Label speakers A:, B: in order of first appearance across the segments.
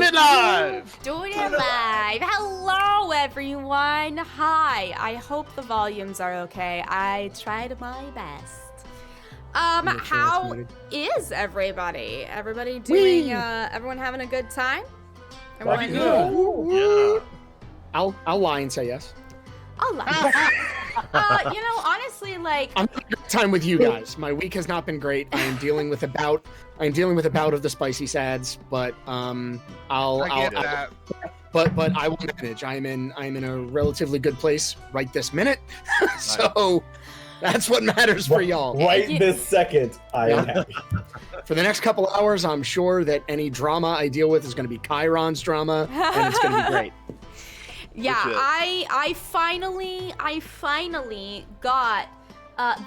A: it live!
B: Doing it live. Hello, everyone. Hi. I hope the volumes are okay. I tried my best. How is everybody? Everybody doing? Everyone having a good time? Everyone?
A: Yeah.
C: I'll lie and say yes.
B: I'll lie. Honestly, like
C: I'm having a good time with you guys. My week has not been great. I am dealing with a bout of the spicy sads, but But I will manage. I'm in a relatively good place right this minute. So that's what matters for y'all.
D: Right this second, I am happy.
C: For the next couple hours, I'm sure that any drama I deal with is going to be Chiron's drama, and it's going to be great.
B: Yeah, I finally got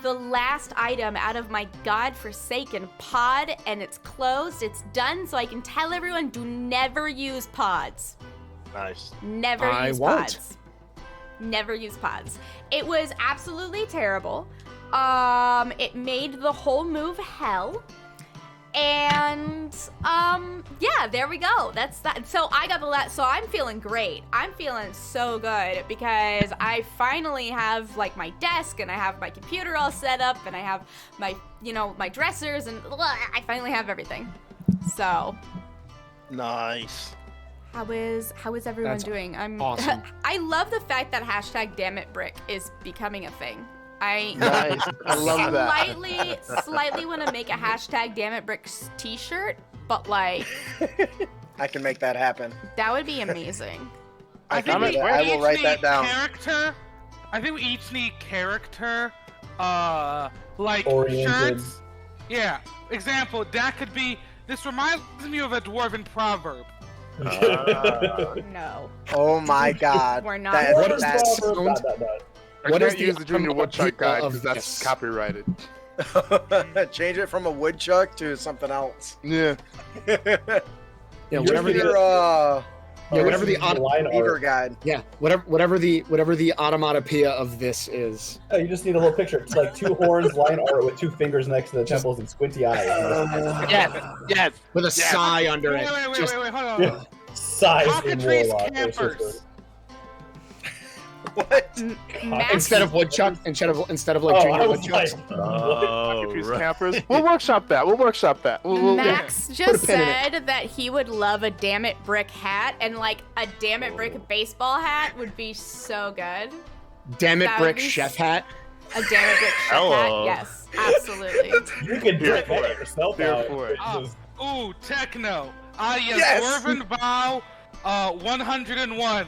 B: the last item out of my godforsaken pod, and it's closed. It's done, so I can tell everyone, do never use pods.
A: Nice.
B: Never use pods. Never use pods. It was absolutely terrible. It made the whole move hell. And yeah, there we go. That's that. So I got the last. So I'm feeling great. I'm feeling so good because I finally have like my desk and I have my computer all set up and I have my my dressers and I finally have everything. So
A: nice.
B: How is everyone doing? I'm
C: awesome.
B: I love the fact that #dammit_brick is becoming a thing.
A: Nice. I love that.
B: Slightly want to make a #dammit_brick t-shirt, but like
E: I can make that happen.
B: that would be amazing.
E: I will write that down.
F: I think we each need character, like
D: Oriented.
F: shirts. Yeah. Example, that could be. This reminds me of a dwarven proverb.
B: No.
E: Oh my God.
B: We're not.
C: What is that sound?
A: What is use the Junior Woodchuck guide because that's copyrighted.
E: Change it from a woodchuck to something else.
A: Yeah.
C: Yeah, whatever the
E: beaver guide.
C: Yeah, whatever the automatopoeia of this is.
D: Oh, you just need a little picture. It's like 2 horns, line art with 2 fingers next to the temples and squinty eyes.
A: Yes.
C: With a sigh under it.
F: Wait, hold on.
D: Size in
F: Cockatrice
D: Warlock.
F: campers.
E: What?
C: Instead of woodchuck, instead of like junior woodchucks.
A: Campers. We'll workshop that.
B: Max just said that he would love a Dammit_brick hat, and like a Dammit_brick baseball hat would be so good.
C: Dammit_brick chef hat.
B: A Dammit_brick chef hat, yes, absolutely.
D: You can brick that yourself out.
F: Ooh, techno. Yes. Dwarven Vow, 101.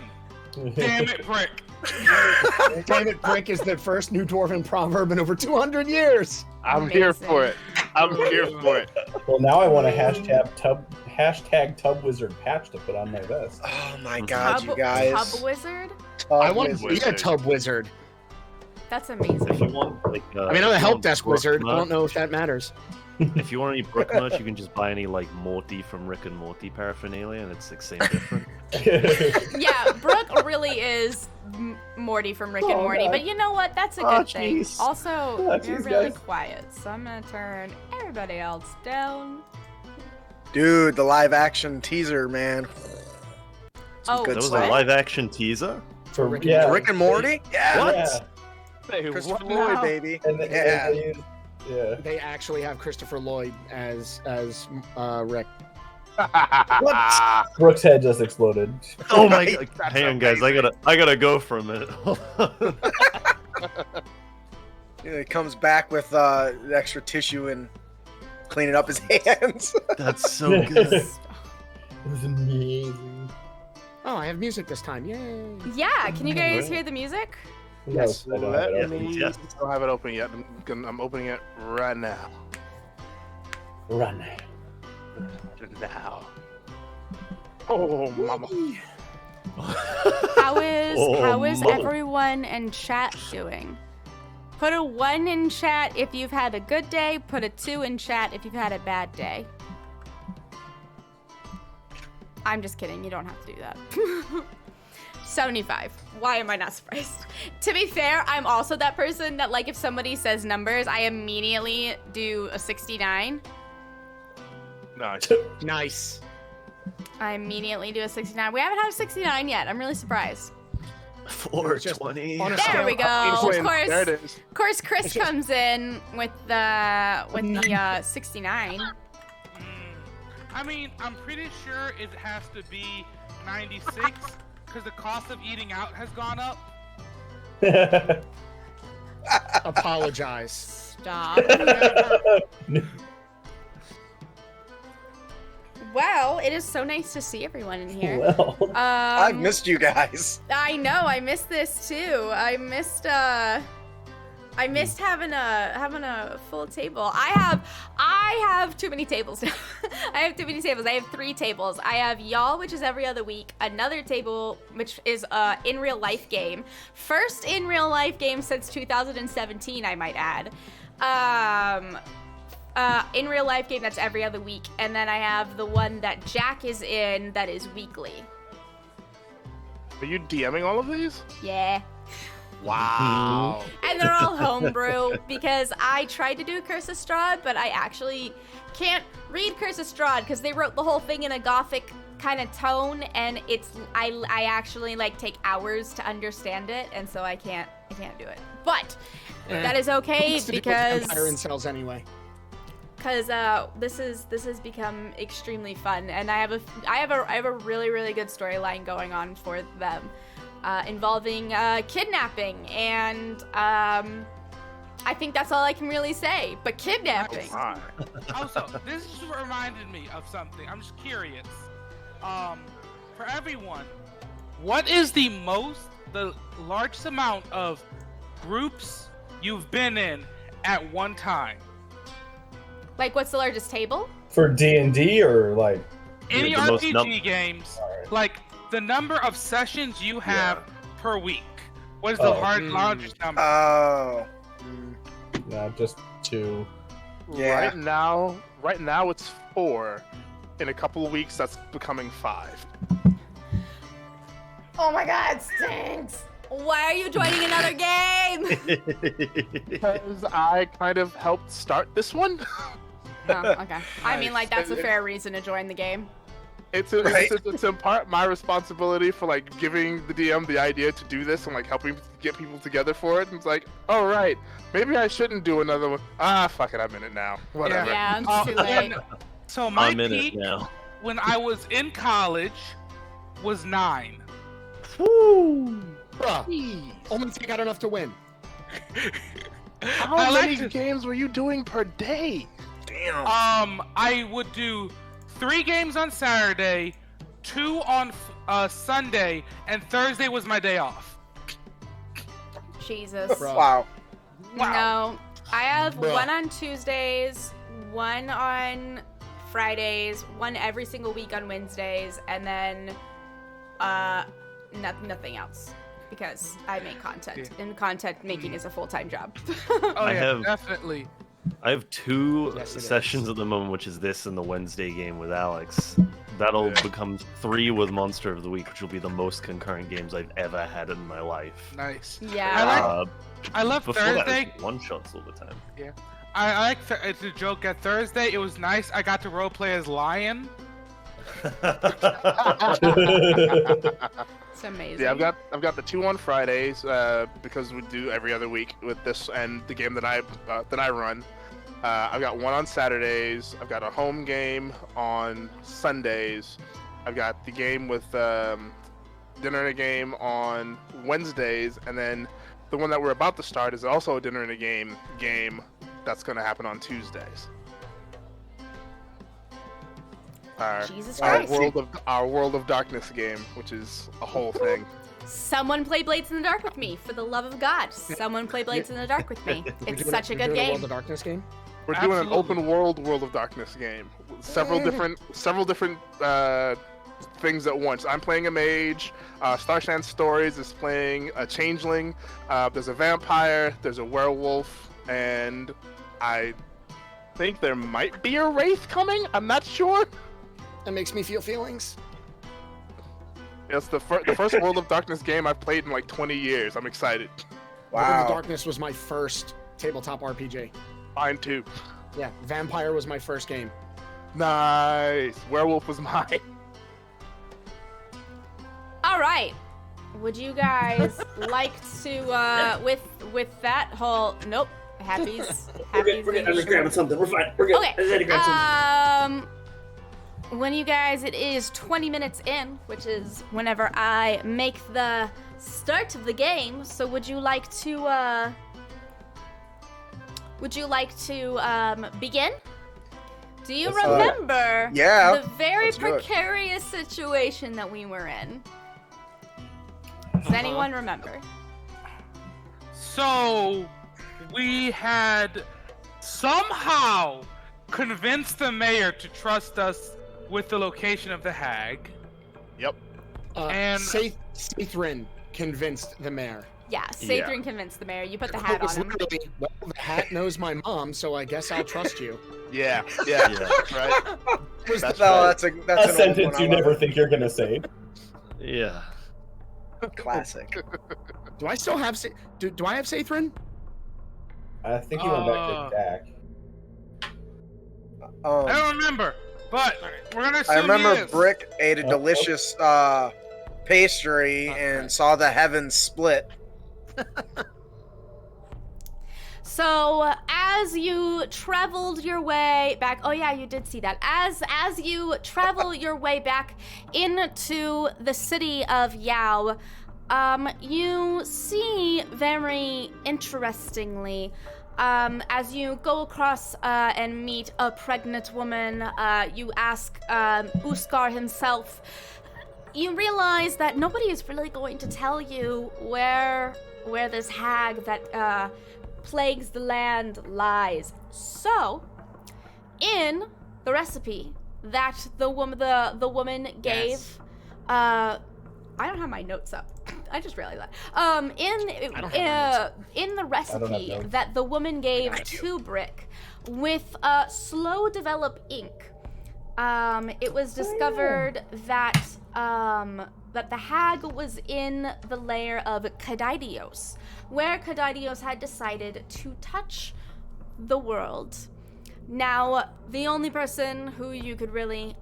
F: Dammit_brick.
C: Dammit_brick is the first new dwarven proverb in over 200 years.
A: I'm here for it.
D: Well, now I want a #tub wizard patch to put on my vest.
E: Oh my God, you guys.
B: Tub wizard?
C: I want to be a tub wizard.
B: That's amazing.
G: If you want, like,
C: I mean, I'm a help desk wizard. I don't know if that matters.
G: If you want any Brook merch, you can just buy any like Morty from Rick and Morty paraphernalia, and it's like same different.
B: Yeah, Brooke really is Morty from Rick and Morty,
D: God.
B: but you know what? That's a good thing.
G: Jeez.
B: Also, you're
D: Jeez,
B: really
D: guys.
B: quiet, so I'm gonna turn everybody else down.
E: Dude, the live action teaser, man.
B: Oh,
E: good
G: That was
B: what?
G: a live action teaser.
D: For
C: Rick
E: Rick and Morty? Yeah.
D: Yeah.
A: Hey,
E: Christopher
A: what
E: Lloyd,
A: now?
E: baby.
D: And
E: Yeah.
D: yeah.
C: They actually have Christopher Lloyd as Rick.
D: Brooke's head just exploded.
G: Oh my god! Hang on, guys. I gotta go for a minute.
E: It comes back with extra tissue and cleaning up his hands.
G: That's so good.
D: It was amazing.
C: Oh, I have music this time. Yay!
B: Yeah, can you guys hear the music?
C: Yes.
D: No, I don't have it open.
A: I don't have it open yet. I'm opening it right now.
D: Run.
A: Now. Oh, mama.
B: How is
G: mother.
B: everyone in chat doing? Put a 1 in chat if you've had a good day. Put a 2 in chat if you've had a bad day. I'm just kidding. You don't have to do that. 75. Why am I not surprised? To be fair, I'm also that person that, like, if somebody says numbers, I immediately do a 69.
A: Nice.
C: Nice.
B: I immediately do a 69. We haven't had a 69 yet. I'm really surprised.
G: 420.
C: On a
B: There
C: scale
B: we go.
C: of
B: Of
A: There
B: course,
A: it is.
B: of course, Chris comes in with the 69.
F: I mean, I'm pretty sure it has to be 96 because the cost of eating out has gone up.
C: Apologize.
B: Stop. Well, it is so nice to see everyone in here.
D: Well,
E: I've missed you guys.
B: I know. I missed this too. I missed having a full table. I have too many tables now. I have too many tables. I have 3 tables. I have y'all, which is every other week. Another table, which is in real life game. First in real life game since 2017, I might add. In real life game that's every other week, and then I have the one that Jack is in that is weekly.
A: Are you DMing all of these?
B: Yeah.
A: Wow.
B: And they're all homebrew because I tried to do Curse of Strahd, but I actually can't read Curse of Strahd because they wrote the whole thing in a gothic kind of tone, and I actually like take hours to understand it, and so I can't do it. But that is okay because
C: Vampire incels anyway.
B: Because this has become extremely fun, and I have a really, really good storyline going on for them, involving kidnapping, and I think that's all I can really say. But kidnapping.
F: Also, this just reminded me of something. I'm just curious. For everyone, what is the largest amount of groups you've been in at one time?
B: Like, what's the largest table?
D: for D&D or like
F: Any
G: The most
F: RPG games, like the number of sessions you have per week. What is the largest number?
E: Oh.
D: no, just 2.
E: Yeah.
A: Right now it's 4. In a couple of weeks, that's becoming 5.
B: Oh my god, stinks! Why are you joining another game?
A: Because I kind of helped start this one.
B: Oh, okay. I mean, like, that's a fair reason to join the game.
A: It's in part my responsibility for like giving the DM the idea to do this and like helping get people together for it. And it's like, oh right, maybe I shouldn't do another one. Ah, fuck it, I'm in it now. Whatever.
B: Yeah, it's too late.
F: So my
G: I'm in it
F: peak
G: now.
F: when I was in college was 9.
C: Woo! Bruh. Only take out enough to win.
A: How
F: I
A: many
F: like
A: games were you doing per day?
E: Damn.
F: I would do 3 games on Saturday, 2 on Sunday, and Thursday was my day off.
B: Jesus.
C: Bruh.
E: Wow.
B: No, I have
C: Bruh.
B: 1 on Tuesdays, 1 on Fridays, 1 every single week on Wednesdays, and then nothing else because I make content, and content making is a full-time job.
F: Oh
G: I
F: yeah,
G: have-
F: definitely.
G: I have 2
C: Yes, it
G: sessions
C: is.
G: at the moment, which is this and the Wednesday game with Alex. That'll become 3 with Monster of the Week, which will be the most concurrent games I've ever had in my life.
F: Nice.
B: Yeah.
F: I love
G: Before
F: Thursday.
G: that, one shots all the time.
F: I like it's a joke at Thursday. It was nice. I got to roleplay as Lion.
B: It's amazing.
A: Yeah, I've got the 2 on Fridays because we do every other week with this and the game that I run. I've got 1 on Saturdays. I've got a home game on Sundays. I've got the game with dinner and a game on Wednesdays, and then the one that we're about to start is also a dinner and a game that's going to happen on Tuesdays.
B: Jesus
A: Our
B: Christ.
A: World of Darkness game, which is a whole thing.
B: Someone play Blades in the Dark with me, for the love of God. Someone play Blades in the Dark with me. It's such a good
C: World
B: game.
C: of Darkness game.
A: We're doing an
F: Absolutely.
A: open World of Darkness game. With several different things at once. I'm playing a mage. Starshan Stories is playing a changeling. There's a vampire. There's a werewolf, and I think there might be a wraith coming. I'm not sure.
C: That makes me feel feelings.
A: It's the first World of Darkness game I've played in like 20 years. I'm excited.
C: World of
E: Wow.
C: Darkness was my first tabletop RPG.
A: Mine too.
C: Yeah, Vampire was my first game.
A: Nice. Werewolf was mine.
B: right. Would you guys like to with that whole nope. Happy's
H: We're good. I'm just grabbing something. We're fine. We're good.
B: Okay.
H: I just had to grab something.
B: When you guys, it is 20 minutes in, which is whenever I make the start of the game. So would you like to begin? Do you remember the very precarious situation that we were in? Does anyone remember?
F: So, we had somehow convinced the mayor to trust us with the location of the hag.
A: Yep.
F: And
C: Saithrin convinced the mayor.
B: Yeah, Saithrin convinced the mayor. You put the hat on him.
C: Well, the hat knows my mom, so I guess I'll trust you.
A: Yeah. Right.
E: That's a
D: sentence you never think you're gonna say.
G: Yeah.
E: Classic.
C: Do I still have do I have Saithrin?
D: I think you went back to Dak.
F: I don't remember, but we're gonna assume
E: I remember
F: he is.
E: Brick ate a delicious pastry and saw the heavens split.
B: So, as you traveled your way back, oh yeah, you did see that. As you travel your way back into the city of Yao, you see very interestingly, as you go across and meet a pregnant woman, you ask Uskar himself, you realize that nobody is really going to tell you where this hag that plagues the land lies. So, in the recipe that the woman gave,
C: Yes.
B: I don't have my notes up. I just realized that. In the recipe that the woman gave to Brick with slow develop ink, it was discovered that the hag was in the lair of Kadidios, where Kadidios had decided to touch the world. Now, the only person who you could really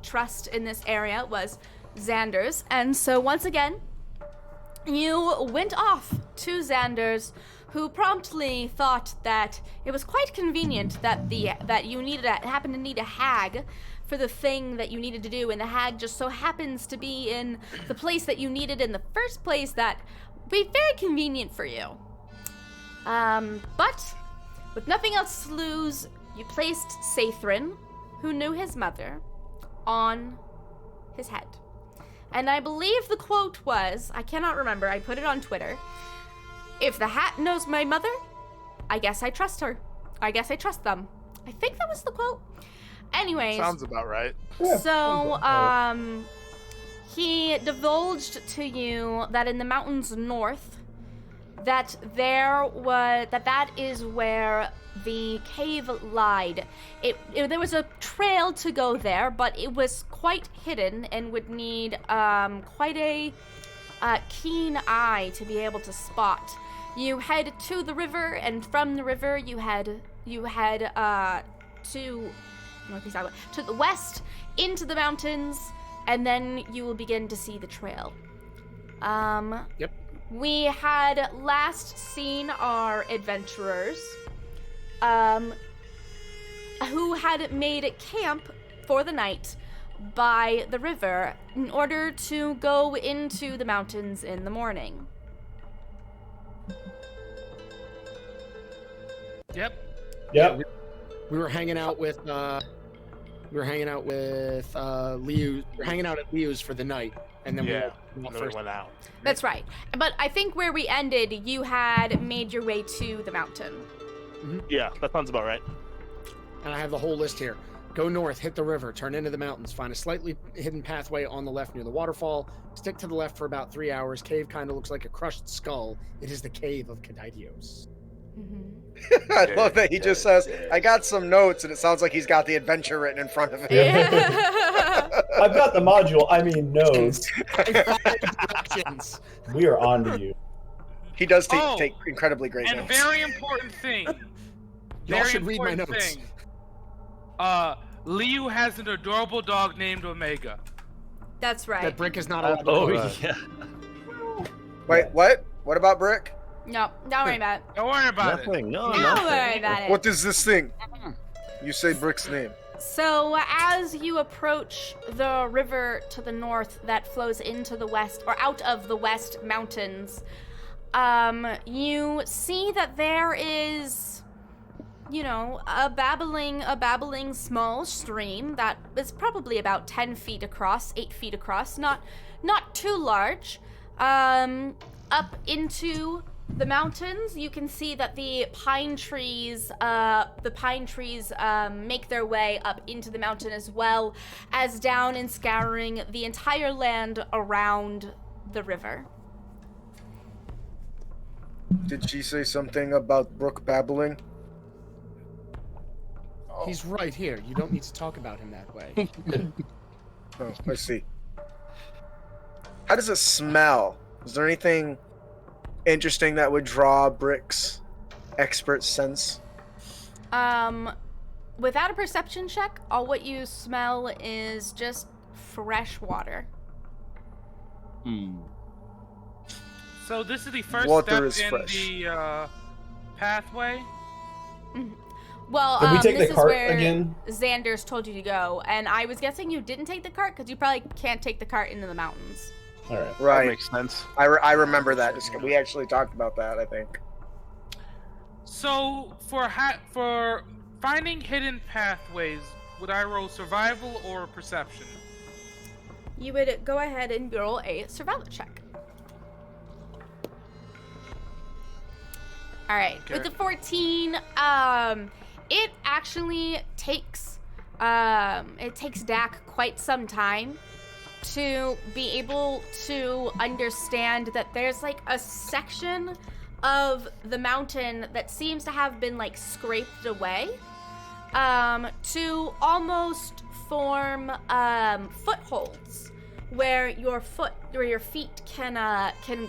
B: trust in this area was Xander's, and so once again, you went off to Xander's, who promptly thought that it was quite convenient that you happened to need a hag for the thing that you needed to do, and the hag just so happens to be in the place that you needed in the first place. That would be very convenient for you. But with nothing else to lose, you placed Saithrin, who knew his mother, on his head. And I believe the quote was, I cannot remember, I put it on Twitter, "If the hat knows my mother, I guess I trust her. I guess I trust them." I think that was the quote. Anyways.
A: Sounds about right.
B: So, he divulged to you that in the mountains north, that is where the cave lied. There was a trail to go there, but it was quite hidden and would need quite a keen eye to be able to spot. You head to the river, and from the river you head to the west into the mountains, and then you will begin to see the trail.
C: Yep.
B: We had last seen our adventurers, who had made camp for the night by the river in order to go into the mountains in the morning.
F: Yep.
C: We were hanging out with Liu. We were hanging out at Liu's for the night, and then we went out.
B: That's right. But I think where we ended, you had made your way to the mountain.
I: Mm-hmm. Yeah, that sounds about right.
C: And I have the whole list here. Go north, hit the river, turn into the mountains, find a slightly hidden pathway on the left near the waterfall, stick to the left for about 3 hours. Cave kind of looks like a crushed skull. It is the cave of Kadidios.
B: Mm-hmm.
E: I love that he just says, I got some notes, and it sounds like he's got the adventure written in front of him.
B: Yeah.
D: I've got the module, notes.
C: Directions.
D: We are on to you.
E: He does take incredibly great
F: and
E: notes.
F: Very important thing.
C: Y'all should read my notes.
F: Liu has an adorable dog named Omega.
B: That's right.
C: That Brick is not allowed to
G: Oh
C: vote.
G: yeah.
E: Wait, what? What about Brick?
B: No, don't worry about it.
F: Don't worry about it.
G: Nothing. No,
B: Don't
G: nothing.
B: worry about it.
E: What is this thing? You say Brick's name.
B: So as you approach the river to the north that flows into the west, or out of the west mountains, you see that there is, a babbling small stream that is probably about 10 feet across, 8 feet across, not too large. Up into the mountains, you can see that the pine trees make their way up into the mountain, as well as down and scouring the entire land around the river.
E: Did she say something about Brook babbling?
C: He's right here. You don't need to talk about him that way.
E: Oh, I see. How does it smell? Is there anything interesting that would draw Brick's expert sense?
B: Without a perception check, all what you smell is just fresh water.
F: So this is the first
E: Water
F: step
E: is
F: in
E: fresh.
F: the pathway?
B: Well,
D: Did we take
B: this
D: the
B: is
D: cart
B: where
D: again?
B: Xander's told you to go, and I was guessing you didn't take the cart because you probably can't take the cart into the mountains.
D: All right.
A: That
E: Right.
A: makes sense.
E: I remember that. We actually talked about that, I think.
F: So for finding hidden pathways, would I roll survival or perception?
B: You would go ahead and roll a survival check. All right,
F: Okay.
B: with the 14, it actually takes Dak quite some time to be able to understand that there's like a section of the mountain that seems to have been like scraped away to almost form footholds where your feet can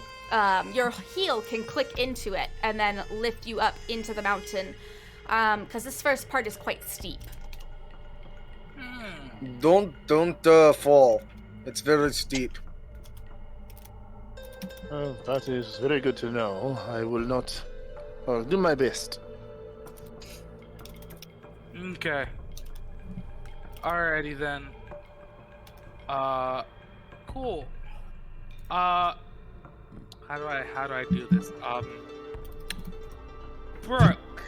B: your heel can click into it and then lift you up into the mountain, because this first part is quite steep.
E: Don't fall. It's very steep.
I: That is very good to know. I will not. I'll do my best.
F: Okay. Alrighty then. Cool. How do I do this? Brooke.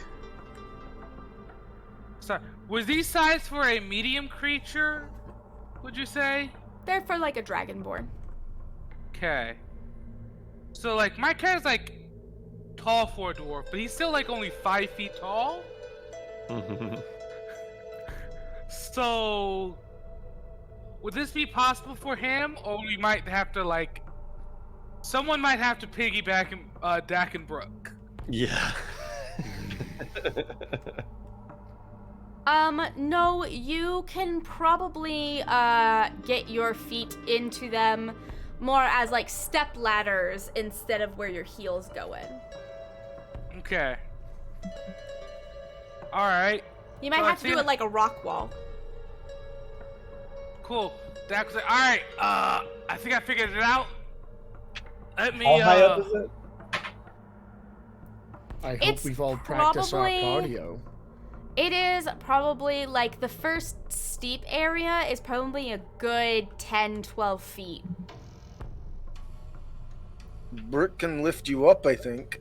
F: Sorry, was these sized for a medium creature? Would you say?
B: They're for like a dragonborn.
F: Okay. So like my character's like tall for a dwarf, but he's still like only 5 feet tall. So would this be possible for him, or we might have to like someone might have to piggyback Dak and Brooke?
G: Yeah.
B: No, you can probably get your feet into them more as like step ladders instead of where your heels go in.
F: Okay. All right.
B: You might
F: So
B: have to do
F: it's
B: it like a rock wall.
F: Cool. Dak was like, all right. I think I figured it out. Let me.
D: How high up is it?
C: I hope
B: It's
C: we've all practiced our
B: probably-
C: cardio.
B: It is probably like the first steep area is probably a good 10-12 feet.
E: Brick can lift you up, I think.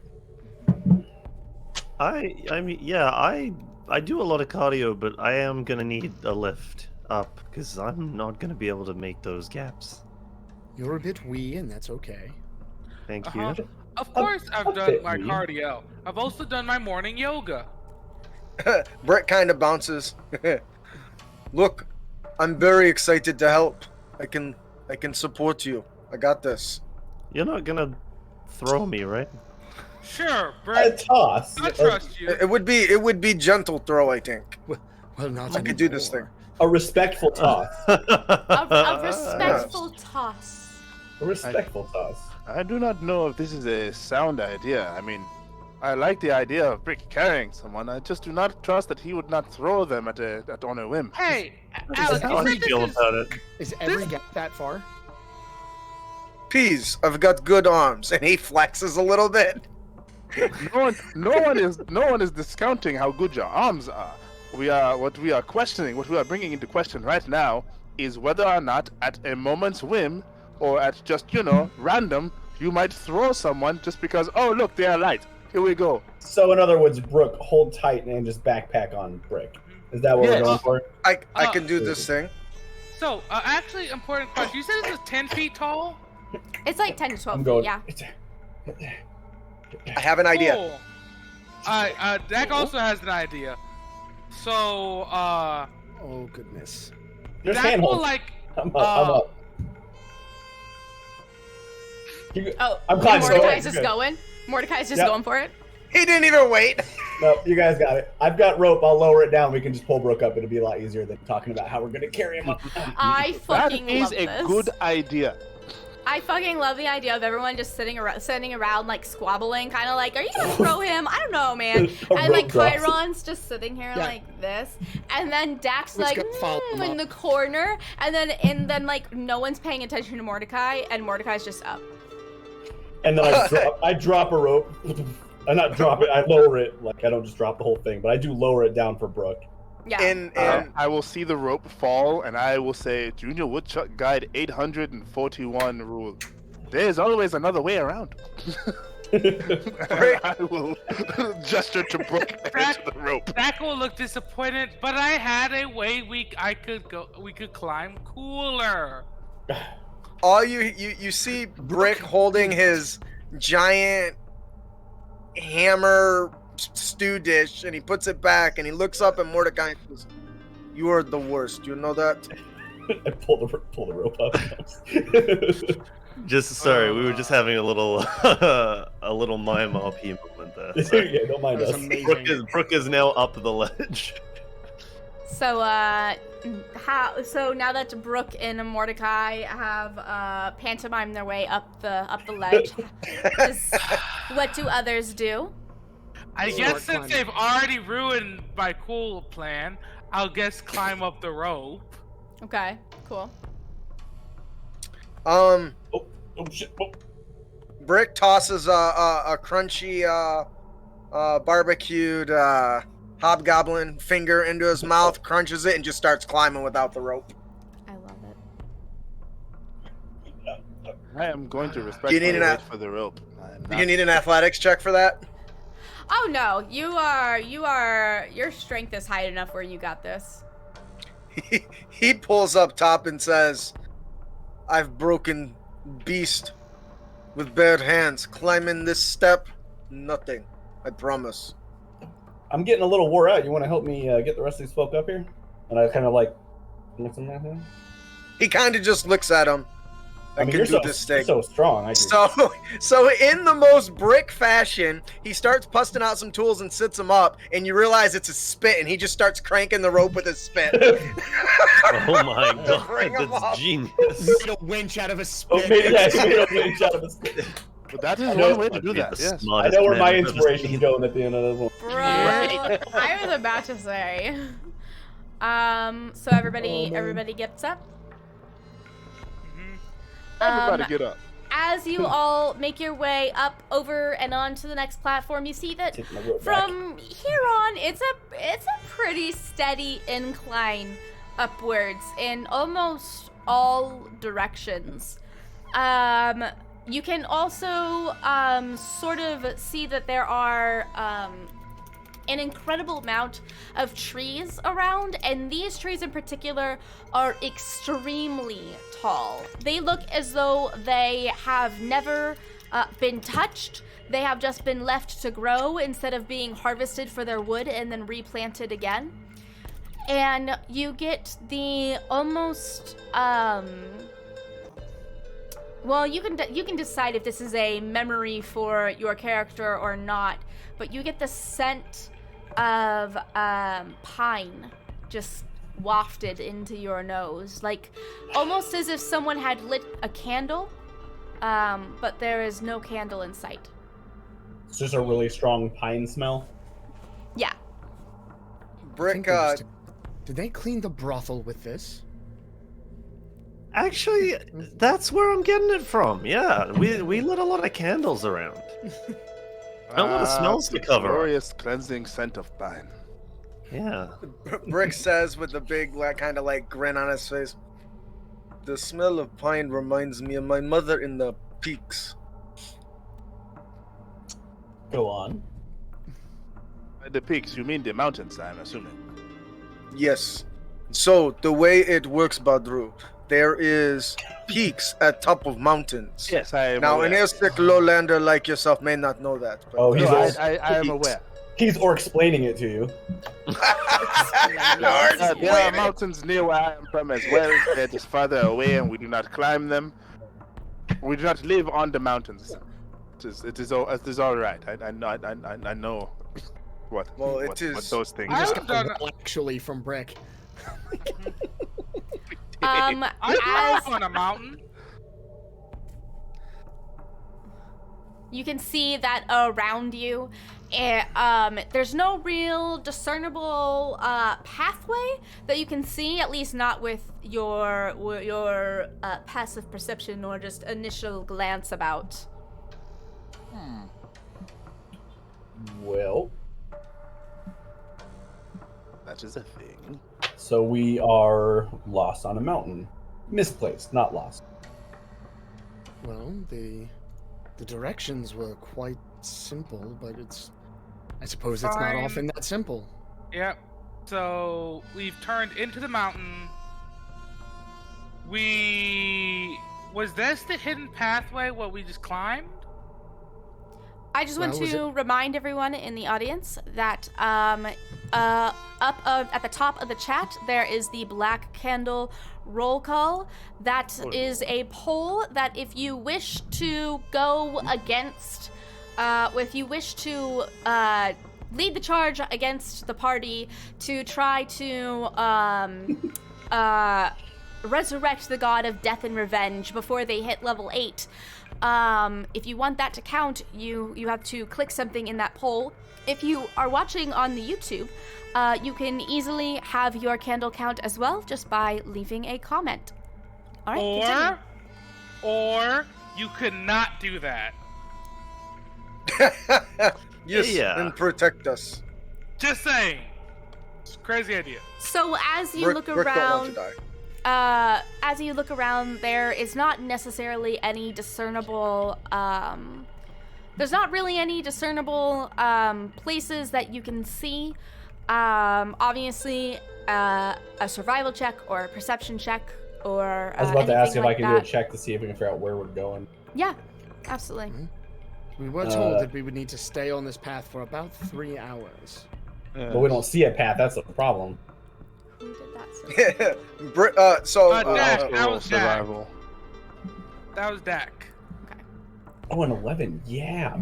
G: I mean, yeah, I do a lot of cardio, but I am gonna need a lift up because I'm not gonna be able to make those gaps.
C: You're a bit wee, and that's okay.
G: Thank you.
F: Of course, I've
D: I'll
F: done
D: fit
F: my
D: you.
F: cardio. I've also done my morning yoga.
E: Brick kind of bounces. Look, I'm very excited to help. I can support you. I got this.
G: You're not gonna throw me, right?
F: Sure,
D: A
F: Brett.
D: toss.
F: I trust you.
E: It would be gentle throw, I think.
C: Well, not
E: I could do this thing.
C: anymore.
D: A respectful toss.
B: A respectful toss.
D: A respectful toss.
I: I do not know if this is a sound idea. I mean,
A: I like the idea of Brick carrying someone. I just do not trust that he would not throw them on a whim.
F: Hey,
C: Alex,
F: Alex,
G: How do you feel about it?
C: Is every gap that far?
E: Peas, I've got good arms, and he flexes a little bit.
A: No one is discounting how good your arms are. What we are bringing into question right now is whether or not, at a moment's whim, or at just random, you might throw someone just because. Oh, look, they are light. Here we go.
D: So, in other words, Brooke, hold tight and just backpack on Brick. Is that what we're going for?
E: I can do this thing.
F: So, actually, important question. You said this is 10 feet tall?
B: It's like 10 to 12
D: I'm
B: feet,
D: going.
B: yeah.
E: I have an idea.
F: Cool. Dak also has an idea. So,
C: Oh goodness.
D: There's
F: Dak
D: handholds.
F: will like.
D: I'm up.
B: Oh,
D: I'm climbing.
B: Mordecai's just going. Mordecai's just going for it.
E: He didn't even wait.
D: No, you guys got it. I've got rope. I'll lower it down. We can just pull Brooke up. It'll be a lot easier than talking about how we're going to carry him up.
B: I fucking
A: That is
B: love
A: a
B: this.
A: good idea.
B: I fucking love the idea of everyone just sitting around like squabbling, kind of like, are you gonna throw him? I don't know, man. And like Chiron's just sitting here like this, and then Dak's like in the corner, and then like no one's paying attention to Mordecai, and Mordecai's just up.
D: And then I drop a rope. I not drop it. I lower it. Like I don't just drop the whole thing, but I do lower it down for Brooke.
B: Yeah.
E: And
A: I will see the rope fall, and I will say, Junior Woodchuck Guide 841 rule. There's always another way around. I will gesture to Brooke and to the rope.
F: Dak will look disappointed, but I had a way we could climb cooler.
E: all you see Brick holding his giant hammer stew dish, and he puts it back, and he looks up at Mordecai and says, "You are the worst. You know that?"
D: I pull the rope up.
G: Sorry, we were just having a little mime RP moment there. So.
D: Yeah, don't mind us.
G: Brooke is now up the ledge.
B: So so now that Brooke and Mordecai have pantomimed their way up the ledge, what do others do?
F: I guess since they've already ruined my cool plan, I'll guess climb up the rope.
B: Okay, cool.
D: Oh shit. Oh.
E: Brick tosses a crunchy barbecued hobgoblin finger into his mouth, crunches it, and just starts climbing without the rope.
B: I love it.
A: I am going to respectfully wait for the rope.
E: Do you need an athletics check for that?
B: Oh no, your strength is high enough where you got this.
E: He pulls up top and says, "I've broken beast with bare hands. Climbing this step, nothing. I promise."
D: I'm getting a little wore out. You want to help me get the rest of these folk up here? And I kind of like.
E: He kind of just looks at him.
D: I mean, you're so strong.
E: So in the most Brick fashion, he starts busting out some tools and sits them up, and you realize it's a spit, and he just starts cranking the rope with his spit.
G: Oh my god, that's genius.
C: Made a winch out of a spit.
D: Made a winch out of a spit.
A: But that is one way to do that. Yes.
D: I know where my inspiration's going at the end of this one.
B: Bro, I was about to say. So everybody gets up.
A: Everybody get up.
B: As you all make your way up, over, and on to the next platform, you see that from here on, it's a pretty steady incline upwards in almost all directions. You can also sort of see that there are an incredible amount of trees around, and these trees in particular are extremely tall. They look as though they have never been touched. They have just been left to grow instead of being harvested for their wood and then replanted again. And you get the almost well, you can decide if this is a memory for your character or not, but you get the scent of pine just wafted into your nose, like almost as if someone had lit a candle, but there is no candle in sight.
D: It's just a really strong pine smell.
B: Yeah.
E: Brick,
C: did they clean the brothel with this?
G: Actually, that's where I'm getting it from. Yeah, we lit a lot of candles around. A lot of smells to cover.
A: Glorious cleansing scent of pine.
G: Yeah.
E: Brick says with a big, kind of grin on his face. The smell of pine reminds me of my mother in the peaks.
D: Go on.
A: The peaks, you mean the mountains, I'm assuming.
E: Yes. So, the way it works, Badru, there is peaks at top of mountains.
A: Yes, I am
E: Now,
A: aware.
E: an Airstick lowlander like yourself may not know that. But
D: Oh, he's
A: I am aware.
D: He's explaining it to you.
A: There are mountains near where I am from as well. They're just farther away, and we do not climb them. We do not live on the mountains. It is all right. I know what those things.
C: I just
A: are.
C: got a roll actually from Brick.
F: I grew up on a mountain.
B: You can see that around you, there's no real discernible pathway that you can see, at least not with your passive perception or just initial glance about.
D: Well,
A: That is a thing.
D: so we are lost on a mountain. Misplaced, not lost.
C: Well, the directions were quite simple, but I suppose it's not
F: Fine.
C: often that simple.
F: Yep. So we've turned into the mountain. Was this the hidden pathway what we just climbed?
B: I just want
C: Well, was
B: to remind everyone in the audience that at the top of the chat there is the Black Candle roll call. That is a poll that if you wish to go against, if you wish to lead the charge against the party to try to resurrect the god of death and revenge before they hit level 8. If you want that to count, you have to click something in that poll. If you are watching on the YouTube, you can easily have your candle count as well just by leaving a comment. All right, continue.
F: Or you could not do that.
E: Yes,
G: Yeah.
E: and protect us.
F: Just saying. It's a crazy idea.
B: So as you
E: Brick,
B: look
E: Brick don't want
B: around,
E: to die.
B: as you look around, there is not necessarily any discernible. There's not really any discernible places that you can see. Obviously, a survival check or a perception check or.
D: I was about to ask if I can do a
B: that.
D: check to see if we can figure out where we're going.
B: Yeah, absolutely.
C: We were told that we would need to stay on this path for about 3 hours.
D: But we don't see a path, that's the problem.
B: Who did that?
F: Dak, that was Dak.
A: survival.
F: That was Dak.
D: Oh, an 11, yeah.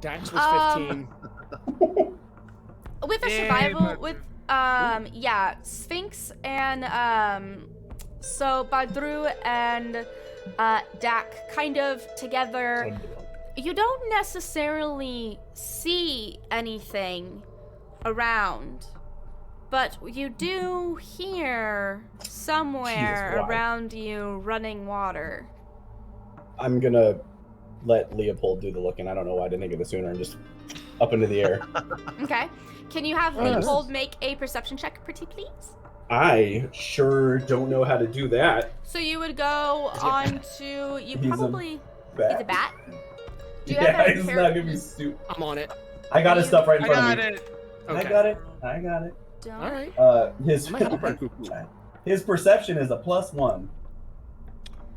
C: Dax was 15.
B: With a
F: Yeah,
B: survival,
F: but-
B: with Sphinx and so Badru and Dak kind of together. You don't necessarily see anything around, but you do hear somewhere
D: Jesus, why?
B: around you running water.
D: I'm gonna let Leopold do the looking. I don't know why I didn't think of it sooner and just up into the air.
B: Okay. Can you have Leopold make a perception check, pretty please?
D: I sure don't know how to do that.
B: So you would go on to you
D: He's a
B: probably
D: bat.
B: He's a bat. Do you have
D: Yeah,
B: that
D: it's
B: character-
D: not gonna be stupid.
C: I'm on it.
D: I got his stuff right in
F: I
D: front
F: got
D: of me.
F: it.
C: Okay.
D: I got it.
B: Don't.
C: All right.
D: His
C: I'm a helper.
D: his perception is a +1.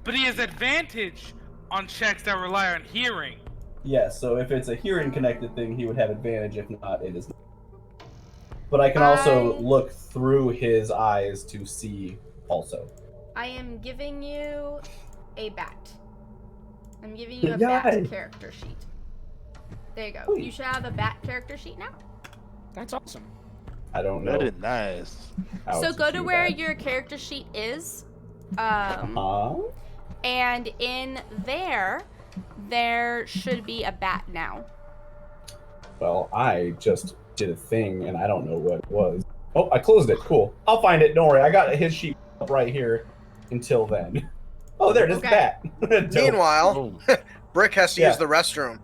F: But he has advantage on checks that rely on hearing.
D: Yes, so if it's a hearing connected thing, he would have advantage. If not, it is not. But I can also look through his eyes to see also.
B: I am giving you a bat. I'm giving you a
D: Yay.
B: bat character sheet. There you go.
D: Sweet.
B: You should have a bat character sheet now.
C: That's awesome.
D: I don't know.
A: Very nice.
D: how
B: So go to
D: do
B: where
D: that.
B: your character sheet is. And in there should be a bat now.
D: Well, I just did a thing, and I don't know what it was. Oh, I closed it. Cool. I'll find it. Don't worry. I got his sheet up right here until then. Oh, there it is.
B: Okay.
D: Bat.
E: Meanwhile, Brick has to use the restroom.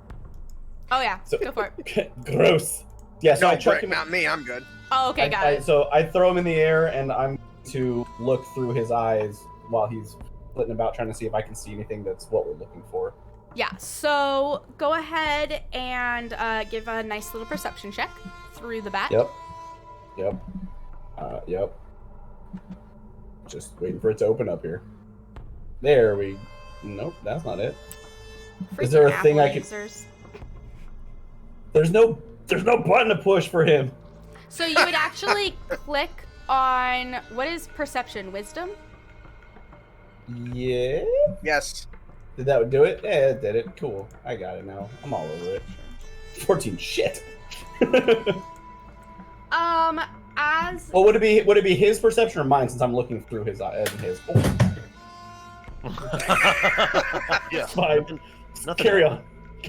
B: Oh yeah,
D: So-
B: go for it.
D: Gross. Yeah, so I
E: No,
D: chuck
E: Brick,
D: him.
E: not me. I'm good.
B: Oh, okay, got it.
D: So I throw him in the air, and I'm to look through his eyes while he's flitting about, trying to see if I can see anything that's what we're looking for.
B: Yeah, so go ahead and give a nice little perception check through the bat.
D: Yep. Yep. Just waiting for it to open up here. There we. Nope, that's not it. Is there a
B: Freaking
D: thing I
B: Apple
D: can?
B: users.
D: There's no button to push for him.
B: So you would actually click on what is perception? Wisdom?
D: Yeah.
E: Yes.
D: Did that do it? Yeah, it did it. Cool. I got it now. I'm all over it. 14. Shit.
B: As
D: Well, would it be his perception or mine since I'm looking through his eyes and his? Oh,
I: Yeah.
D: it's fine.
G: Nothing.
D: Carry on.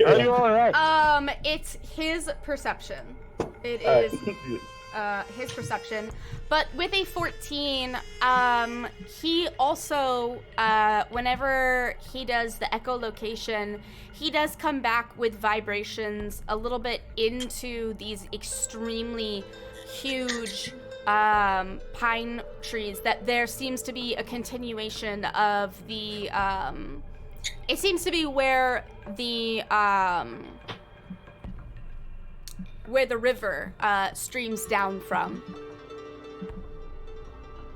I: Are you all right?
B: it's his perception. It
D: All
B: is
D: right.
B: his perception. But with a 14, he also, whenever he does the echolocation, he does come back with vibrations a little bit into these extremely huge pine trees, that there seems to be a continuation of the, it seems to be where the river streams down from.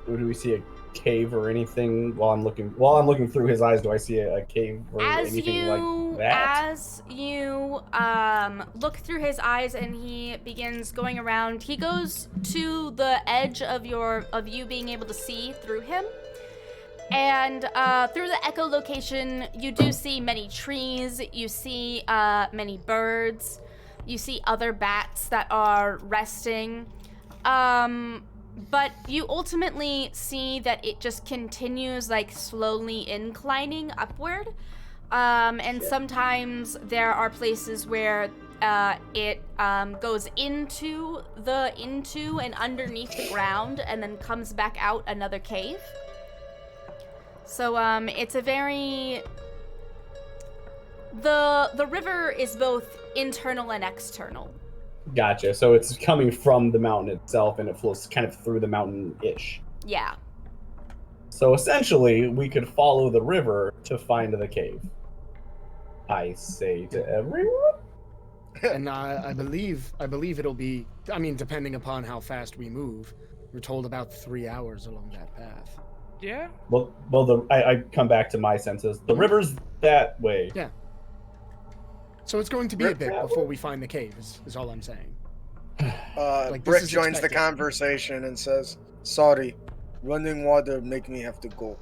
D: Do we see a cave or anything while I'm looking through his eyes? Do I see a cave or anything like that?
B: As you look through his eyes and he begins going around, he goes to the edge of you being able to see through him. And through the echolocation, you do see many trees, you see many birds, you see other bats that are resting. But you ultimately see that it just continues like slowly inclining upward. And sometimes there are places where it goes into and underneath the ground and then comes back out another cave. So it's a very... The river is both internal and external.
D: Gotcha. So it's coming from the mountain itself, and it flows kind of through the mountain-ish.
B: Yeah.
D: So essentially, we could follow the river to find the cave. I say to everyone.
C: And I believe it'll be. I mean, depending upon how fast we move, we're told about 3 hours along that path.
F: Yeah.
D: Well, I come back to my senses. The river's that way.
C: Yeah. So it's going to be a bit before we find the cave. Is all I'm saying. Like, this
E: Brick
C: is
E: joins the
C: expected.
E: conversation and says, "Sorry, running water make me have to go."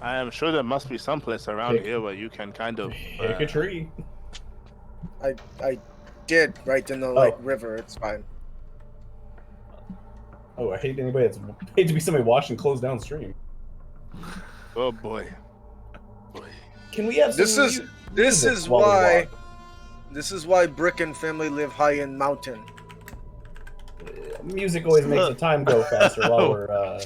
I: I am sure there must be some place around here where you can kind of
D: Pick a tree.
E: I did right in the like river. It's fine.
D: Oh, I hate hate to be somebody watching close downstream.
I: Oh boy.
D: Can we have some
E: This is
D: while we
E: why
D: walk?
E: this is why Brick and family live high in mountain.
D: Music always makes the time go faster while we're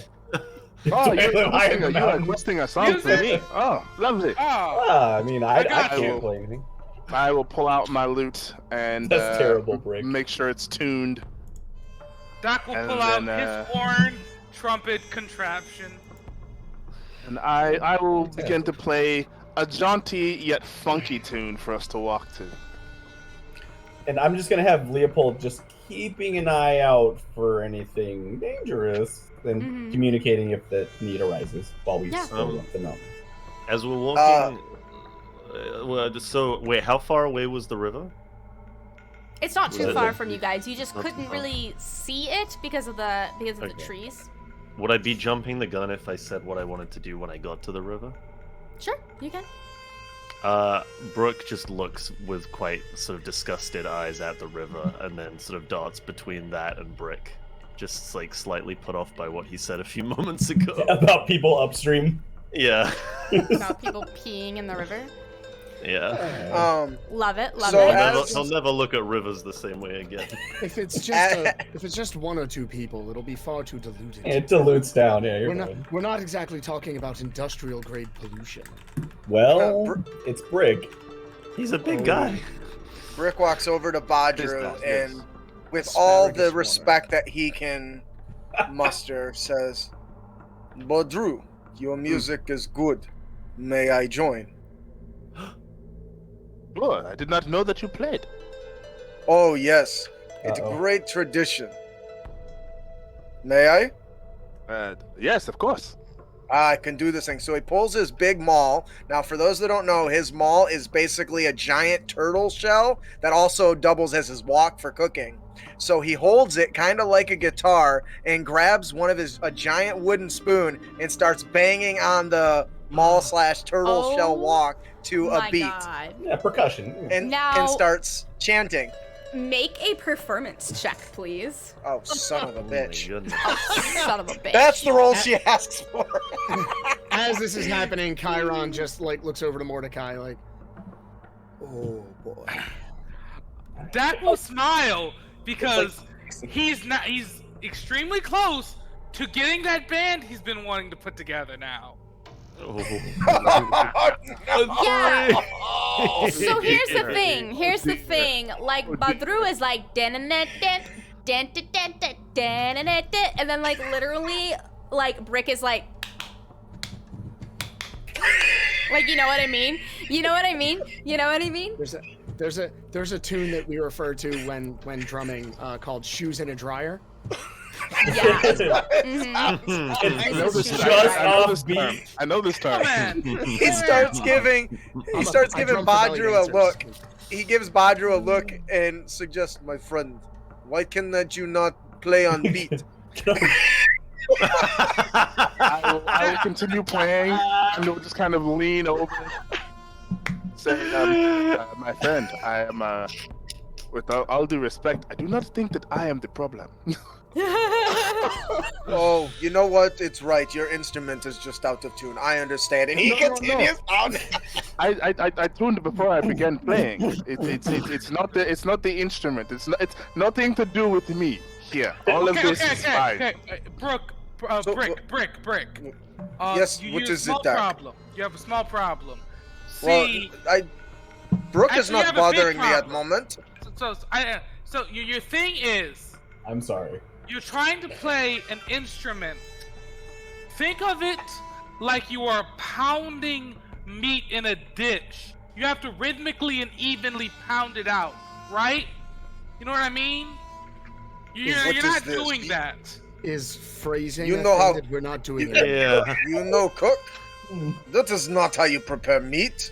I: Oh, you're
D: high in the
I: requesting, you are
D: mountains.
I: requesting a song for me. Oh, lovely.
F: Oh,
D: I mean, I
F: got
D: can't
I: you.
D: play anything.
A: I will pull out my lute and
D: That's terrible, Brick.
A: make sure it's tuned.
F: Doc will
A: And
F: pull out
A: then,
F: his horn trumpet contraption.
A: And I will begin to play a jaunty yet funky tune for us to walk to.
D: And I'm just gonna have Leopold just keeping an eye out for anything dangerous and communicating if the need arises while we slow up the mountain.
G: As we're walking, so wait, how far away was the river?
B: It's not too
G: Was it
B: far
G: like-
B: from you guys. You just
G: not too
B: couldn't
G: far.
B: really see it because of the
G: Okay.
B: trees.
G: Would I be jumping the gun if I said what I wanted to do when I got to the river?
B: Sure, you can.
G: Brooke just looks with quite sort of disgusted eyes at the river and then sort of darts between that and Brick. Just like slightly put off by what he said a few moments ago.
D: About people upstream.
G: Yeah.
B: About people peeing in the river.
G: Yeah.
B: Love it. Love
E: So
B: it.
G: He'll never look at rivers the same way again.
C: If it's just one or two people, it'll be far too diluted.
D: It dilutes down. Yeah, you're fine.
C: We're not exactly talking about industrial grade pollution.
D: Well, it's Brick.
G: He's a big guy.
E: Brick walks over to Badru and, with
C: Asparagus
E: all the
C: water.
E: respect that he can muster, says, Badru, your music is good. May I join?
I: Oh, I did not know that you played.
E: Oh, yes. It's a great tradition. May I?
I: Yes, of course.
E: I can do this thing. So he pulls his big maul. Now, for those that don't know, his maul is basically a giant turtle shell that also doubles as his wok for cooking. So he holds it kind of like a guitar and grabs a giant wooden spoon and starts banging on the maul/turtle shell wok to a beat.
B: God.
D: Yeah, percussion.
E: And starts chanting.
B: Make a performance check, please.
E: Oh, son of a bitch.
B: Son of a bitch.
E: That's the role she asks for.
C: As this is happening, Chiron just looks over to Mordecai like, oh boy.
F: Dak will smile because he's extremely close to getting that band he's been wanting to put together now.
B: Yeah. So here's the thing. Like Badru is like and then like literally like Brick is like you know what I mean?
C: There's a tune that we refer to when drumming called "Shoes in a Dryer."
B: Yeah.
I: I know this term.
E: He starts giving Badru a look. He gives Badru a look and suggests, my friend, why cannot you not play on beat?
I: I will continue playing, and he'll just kind of lean over, saying, my friend, I am, with all due respect, I do not think that I am the problem.
E: Oh, you know what? It's right. Your instrument is just out of tune. I understand. And he continues on.
I: I tuned before I began playing. It's not the instrument. It's nothing to do with me here. All of this is fine.
F: Brick.
E: Yes,
F: you
E: what
F: a
E: is
F: small
E: it, Dak?
F: problem. You have a small problem.
E: See, Brooke is not bothering me at the moment.
F: So your thing is,
D: I'm sorry.
F: you're trying to play an instrument. Think of it like you are pounding meat in a dish. You have to rhythmically and evenly pound it out, right? You know what I mean? You're not doing that.
C: Is phrasing
E: You know how
C: that we're not doing it.
G: Yeah.
E: You know, cook. That is not how you prepare meat.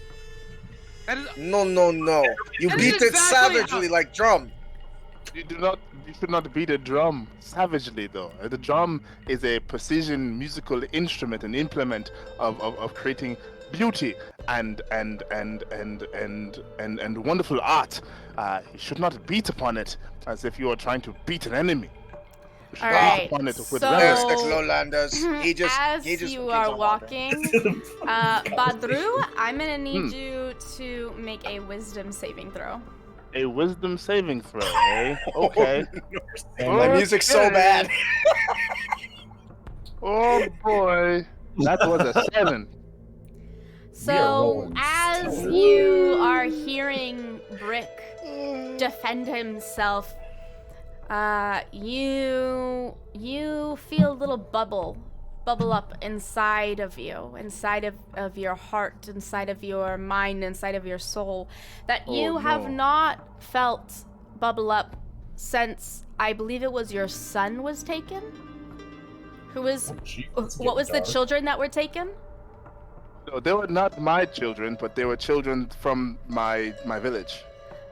E: No. You
F: That
E: beat
F: is
E: it
F: exactly
E: savagely like drum.
I: You should not beat a drum savagely, though. The drum is a precision musical instrument, an implement of creating beauty and wonderful art. You should not beat upon it as if you are trying to beat an enemy. You should
B: All
I: beat
B: right,
I: upon it with
B: so-
E: There's
I: reverence.
E: the lowlanders. He just
B: As
E: keeps
B: you
E: on
B: are
E: walking.
B: walking, Badru, I'm gonna need you to make a wisdom saving throw.
I: A wisdom saving throw, eh? Okay.
E: And my music's so bad.
I: Oh boy. That was a 7.
B: So
D: rolling
B: as you are hearing Brick defend himself, you feel a little bubble up inside of you, inside of your heart, inside of your mind, inside of your soul, that you have not felt bubble up since I believe it was your son was taken. Who was? What was the children that were taken?
I: No, they were not my children, but they were children from my village.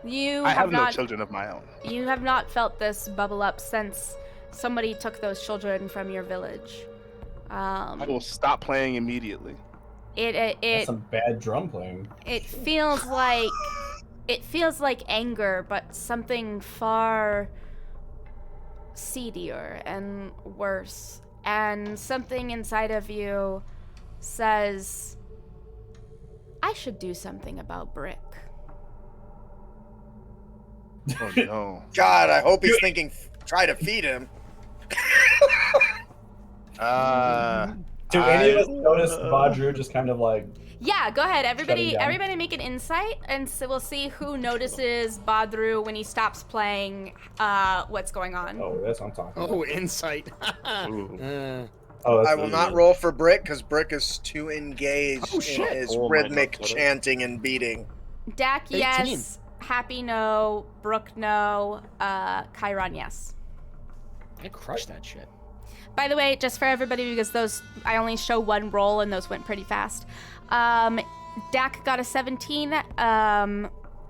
B: You
I: I have no
B: not.
I: children of my own.
B: You have not felt this bubble up since somebody took those children from your village.
I: I will stop playing immediately.
D: That's some bad drum playing.
B: It feels like anger, but something far seedier and worse. And something inside of you says, I I should do something about Brick.
A: Oh no.
E: God, I hope he's thinking try to feed him.
D: Do any of us notice Badru just kind of like...
B: Yeah, go ahead.
D: Shutting down.
B: Everybody make an insight, and so we'll see who notices Badru when he stops playing what's going on.
D: Oh, that's what I'm talking about.
C: Oh, insight.
E: I will not roll for Brick because Brick is too engaged in his rhythmic chanting and beating.
B: Dak,
C: 18.
B: yes. Happy, no. Brooke, no. Chiron, yes.
C: I crushed that shit.
B: By the way, just for everybody, because those I only show one roll and those went pretty fast. Dak got a 17.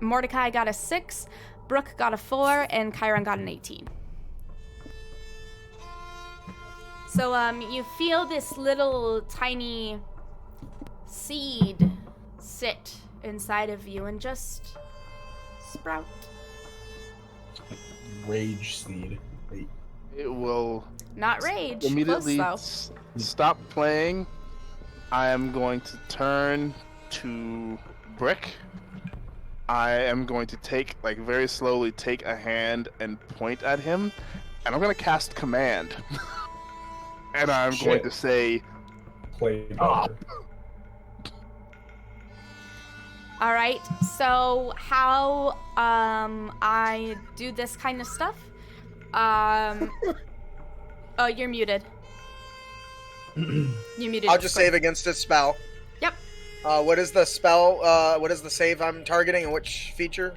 B: Mordecai got a 6. Brooke got a 4, and Chiron got an 18. So you feel this little tiny seed sit inside of you and just sprout.
D: Rage seed.
A: It will
B: Not rage.
A: immediately
B: Close,
A: stop playing. I am going to turn to Brick. I am going to take, like, very slowly take a hand and point at him, and I'm going to cast Command. And I'm going to say,
D: Play
A: "Stop."
B: All right. So how I do this kind of stuff? Oh, you're muted. You muted.
E: I'll just save against his spell.
B: Yep.
E: What is the spell? What is the save I'm targeting, and which feature?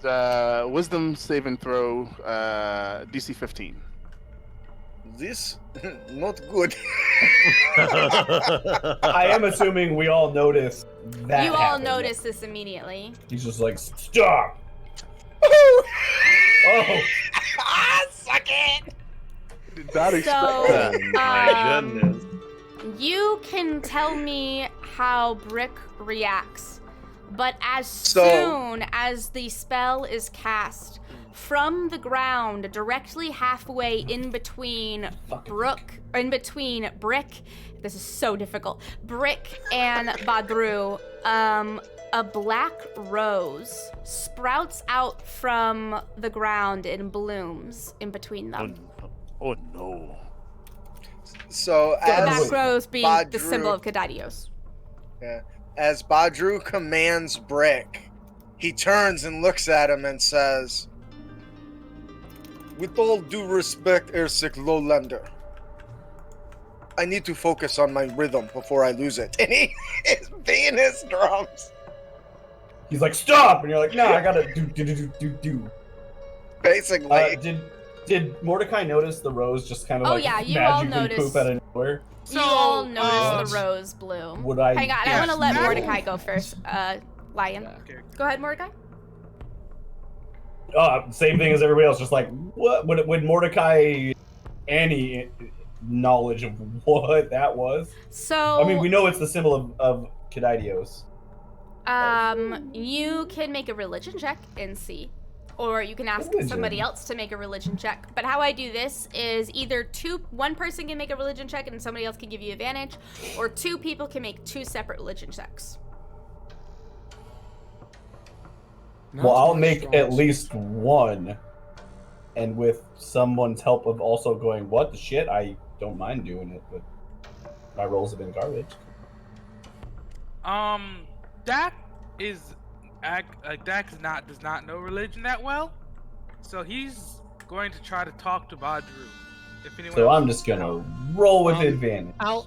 A: Wisdom save and throw, DC 15.
E: This not good.
D: I am assuming we all notice that.
B: You all
D: happen.
B: notice this immediately.
D: He's just like, stop! Oh!
E: Suck it!
A: Did not expect
B: So,
A: that.
G: My goodness.
B: You can tell me how Brick reacts, but as
E: So-
B: soon as the spell is cast, from the ground, directly halfway in between Brick, this is so difficult, Brick and Badru, a black rose sprouts out from the ground and blooms in between them.
G: Oh no.
E: So
B: The
E: as
B: black rose being the
E: Badru-
B: symbol of Kadadios.
E: as Badru commands Brick, he turns and looks at him and says, "With all due respect, Ersic Lowlander, I need to focus on my rhythm before I lose it." And he is beating his drums.
D: He's like, stop! And you're like, no, I gotta do.
E: Basically.
D: Did Mordecai notice the rose just kind of
B: yeah, you all
D: magically
B: noticed.
D: poop out of nowhere?
B: You all notice the rose bloom.
D: Would I...
B: Hang on, I want to let
F: Yes.
B: Mordecai go first. Lion. Go ahead, Mordecai.
D: Same thing as everybody else, just like, what? Would Mordecai any knowledge of what that was?
B: So,
D: I mean, we know it's the symbol of Kadaidios.
B: you can make a religion check and see. Or you can ask somebody else to make a religion check. But how I do this is either one person can make a religion check and somebody else can give you advantage, or 2 people can make 2 separate religion checks.
D: Well, I'll make at least one. And with someone's help of also going, what the shit? I don't mind doing it, but my rolls have been garbage.
F: Dak does not know religion that well, so he's going to try to talk to Badru. If anyone
D: So
F: else
D: I'm just gonna roll with advantage.
C: All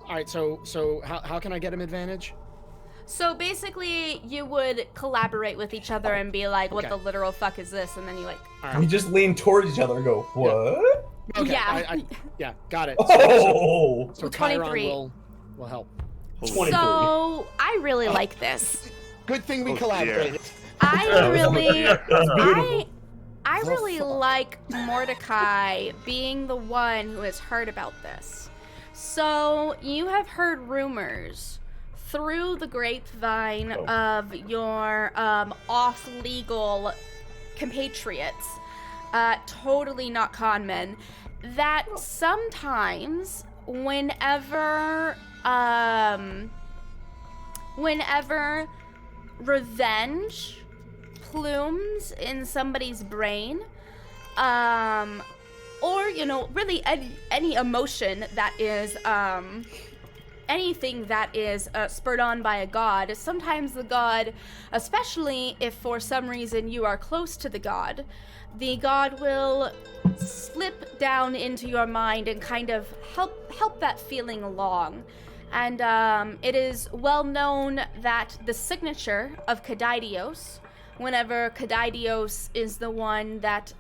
C: right. So how can I get him advantage?
B: So basically, you would collaborate with each other and be like, what
C: Okay.
B: the literal fuck is this? And then you like,
C: All
D: We just lean towards each other and go, what?
C: Okay,
B: yeah.
C: yeah, got it.
D: Oh!
C: So Chiron
B: 23.
C: will help.
D: 23.
B: So I really like this.
C: Good thing we
A: Oh,
C: collaborated.
B: I really,
D: beautiful.
B: I
C: The
B: really
C: fuck?
B: like Mordecai being the one who has heard about this. So you have heard rumors through the grapevine of your off-legal compatriots, totally not con men, that sometimes whenever whenever revenge plumes in somebody's brain, or, you know, really any emotion that is, anything that is spurred on by a god, sometimes the god, especially if for some reason you are close to the god will slip down into your mind and kind of help that feeling along. And it is well known that the signature of Kadidios, whenever Kadidios is the one that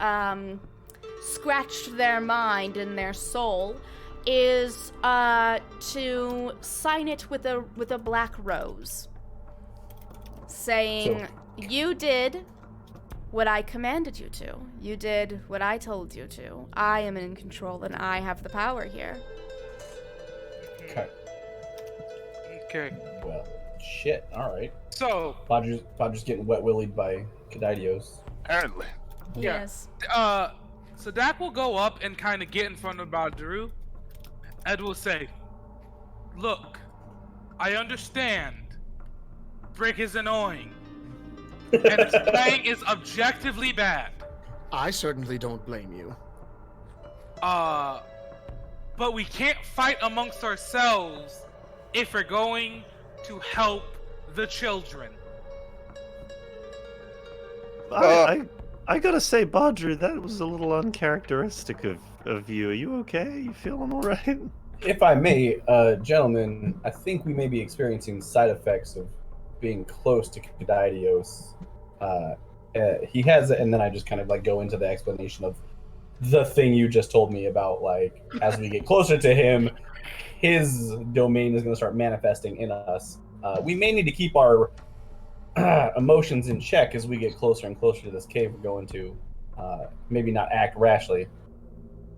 B: scratched their mind and their soul, is to sign it with a black rose, saying, you did what I commanded you to. You did what I told you to. I am in control and I have the power here.
D: Okay. Well, shit. All right.
F: So
D: Podger's getting wet willied by Kadidios.
A: Apparently.
B: Yes.
F: So Dak will go up and kind of get in front of Badru. Ed will say, look, I understand Brick is annoying, and his playing is objectively bad.
C: I certainly don't blame you.
F: But we can't fight amongst ourselves if we're going to help the children.
G: I gotta say, Badru, that was a little uncharacteristic of you. Are you okay? You feeling all right?
D: If I may, gentlemen, I think we may be experiencing side effects of being close to Kadidios. He has, and then I just kind of like go into the explanation of the thing you just told me about. Like, as we get closer to him, his domain is going to start manifesting in us. We may need to keep our emotions in check as we get closer and closer to this cave we're going to. Maybe not act rashly.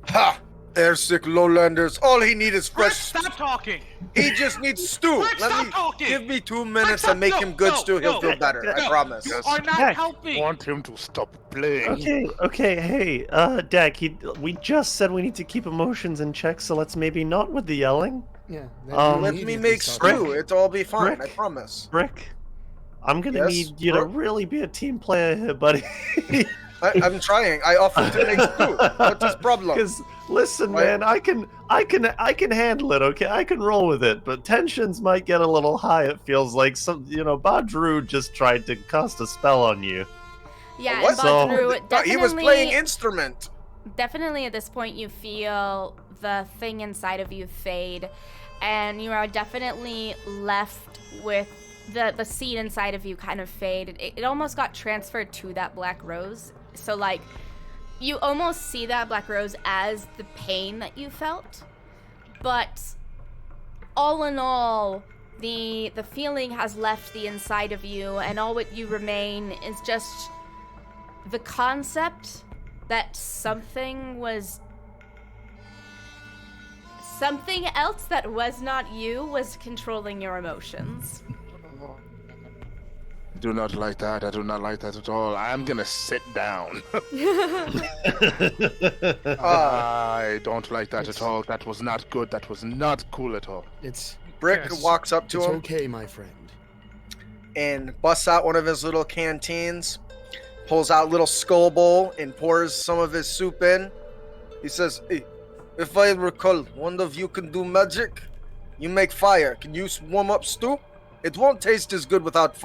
E: Ha! Airsick lowlanders. All he needs is fresh.
F: Stop talking.
E: He just needs stew.
F: Stop talking.
E: Give me 2 minutes and make him good stew. He'll feel better. I promise.
F: You are not helping.
A: I want him to stop playing.
G: Okay. Hey, Dak. We just said we need to keep emotions in check, so let's maybe not with the yelling.
C: Yeah.
E: Let me make stew. It'll all be fine. I promise.
G: Brick, I'm gonna need you to really be a team player here, buddy.
E: I'm trying. I offered to make stew. What's his problem?
G: Because listen, man, I can handle it. Okay, I can roll with it, but tensions might get a little high. It feels like Badru just tried to cast a spell on you.
B: Yeah,
E: what?
B: And Badru definitely.
E: He was playing instrument.
B: Definitely, at this point, you feel the thing inside of you fade, and you are definitely left with the seed inside of you kind of fade. It almost got transferred to that black rose. So, like, you almost see that black rose as the pain that you felt, but all in all, the feeling has left the inside of you, and all what you remain is just the concept that something else that was not you was controlling your emotions.
A: I do not like that. I do not like that at all. I'm gonna sit down. I don't like that at all. That was not good. That was not cool at all.
E: Brick walks up to him.
C: It's okay, my friend.
E: And busts out one of his little canteens, pulls out a little skull bowl, and pours some of his soup in. He says, hey, if I recall, one of you can do magic. You make fire. Can you warm up stew? It won't taste as good without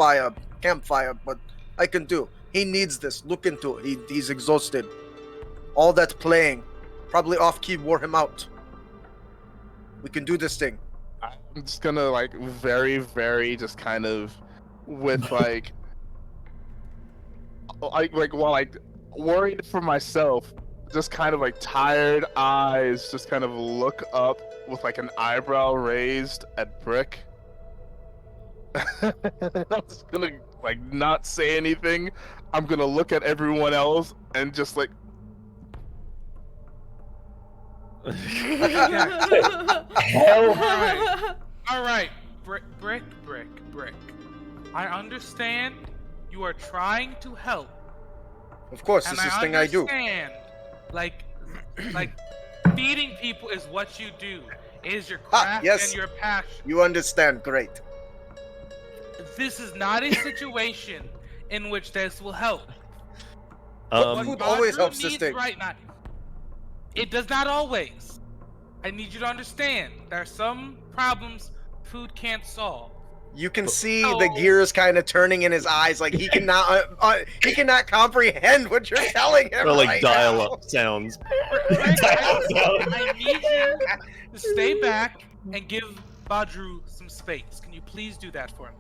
E: campfire, but I can do. He needs this. Look into it. He's exhausted. All that playing, probably off-key, wore him out. We can do this thing.
A: I'm just gonna, like, very, very just kind of with, like, while, like, worried for myself, just kind of, like, tired eyes, just kind of look up with, like, an eyebrow raised at Brick. I'm just gonna, like, not say anything. I'm gonna look at everyone else and just, like...
F: All right. Brick. I understand you are trying to help.
E: Of course, this is the thing I do.
F: Like feeding people is what you do. It is your craft
E: yes.
F: and your passion.
E: You understand, great.
F: this is not a situation in which this will help.
E: What food always
F: Badru
E: helps to
F: needs
E: stay.
F: right now. It does not always. I need you to understand. There are some problems food can't solve.
E: You can see the gears kind of turning in his eyes, like he cannot comprehend what you're telling him.
G: Or like
E: right
G: dial-up sounds.
F: I need you to stay back and give Badru some space. Can you please do that for me?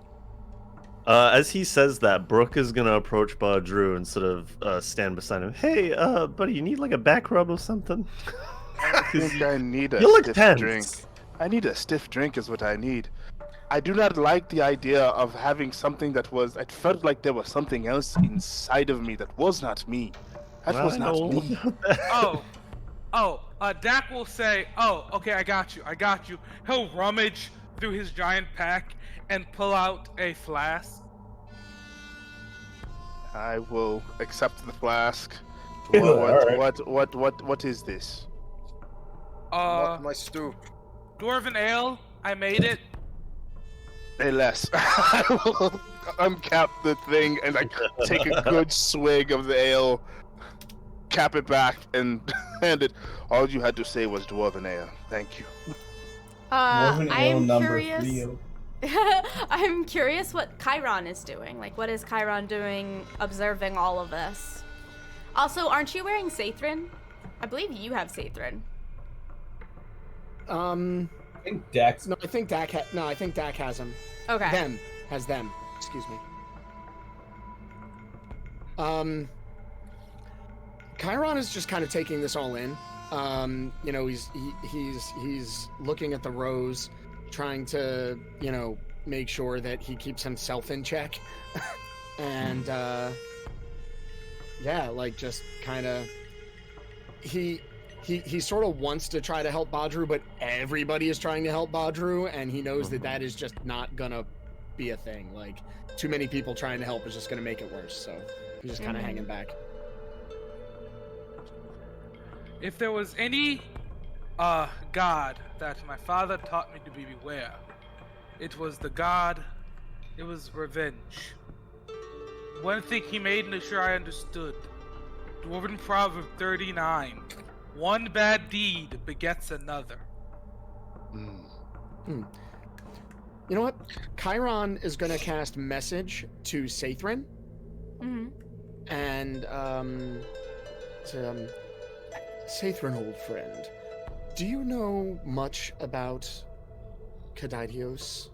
G: As he says that, Brooke is gonna approach Badru and sort of stand beside him. Hey, buddy, you need like a back rub or something?
I: I think I need a
G: You look
I: stiff
G: tense.
I: drink. I need a stiff drink is what I need. I do not like the idea of having something that was. It felt like there was something else inside of me that was not me. That was not me.
F: Dak will say, "Oh, okay, I got you." He'll rummage through his giant pack and pull out a flask.
I: I will accept the flask.
D: Alright.
I: What is this?
E: Not my stew.
F: Dwarven ale. I made it.
I: Say less. I will uncap the thing and like take a good swig of the ale, cap it back, and hand it. All you had to say was dwarven ale. Thank you.
D: Dwarven ale
B: I'm
D: number
B: curious.
D: 3.
B: I'm curious what Chiron is doing. Like, what is Chiron doing observing all of this? Also, aren't you wearing Sathrin? I believe you have Sathrin.
D: I think Dax.
C: No, I think Dak. I think Dak has him.
B: Okay.
C: Them has them. Excuse me. Chiron is just kind of taking this all in. You know, he's looking at the rose, trying to, you know, make sure that he keeps himself in check, and yeah, like just kind of he sort of wants to try to help Badru, but everybody is trying to help Badru, and he knows that is just not gonna be a thing. Like, too many people trying to help is just gonna make it worse. So he's just kind of hanging back.
F: If there was any god that my father taught me to beware, it was it was revenge. One thing he made me sure I understood. Dwarven Proverb 39. One bad deed begets another.
C: You know what? Chiron is going to cast Message to Sathrin. And, Sathrin, old friend, do you know much about Kadaidios?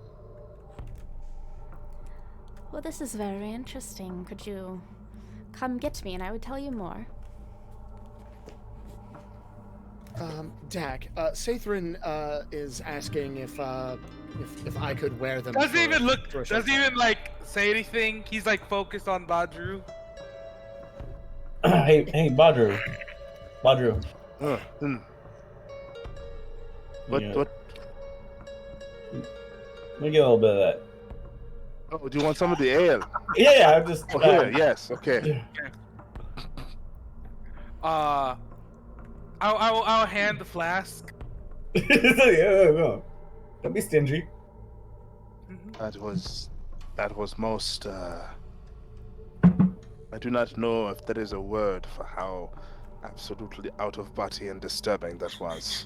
B: Well, this is very interesting. Could you come get me and I would tell you more?
C: Dak, Sathrin is asking if I could wear them.
F: Doesn't even look.
C: for a short
F: Doesn't
C: time.
F: even like say anything. He's like focused on Badru.
D: Hey, Badru.
I: What?
D: Yeah.
I: What?
D: Let me get a little bit of that.
I: Oh, do you want some of the ale?
D: Yeah, I'm just.
I: Oh, here. Yes. Okay.
F: I'll hand the flask.
D: Yeah. Don't be stingy.
I: That was most. I do not know if there is a word for how absolutely out of body and disturbing that was.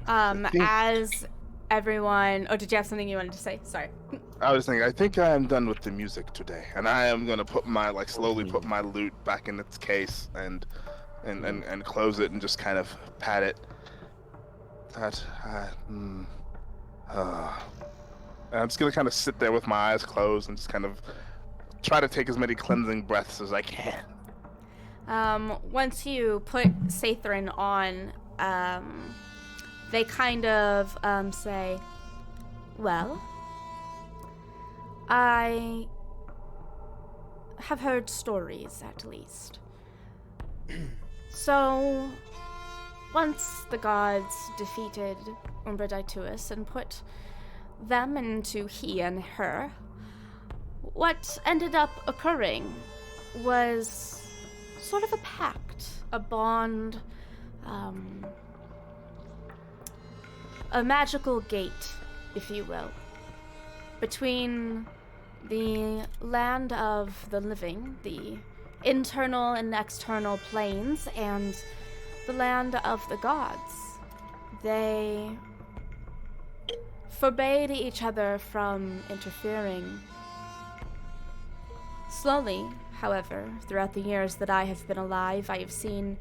B: As everyone... Oh, did you have something you wanted to say? Sorry.
I: I was thinking, I think I am done with the music today, and I am gonna put my slowly put my lute back in its case and close it and just kind of pat it. And I'm just gonna kind of sit there with my eyes closed and just kind of try to take as many cleansing breaths as I can.
B: Once you put Sathrin on, they kind of say, well, I have heard stories, at least. So, once the gods defeated Umbra Daituus and put them into he and her, what ended up occurring was sort of a pact, a bond, a magical gate, if you will, between the land of the living, the internal and external planes, and the land of the gods. They forbade each other from interfering. Slowly, however, throughout the years that I have been alive, I have seen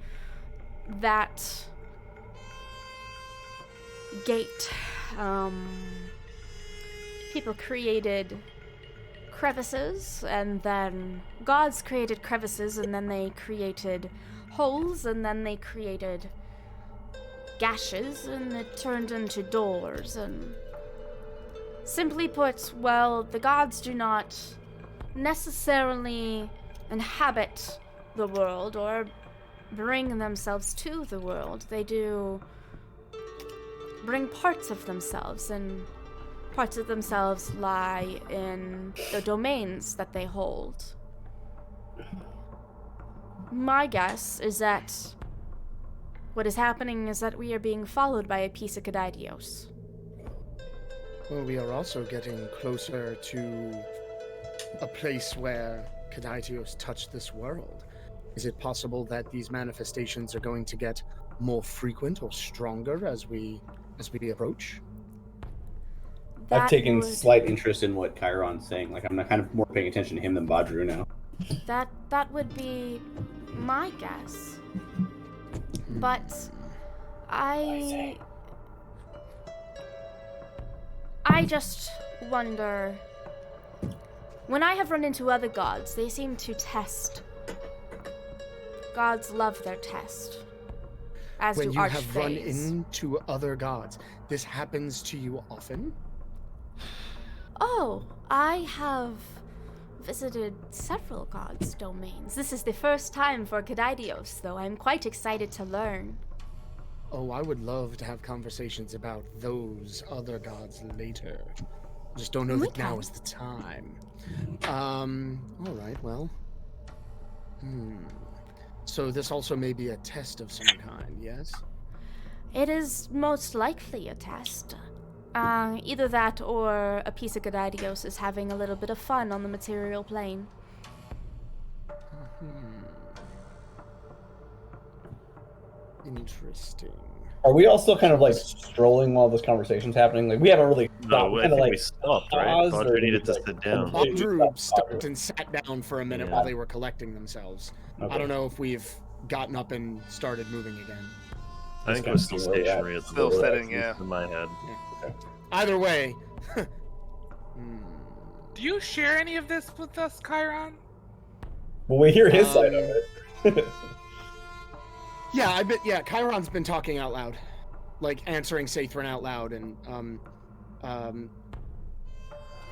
B: that gate. People created crevices, and then gods created crevices, and then they created holes, and then they created gashes, and it turned into doors. And simply put, well, the gods do not necessarily inhabit the world or bring themselves to the world. They do bring parts of themselves, and parts of themselves lie in the domains that they hold. My guess is that what is happening is that we are being followed by a piece of Kadaidios.
C: Well, we are also getting closer to a place where Kadaidios touched this world. Is it possible that these manifestations are going to get more frequent or stronger as we approach?
D: I've taken slight interest in what Chiron's saying. Like, I'm not kind of more paying attention to him than Badru now.
B: That would be my guess. But I just wonder, when I have run into other gods, they seem to test. Gods love their test. As
C: when
B: do
C: you
B: archfays.
C: have run into other gods, this happens to you often?
B: Oh, I have visited several gods' domains. This is the first time for Kadaidios, though. I'm quite excited to learn.
C: Oh, I would love to have conversations about those other gods later. Just don't know that now is the time. All right, well. So this also may be a test of some kind, yes?
B: It is most likely a test. Either that or a piece of Kadaidios is having a little bit of fun on the material plane.
C: Interesting.
D: Are we also kind of like strolling while this conversation's happening? Like, we haven't really
G: No, I
D: kind of
G: think
D: like
G: we stopped, right? Badru needed to sit down.
C: Badru stopped and sat down for a minute
G: Yeah.
C: while they were collecting themselves.
D: Okay.
C: I don't know if we've gotten up and started moving again.
G: I think it was still stationary at the
A: Still
G: moment,
A: sitting,
G: at least
A: yeah.
G: in my head.
C: Either way.
F: Do you share any of this with us, Chiron?
D: Well, we hear his side of it.
C: Yeah, Chiron's been talking out loud. Like, answering Sathrin out loud, and,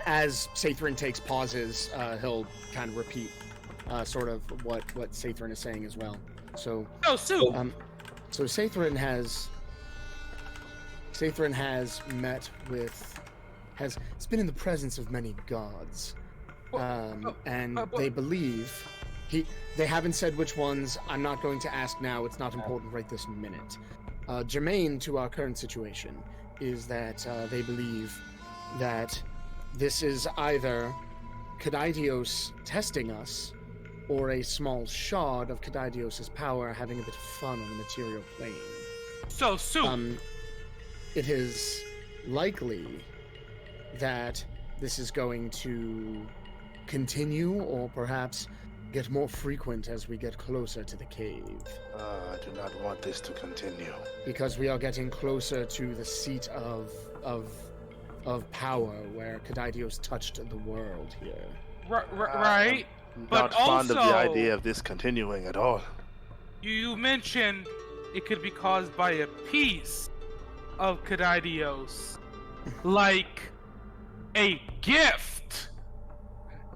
C: as Sathrin takes pauses, he'll kind of repeat, sort of what Sathrin is saying as well. So,
F: Sue!
C: So Sathrin has been in the presence of many gods, and they believe they haven't said which ones. I'm not going to ask now. It's not important right this minute. Germane to our current situation is that they believe that this is either Kadaidios testing us, or a small shard of Kadaidios' power having a bit of fun on the material plane.
F: So, Sue!
C: It is likely that this is going to continue, or perhaps get more frequent as we get closer to the cave.
I: I do not want this to continue.
C: Because we are getting closer to the seat of power, where Kadaidios touched the world here.
F: Right.
I: Not
F: But
I: fond of the
F: also-
I: idea of this continuing at all.
F: You mentioned it could be caused by a piece of Kadaidios, like a gift.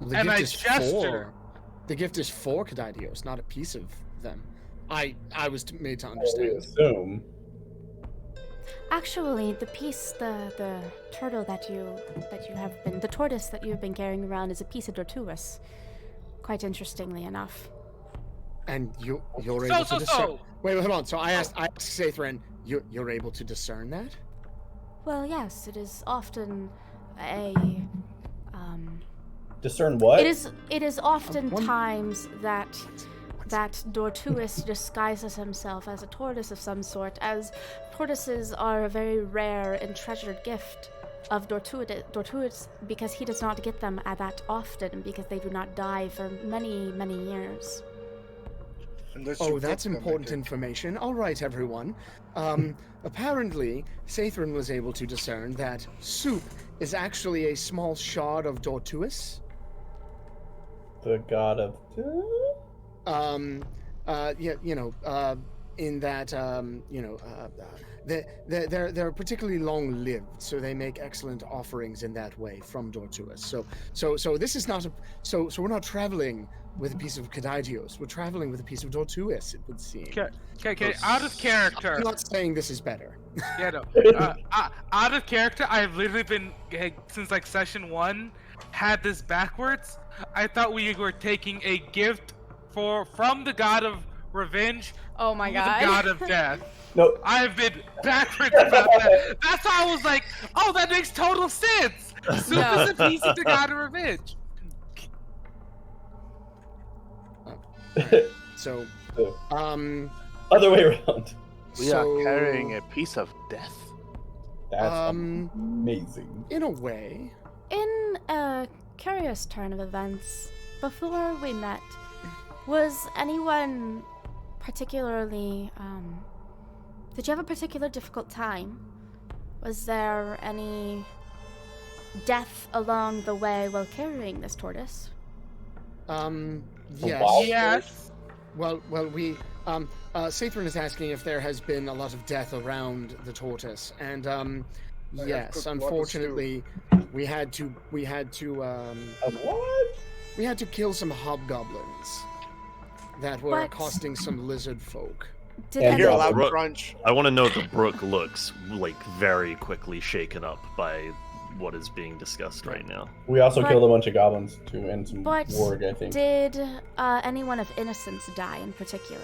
C: Well, the
F: And
C: gift
F: I
C: is
F: gesture.
C: The gift is for Kadaidios, not a piece of them. I was made to
D: We
C: understand.
D: assume.
B: Actually, the piece, the turtle that you have been, the tortoise that you've been carrying around is a piece of Dortuus. Quite interestingly enough.
C: And you're able to discern.
F: So.
C: Wait, hold on. So I asked Sathrin, you're able to discern that?
B: Well, yes, it is often a
D: Discern what?
B: It is oftentimes that Dortuus disguises himself as a tortoise of some sort, as tortoises are a very rare and treasured gift of Dortuus because he does not get them that often because they do not die for many, many years.
C: Oh, that's important information. All right, everyone. Apparently, Sathrin was able to discern that soup is actually a small shard of Dortuus.
D: The god of...
C: in that, they're particularly long-lived, so they make excellent offerings in that way from Dortuus. So this is not so we're not traveling with a piece of Kadidios. We're traveling with a piece of Dortuus, it would seem.
F: Okay, out of character.
C: I'm not saying this is better.
F: Yeah, no. Out of character, I've literally been, since like session 1, had this backwards. I thought we were taking a gift from the god of revenge
B: to the
F: god of death.
D: No.
F: I've been backwards about that. That's why I was like, oh, that makes total sense. Soup is a piece of the god of revenge.
C: So,
D: other way around.
I: We are carrying a piece of death.
D: That's amazing.
C: In a way.
B: In a curious turn of events, before we met, was anyone particularly, did you have a particular difficult time? Was there any death along the way while carrying this tortoise?
C: Yes.
F: Yes.
C: Well, we, Sathrin is asking if there has been a lot of death around the tortoise, and, yes, unfortunately, we had to,
D: what?
C: We had to kill some hobgoblins that were accosting some lizard folk.
E: Did hear a loud
G: Brooke,
E: crunch.
G: I want to know that Brooke looks like very quickly shaken up by what is being discussed right now.
D: We also killed a bunch of goblins too, and some warg, I think.
B: Did anyone of innocence die in particular?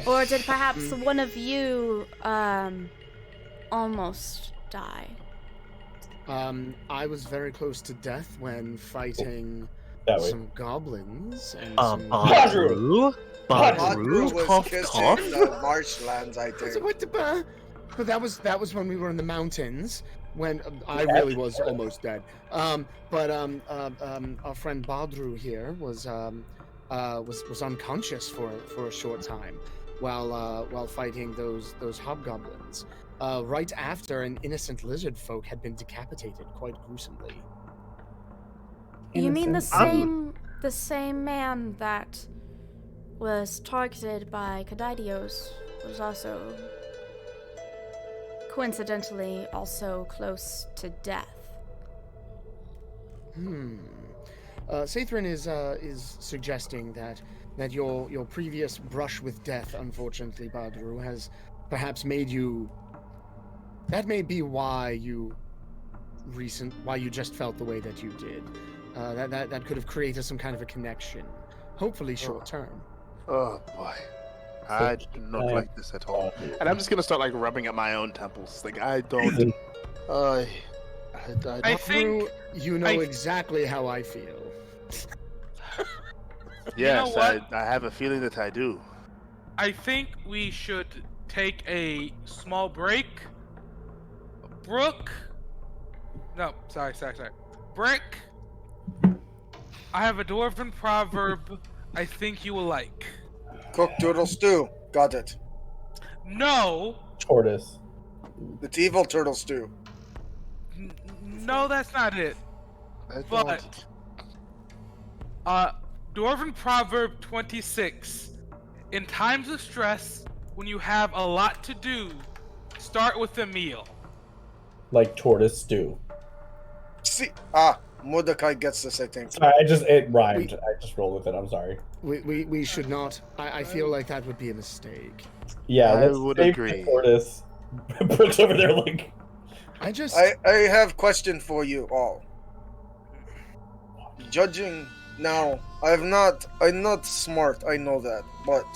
B: Or did perhaps one of you almost die?
C: I was very close to death when fighting some goblins. And
D: Badru
E: was kissing the marshlands, I think.
C: But that was when we were in the mountains, when I really was almost dead. But our friend Badru here was unconscious for a short time while fighting those hobgoblins. Right after an innocent lizard folk had been decapitated quite gruesomely.
B: You mean the same man that was targeted by Kadidios was also coincidentally also close to death?
C: Sathrin is suggesting that your previous brush with death, unfortunately, Badru, has perhaps made you. That may be why you just felt the way that you did. That could have created some kind of a connection, hopefully short term.
I: Oh boy, I do not like this at all. And I'm just gonna start like rubbing at my own temples. Like I don't.
F: I think
C: you know exactly how I feel.
I: Yes,
F: you know what?
I: I have a feeling that I do.
F: I think we should take a small break. Brooke. No, sorry. Brick. I have a dwarven proverb I think you will like.
E: Cook turtle stew. Got it.
F: No.
D: Tortoise.
E: It's evil turtle stew.
F: No, that's not it. But dwarven proverb 26. In times of stress, when you have a lot to do, start with a meal.
D: Like tortoise stew.
E: See, Mordecai gets this, I think.
D: Sorry, it rhymed. I just rolled with it. I'm sorry.
C: We should not. I feel like that would be a mistake.
D: Yeah,
I: I would agree.
D: Tortoise. Brooke's over there like.
E: I have question for you all. Judging now, I'm not smart. I know that, but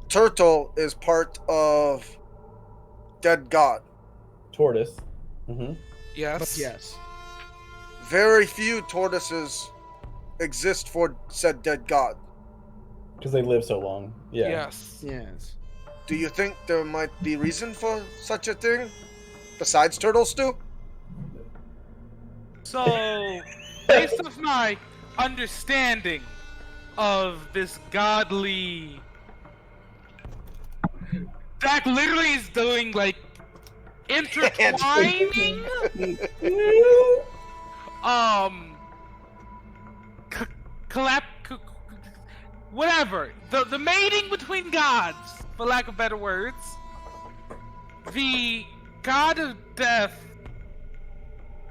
E: turtle is part of dead god.
D: Tortoise. Mm-hmm.
F: Yes.
C: Yes.
E: Very few tortoises exist for said dead god.
D: Because they live so long. Yeah.
F: Yes.
C: Yes.
E: Do you think there might be reason for such a thing? Besides turtle stew?
F: So, based off my understanding of this godly... Dak literally is doing, like, intertwining... whatever. The mating between gods, for lack of better words. The god of death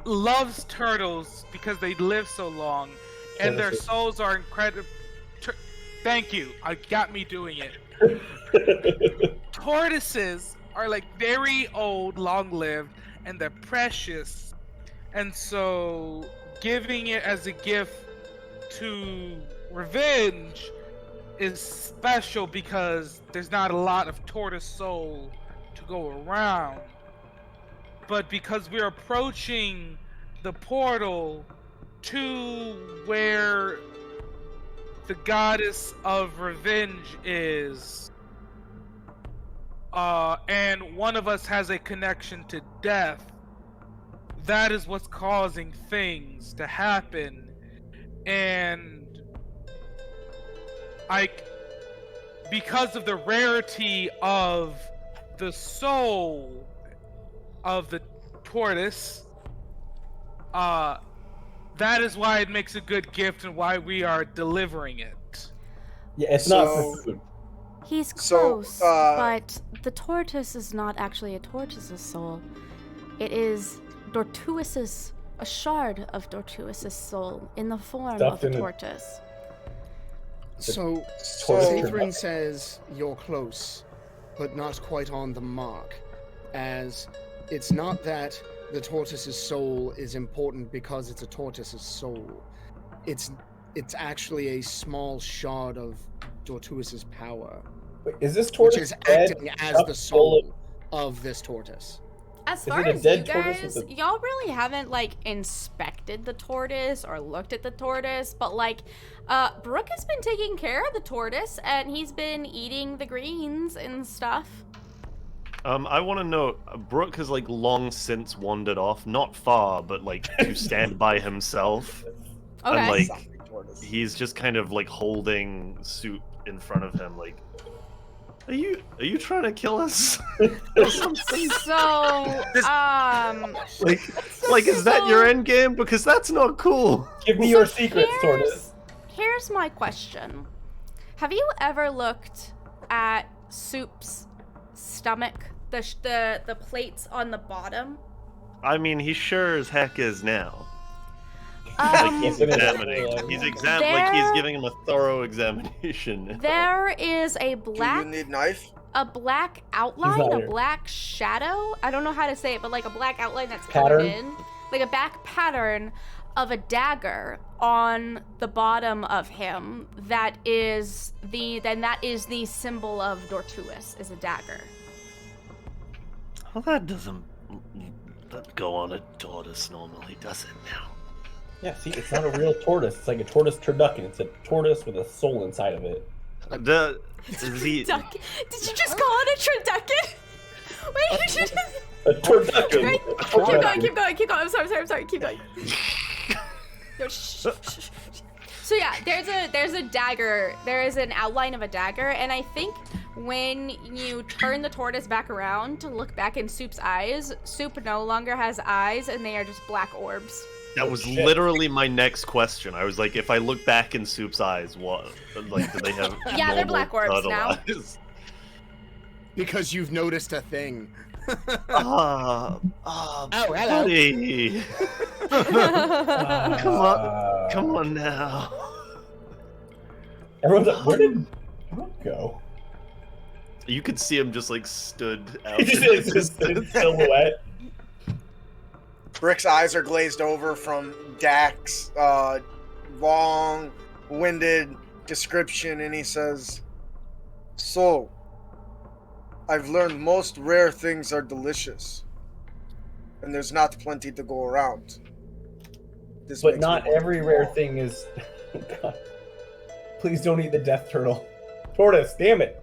F: loves turtles because they live so long, and their souls are incredible. Thank you. I got me doing it. Tortoises are like very old, long-lived, and they're precious. And so, giving it as a gift to revenge is special because there's not a lot of tortoise soul to go around. But because we're approaching the portal to where the goddess of revenge is, and one of us has a connection to death, that is what's causing things to happen. And because of the rarity of the soul of the tortoise, that is why it makes a good gift and why we are delivering it.
D: Yeah, it's not for food.
B: He's close, but the tortoise is not actually a tortoise's soul. It is Dortuis's, a shard of Dortuis's soul in the form of a tortoise.
C: So Sathrin says you're close, but not quite on the mark, as it's not that the tortoise's soul is important because it's a tortoise's soul. It's actually a small shard of Dortuis's power.
D: Wait, is this tortoise
C: which is acting as the soul of this tortoise?
B: As far as you guys, y'all really haven't, like, inspected the tortoise or looked at the tortoise, but, like, Brooke has been taking care of the tortoise, and he's been eating the greens and stuff.
G: I want to know, Brooke has, like, long since wandered off, not far, but, like, to stand by himself.
B: Okay.
G: And, like, he's just kind of, like, holding Soup in front of him, like, Are you trying to kill us?
B: So,
G: like, is that your end game? Because that's not cool.
D: Give me your secrets, tortoise.
B: Here's my question. Have you ever looked at Soup's stomach? The plates on the bottom?
G: I mean, he sure as heck is now. Like he's examining. Like he's giving him a thorough examination.
B: There is a black.
E: Do you need knife?
B: A black outline, a black shadow. I don't know how to say it, but like a black outline that's colored in, like a back pattern of a dagger on the bottom of him. That is the symbol of Dortuis, is a dagger.
G: Well, that doesn't go on a tortoise normally, does it now?
D: Yeah, see, it's not a real tortoise. It's like a tortoise turducken. It's a tortoise with a soul inside of it.
G: Did
B: you just call it a turducken? Wait, you should just...
D: A turducken.
B: Keep going. I'm sorry. Keep going. No, shh. So yeah, there's a dagger. There is an outline of a dagger, and I think when you turn the tortoise back around to look back in Soup's eyes, Soup no longer has eyes, and they are just black orbs.
G: That was literally my next question. I was like, if I look back in Soup's eyes, what? Like, do they have
B: yeah, they're black orbs now.
G: Eyes?
C: Because you've noticed a thing.
B: Oh,
C: hello.
G: Buddy. Come on now.
D: Everyone's like, where did Brooke go?
G: You could see him just like stood out.
D: It's just a silhouette.
E: Brick's eyes are glazed over from Dak's long-winded description, and he says, "So, I've learned most rare things are delicious. And there's not plenty to go around. This
D: But
E: makes me
D: not
E: want
D: every
E: to
D: rare
E: more.
D: thing is. Oh, God. Please don't eat the death turtle. Tortoise, damn it.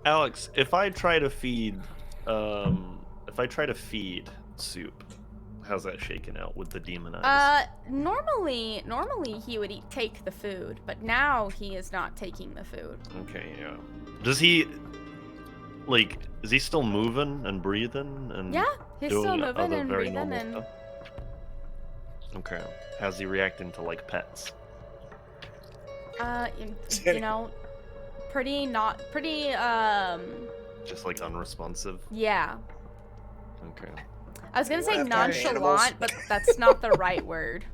G: Alex, if I try to feed Soup, how's that shaking out with the demon eyes?
B: Normally he would take the food, but now he is not taking the food.
G: Okay, yeah. Does he, like, is he still moving and breathing and
B: Yeah, he's
G: doing
B: still moving
G: other
B: and
G: very
B: breathing
G: normal
B: and...
G: stuff? Okay. How's he reacting to, like, pets?
B: You know, pretty,
G: Just, like, unresponsive?
B: yeah.
G: Okay.
B: I was gonna say
E: What about
B: nonchalant,
E: animals?
B: but that's not the right word.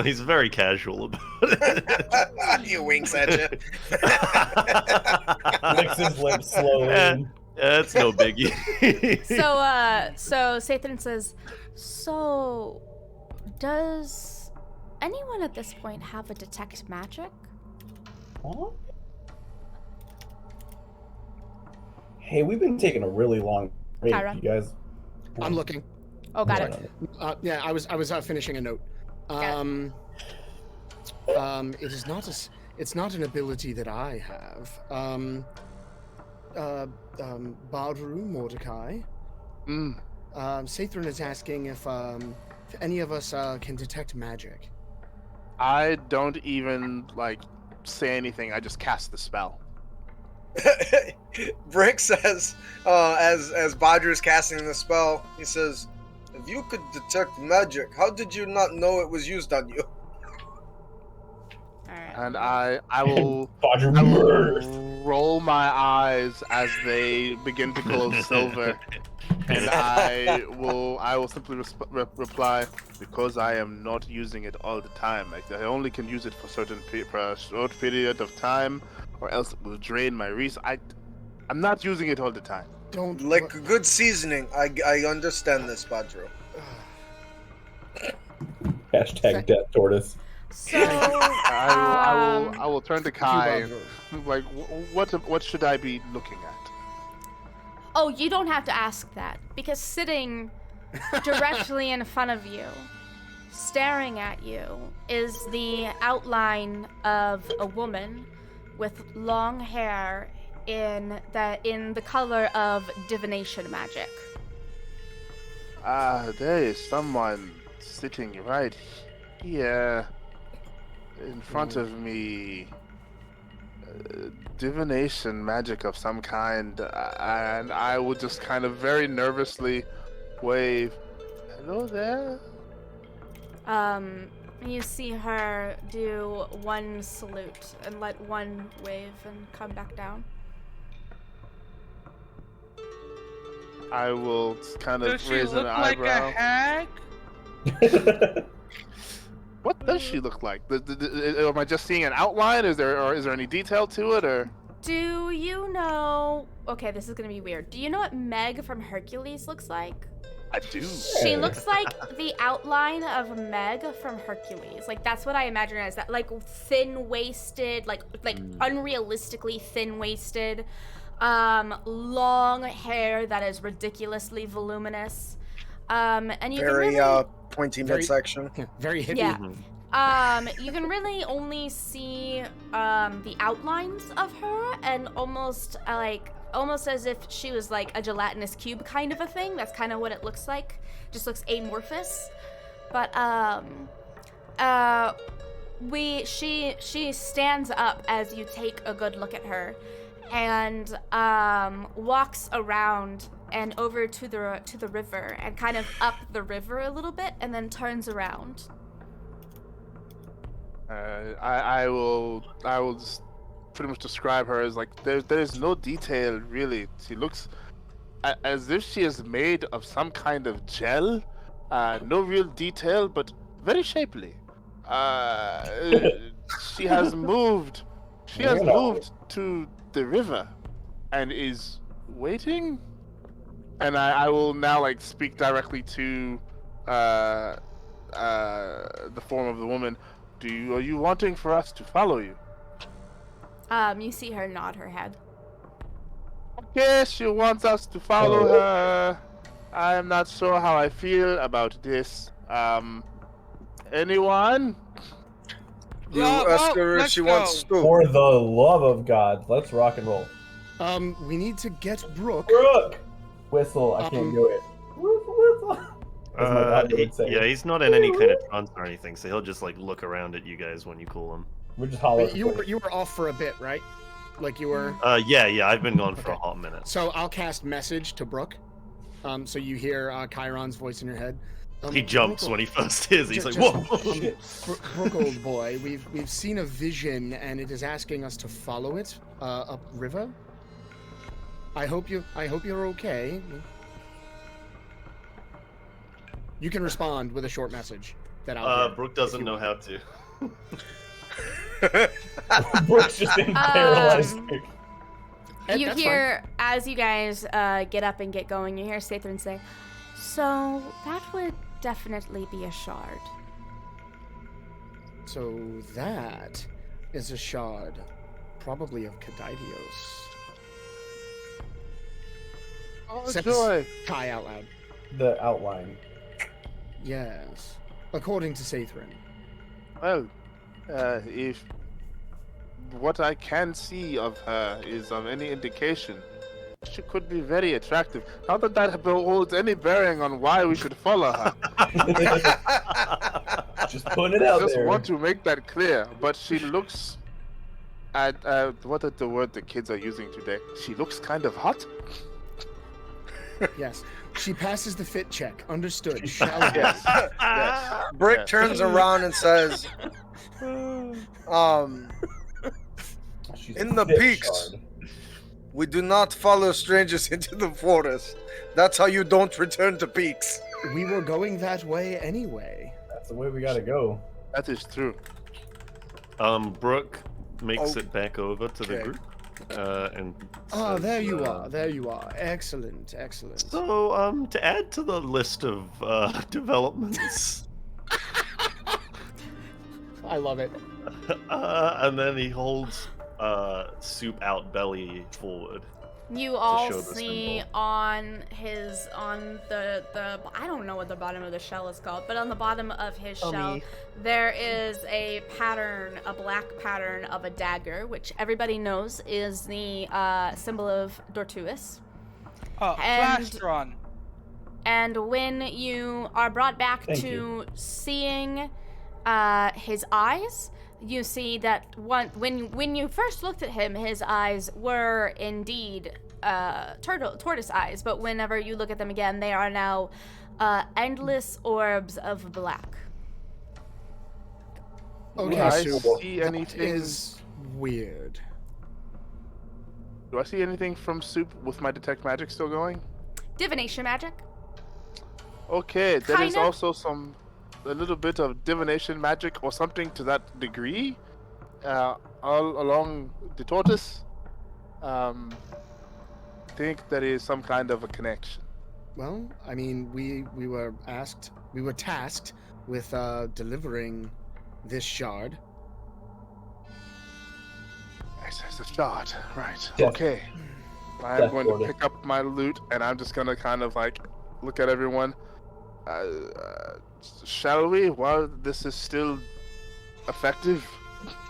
G: He's very casual about it.
E: He winks at you.
D: Licks his lips slowly.
G: Yeah, it's no biggie.
B: So Sathan says, so, does anyone at this point have a detect magic?
D: Huh? Hey, we've been taking a really long break,
B: Tyra.
D: you guys.
C: I'm looking.
B: Oh, got it.
C: Yeah, I was finishing a note.
B: Got
C: It's not an ability that I have. Badru Mordecai. Sathrin is asking if any of us can detect magic.
A: I don't even like say anything. I just cast the spell.
E: Brick says, as Badru's casting the spell, he says, "If you could detect magic, how did you not know it was used on you?"
B: Alright.
A: And I will
D: Badru
A: roll my eyes as they begin to glow silver, and I will simply reply, because I am not using it all the time. Like, I only can use it for a short period of time, or else it will drain my I'm not using it all the time.
C: Don't
E: Like good seasoning, I understand this, Badru.
D: Hashtag death tortoise.
B: So,
A: I will turn to Kai.
C: Badru.
A: Like, what should I be looking at?
B: oh, you don't have to ask that, because sitting directly in front of you, staring at you, is the outline of a woman with long hair in the color of divination magic.
A: There is someone sitting right here in front of me. Divination magic of some kind, and I would just kind of very nervously wave, "Hello there."
B: You see her do one salute and let one wave and come back down.
A: I will kind
F: Does
A: of
F: she
A: raise
F: look
A: an
F: like
A: eyebrow.
F: a hag?
A: What does she look like? Am I just seeing an outline? Is there any detail to it, or?
B: Do you know... Okay, this is gonna be weird. Do you know what Meg from Hercules looks like?
A: I do.
B: She looks like the outline of Meg from Hercules. Like, that's what I imagine her as. That, like, thin-waisted, like unrealistically thin-waisted, long hair that is ridiculously voluminous. And you
E: Very
B: can really...
E: pointy midsection.
C: Very hippie.
B: Yeah. You can really only see the outlines of her, and almost as if she was like a gelatinous cube kind of a thing. That's kind of what it looks like. Just looks amorphous. But she stands up as you take a good look at her, and walks around and over to the river and kind of up the river a little bit, and then turns around.
A: I will just pretty much describe her as like there's no detail really. She looks as if she is made of some kind of gel. No real detail, but very shapely. She has moved. She has moved to the river, and is waiting. And I will now like speak directly to the form of the woman. Are you wanting for us to follow you?
B: You see her nod her head.
I: Okay, she wants us to follow her. I am not sure how I feel about this. Anyone?
E: You
F: Well,
E: ask her if
F: let's
E: she
F: go.
E: wants soup.
D: For the love of God, let's rock and roll.
C: We need to get Brooke.
D: Brooke! Whistle, I can't do it. Whistle. As my daughter would say.
G: Yeah, he's not in any kind of trance or anything, so he'll just like look around at you guys when you call him.
D: We're just hollering.
C: You were off for a bit, right? Like you were.
G: Yeah, I've been gone for a
C: Okay.
G: hot minute.
C: So I'll cast message to Brooke. So you hear Chiron's voice in your head.
G: He jumps
C: Brooke,
G: when he first hears it. He's like,
C: just-
G: whoa!
C: Brooke, old boy, we've seen a vision, and it is asking us to follow it up river. I hope you're okay. You can respond with a short message that I'll hear.
G: Brooke doesn't know how to.
D: Brooke's just in paralyzed.
B: You
C: That's
B: hear, as you guys get up and get going, you hear Sathrin say, "So that would definitely be a shard."
C: So that is a shard, probably of Kadidios.
I: Oh,
C: Says
I: joy.
C: Kai out loud.
D: The outline.
C: Yes, according to Sathrin.
I: Well, if what I can see of her is of any indication, she could be very attractive. Not that that holds any bearing on why we should follow her.
D: Just putting it out
I: Just
D: there.
I: want to make that clear. But she looks at what is the word the kids are using today? She looks kind of hot.
C: Yes, she passes the fit check. Understood. Shall we?
I: Yes. Yes.
E: Brick
I: Yes.
E: turns around and says,
D: She's
E: in
D: a
E: the
D: fit
E: peaks.
D: shard.
E: we do not follow strangers into the forest. That's how you don't return to peaks.
C: We were going that way anyway.
D: That's the way we gotta go.
I: That is true.
G: Brooke makes
E: Oh.
G: it back over to the
E: Okay.
G: group. And
C: Ah,
G: says,
C: there you are. There you are. Excellent. Excellent.
G: So, to add to the list of developments,
C: I love it.
G: and then he holds Soup out belly forward.
B: You all
G: show the
B: see
G: symbol.
B: on the I don't know what the bottom of the shell is called, but on the bottom of his shell there is a pattern, a black pattern of a dagger, which everybody knows is the symbol of Dortuus.
F: Oh,
B: And-
F: Flastron.
B: And when you are brought back
D: Thank
B: to seeing his eyes, you see that when you first looked at him, his eyes were indeed tortoise eyes, but whenever you look at them again, they are now endless orbs of black.
C: Okay,
I: Do I
C: so
I: see
C: that
I: anything?
C: is weird.
I: Do I see anything from Soup with my detect magic still going?
B: Divination magic.
I: Okay, there is
B: Kinda.
I: also a little bit of divination magic or something to that degree, all along the tortoise. Think there is some kind of a connection.
C: Well, I mean, we were tasked with delivering this shard.
I: It's a shot, right?
D: Death.
I: Okay. I'm
D: Death
I: going to
D: order.
I: pick up my loot, and I'm just gonna kind of like look at everyone. Shall we? While this is still effective.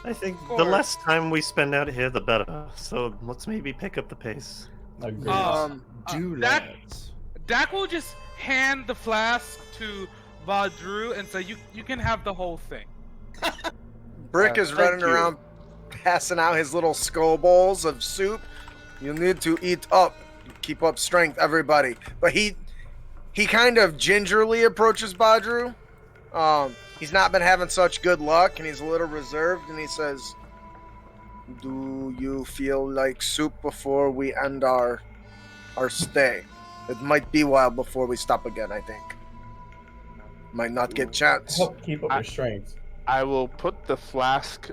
G: I think
F: Of
G: the
F: course.
G: less time we spend out here, the better. So let's maybe pick up the pace.
D: Agreed.
C: Do
F: that-
C: let's.
F: Dak will just hand the flask to Vadru and say, "You can have the whole thing."
E: Brick is
I: thank
E: running
I: you.
E: around passing out his little skull bowls of soup. You need to eat up. Keep up strength, everybody. But he kind of gingerly approaches Badru. He's not been having such good luck, and he's a little reserved, and he says, "Do you feel like soup before we end our stay? It might be a while before we stop again, I think. Might not get chance."
D: Help keep up your strength.
I: I will put the flask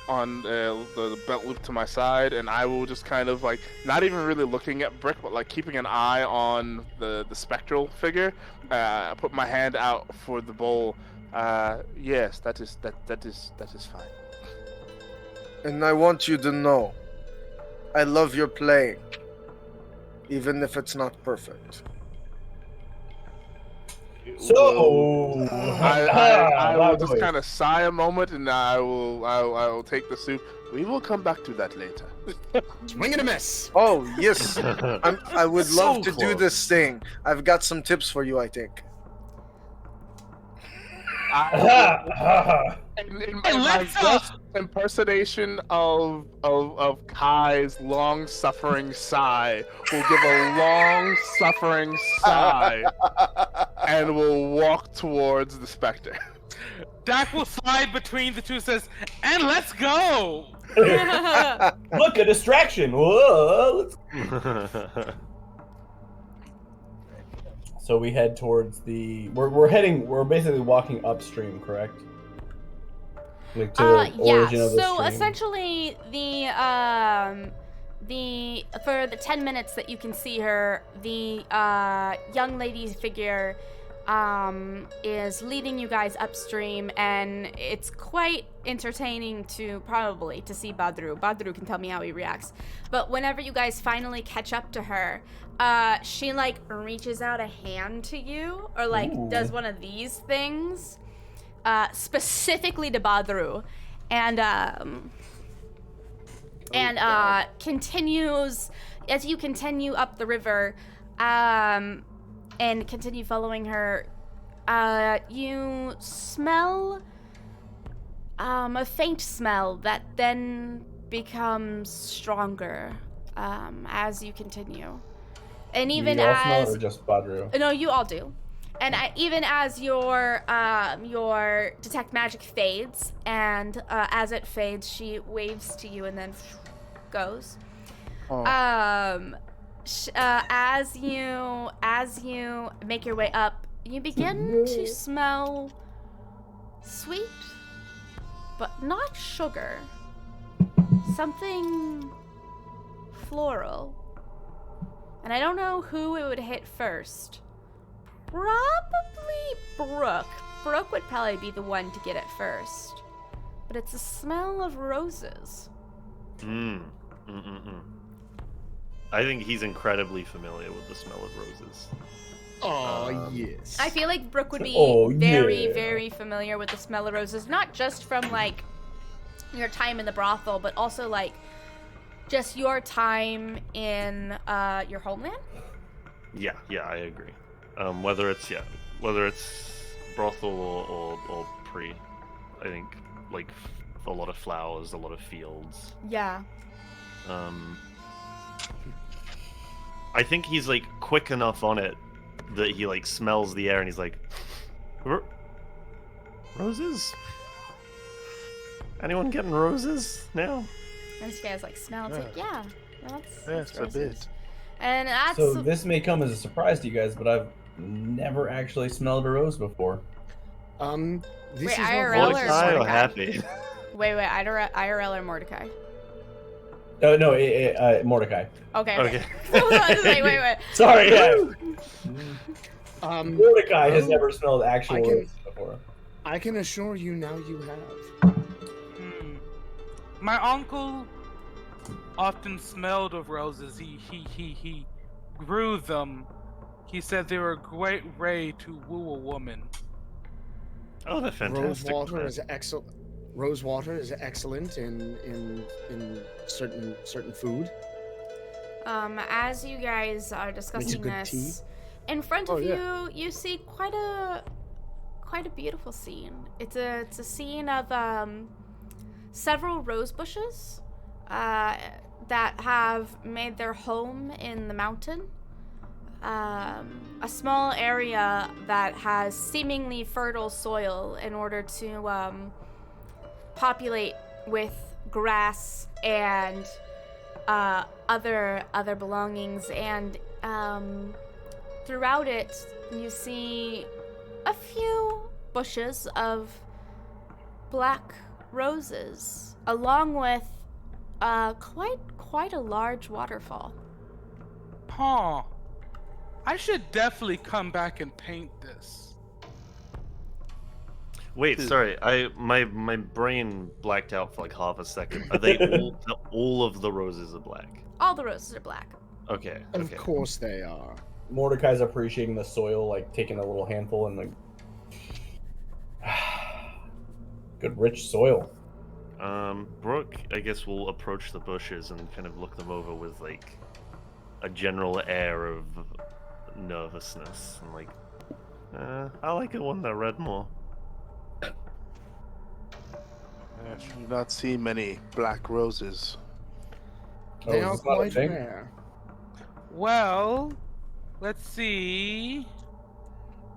I: on the belt loop to my side, and I will just kind of like not even really looking at Brick, but like keeping an eye on the spectral figure. I put my hand out for the bowl. Yes, that is fine.
E: And I want you to know, I love your playing. even if it's not perfect.
D: So
A: I will just kind of sigh a moment, and I will take the soup. We will come back to that later.
C: Swing and a miss.
E: Oh yes, I would
G: So
E: love to do
G: close.
E: this thing. I've got some tips for you, I think.
A: In my best impersonation of Kai's long-suffering sigh, will give a long-suffering sigh, and will walk towards the specter.
F: Dak will slide between the two, says, "And let's go."
D: Look, a distraction. Whoa, let's... So we head towards the. We're basically walking upstream, correct? Like to the origin of the
B: so
D: stream.
B: essentially for the 10 minutes that you can see her, the young lady's figure is leading you guys upstream, and it's quite entertaining to see Badru. Badru can tell me how he reacts. But whenever you guys finally catch up to her, she like reaches out a hand to you, or like does one of these things, specifically to Badru, and continues as you continue up the river, and continue following her. You smell a faint smell that then becomes stronger as you continue. And even
D: Do you all
B: as
D: smell it or just Badru?
B: no, you all do. And even as your detect magic fades, and as it fades, she waves to you and then goes. As you make your way up, you begin to smell sweet, but not sugar. Something floral. And I don't know who it would hit first. Probably Brooke. Brooke would probably be the one to get it first. But it's a smell of roses.
G: I think he's incredibly familiar with the smell of roses.
C: Oh, yes.
B: I feel like Brooke would be very familiar with the smell of roses, not just from like your time in the brothel, but also like just your time in your homeland.
G: Yeah, I agree. Whether it's brothel or pre, I think like a lot of flowers, a lot of fields.
B: Yeah.
G: I think he's like quick enough on it that he like smells the air and he's like, roses? Anyone getting roses now?
B: And this guy's like, smell. It's like, yeah, that's
A: a
B: roses.
A: bit.
B: And that's
D: So this may come as a surprise to you guys, but I've never actually smelled a rose before.
C: This
B: Wait,
C: is
B: IRL
C: what
B: or
G: Mordecai or
B: Mordecai?
G: happy?
B: wait, IRL or Mordecai?
D: No, Mordecai.
B: Okay. wait.
D: Sorry. Yeah. Mordecai has
C: oh,
D: never smelled actual roses before.
C: I can assure you now you have.
F: My uncle often smelled of roses. He grew them. He said they were a great way to woo a woman.
G: Oh, that's fantastic.
C: Rose water is excellent in certain food.
B: As you guys are discussing
C: good tea.
B: this, in front of you, you see quite a beautiful scene. It's a scene of several rose bushes that have made their home in the mountain. A small area that has seemingly fertile soil in order to populate with grass and other belongings, and throughout it you see a few bushes of black roses, along with quite a large waterfall.
F: Huh. I should definitely come back and paint this.
G: Wait, sorry. My brain blacked out for like half a second. Are they all of the roses are black?
B: All the roses are black.
G: Okay.
C: Of course they are.
D: Mordecai's appreciating the soil, like taking a little handful and like, good rich soil.
G: Brooke, I guess, will approach the bushes and kind of look them over with like a general air of nervousness and like, I like it when they're red more.
I: I do not see many black roses.
C: They
D: is
C: are
D: this not a
C: quite
D: thing?
C: rare.
F: Well, let's see.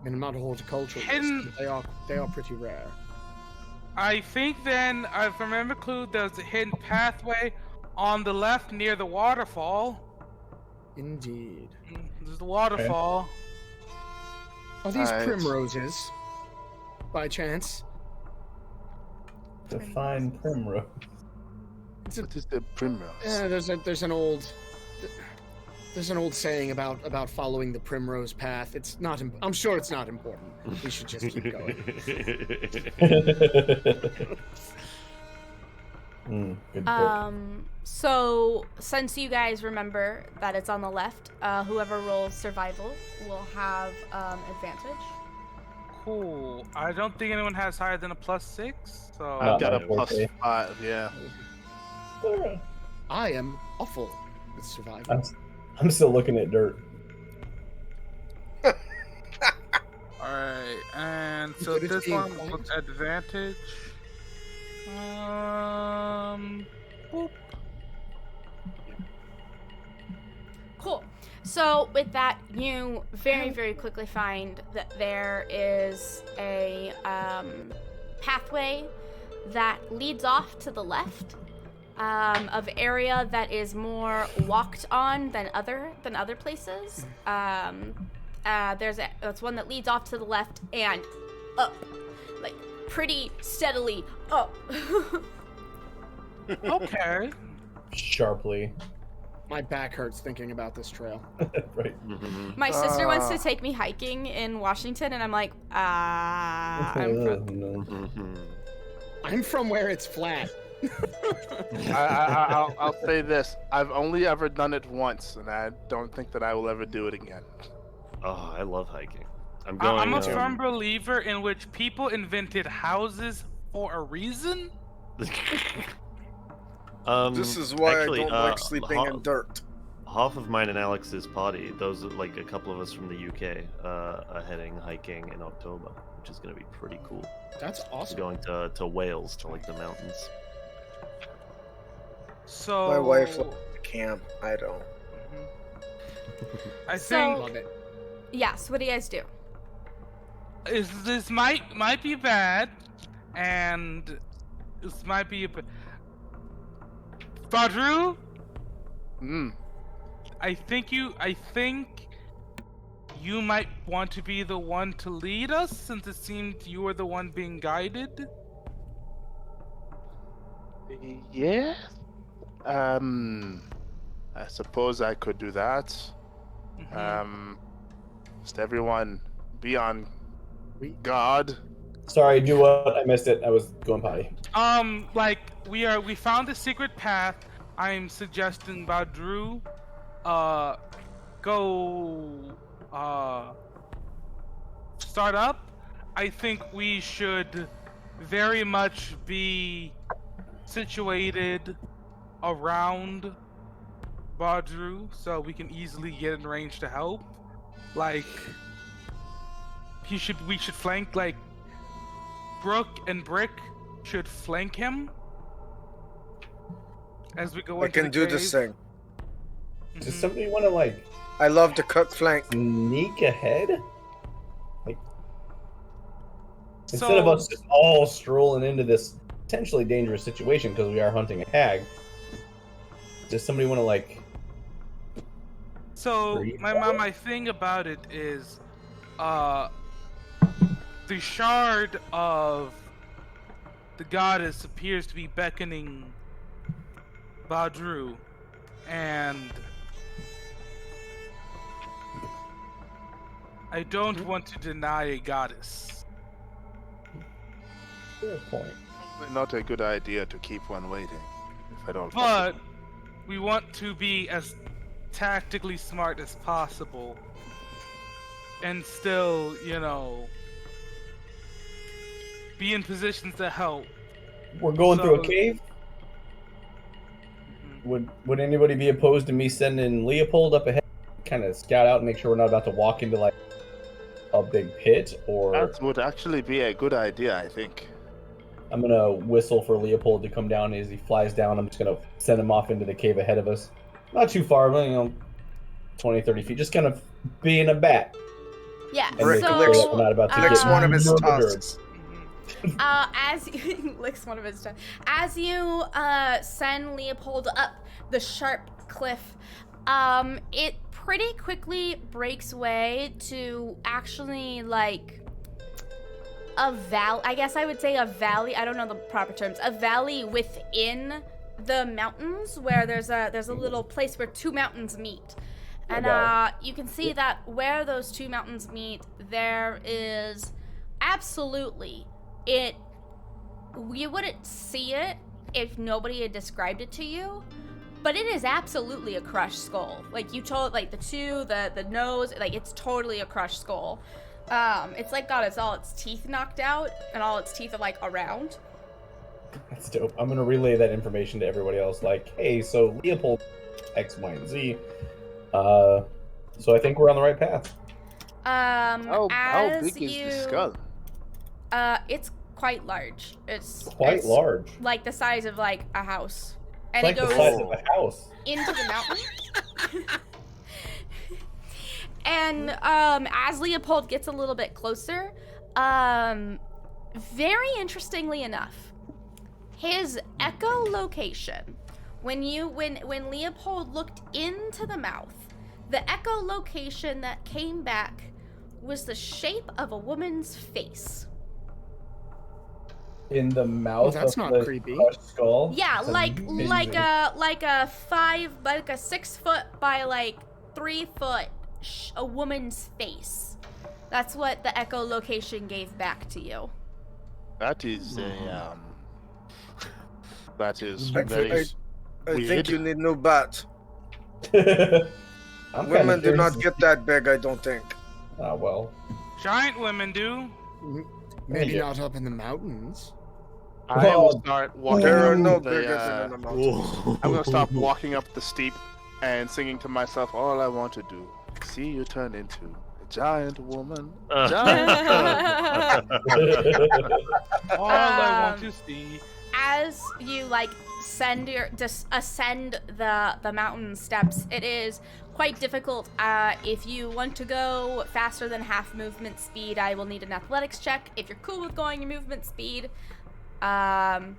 C: I mean, I'm not a horticulturalist,
F: Hidden-
C: but they are pretty rare.
F: I think then, if I remember clue, there's a hidden pathway on the left near the waterfall.
C: Indeed.
F: There's the waterfall.
C: Are these
I: Alright.
C: primroses, by chance?
D: Define primrose.
I: What is the primrose?
C: Yeah, there's an old saying about following the primrose path. It's not. I'm sure it's not important. We should just keep going.
D: Good book.
B: So since you guys remember that it's on the left, whoever rolls survival will have advantage.
F: Cool. I don't think anyone has higher than a +6, so...
I: I've got a
D: my forte.
I: +5, yeah.
C: I am awful with survival.
D: I'm still looking at dirt.
F: Alright, and so
C: But it's
F: this
C: being
F: one
C: quiet.
F: with advantage. Boop.
B: Cool. So with that, you very, very quickly find that there is a pathway that leads off to the left of area that is more walked on than other places. It's one that leads off to the left and up, like pretty steadily up.
F: Okay.
D: Sharply.
C: My back hurts thinking about this trail.
D: Right.
B: My sister wants to take me hiking in Washington, and I'm like,
C: I'm from where it's flat.
I: I'll say this: I've only ever done it once, and I don't think that I will ever do it again.
G: Oh, I love hiking. I'm going.
F: I'm a firm believer in which people invented houses for a reason.
E: This is why
G: actually,
E: I don't like sleeping in dirt.
G: Half of mine and Alex's party, those are like a couple of us from the UK, are heading hiking in October, which is going to be pretty cool.
C: That's
G: We're
C: awesome.
G: going to Wales, to like the mountains.
F: So
E: My wife likes to camp. I don't.
F: I
B: So-
F: think
C: Love it.
B: yes. What do you guys do?
F: this might be bad, and this might be a bit. Badru, I think you might want to be the one to lead us, since it seemed you were the one being guided.
I: Yeah. I suppose I could do that. Just everyone be on guard.
D: Sorry, do what? I missed it. I was going potty.
F: Like we found a secret path. I'm suggesting Badru, go, start up. I think we should very much be situated around Badru so we can easily get in range to help. Like, we should flank, like, Brooke and Brick should flank him as we go
E: I
F: into
E: can do this
F: cave.
E: thing.
D: Does somebody want to like
E: I love to cut flank.
D: sneak ahead? Like instead of us just all strolling into this potentially dangerous situation because we are hunting a hag. Does somebody want to like?
F: So
D: Breathe
F: my thing about it is, the shard of the goddess appears to be beckoning Badru, and I don't want to deny a goddess.
D: Fair point.
I: Not a good idea to keep one waiting. If I don't.
F: But we want to be as tactically smart as possible and still, be in positions to help.
D: We're going through a cave. Would anybody be opposed to me sending Leopold up ahead, kind of scout out and make sure we're not about to walk into like a big pit? Or
I: That would actually be a good idea, I think.
D: I'm gonna whistle for Leopold to come down. As he flies down, I'm just gonna send him off into the cave ahead of us. Not too far, but 20, 30 feet. Just kind of being a bat.
B: Yeah.
D: And make sure that we're not about to
E: licks
D: get
E: one of his
D: murdered.
E: tusks.
B: As you licks one of his tusks. As you send Leopold up the sharp cliff, it pretty quickly breaks way to actually like a valley. I guess I would say a valley. I don't know the proper terms. A valley within the mountains where there's a little place where two mountains meet. And you can see that where those two mountains meet, there is absolutely you wouldn't see it if nobody had described it to you, but it is absolutely a crushed skull. Like you told, like the nose, like it's totally a crushed skull. It's like got all its teeth knocked out and all its teeth are like around.
D: That's dope. I'm gonna relay that information to everybody else. Like, hey, so Leopold X, Y, and Z. So I think we're on the right path.
I: How big is the skull?
B: It's quite large. It's
D: large.
B: Like the size of like a house. And
D: it's like
B: it goes
D: the size of a house.
B: into the mountain. And as Leopold gets a little bit closer, very interestingly enough, his echolocation, when Leopold looked into the mouth, the echolocation that came back was the shape of a woman's face.
D: In the mouth
C: that's
D: of
C: not
D: the
C: creepy.
D: crushed skull?
B: Yeah,
D: That's
B: like
D: amazing.
B: a 6 foot by like 3 foot a woman's face. That's what the echolocation gave back to you.
I: That is that is
E: I
I: very
E: I
I: weird.
E: think you need new bat.
D: I'm
E: Women
D: kinda
E: do not
D: curious.
E: get that big, I don't think.
D: Ah, well.
F: Giant women do.
C: Maybe
D: Yeah.
C: not up in the mountains.
I: I will start walking
E: There are
I: up
E: no
I: the,
E: bigger than in the mountains.
I: I'm gonna stop walking up the steep and singing to myself, all I want to do, see you turn into a giant woman. Giant
F: All I want to see.
B: As you like ascend the mountain steps, it is quite difficult. If you want to go faster than half movement speed, I will need an athletics check. If you're cool with going your movement speed,
I: Cool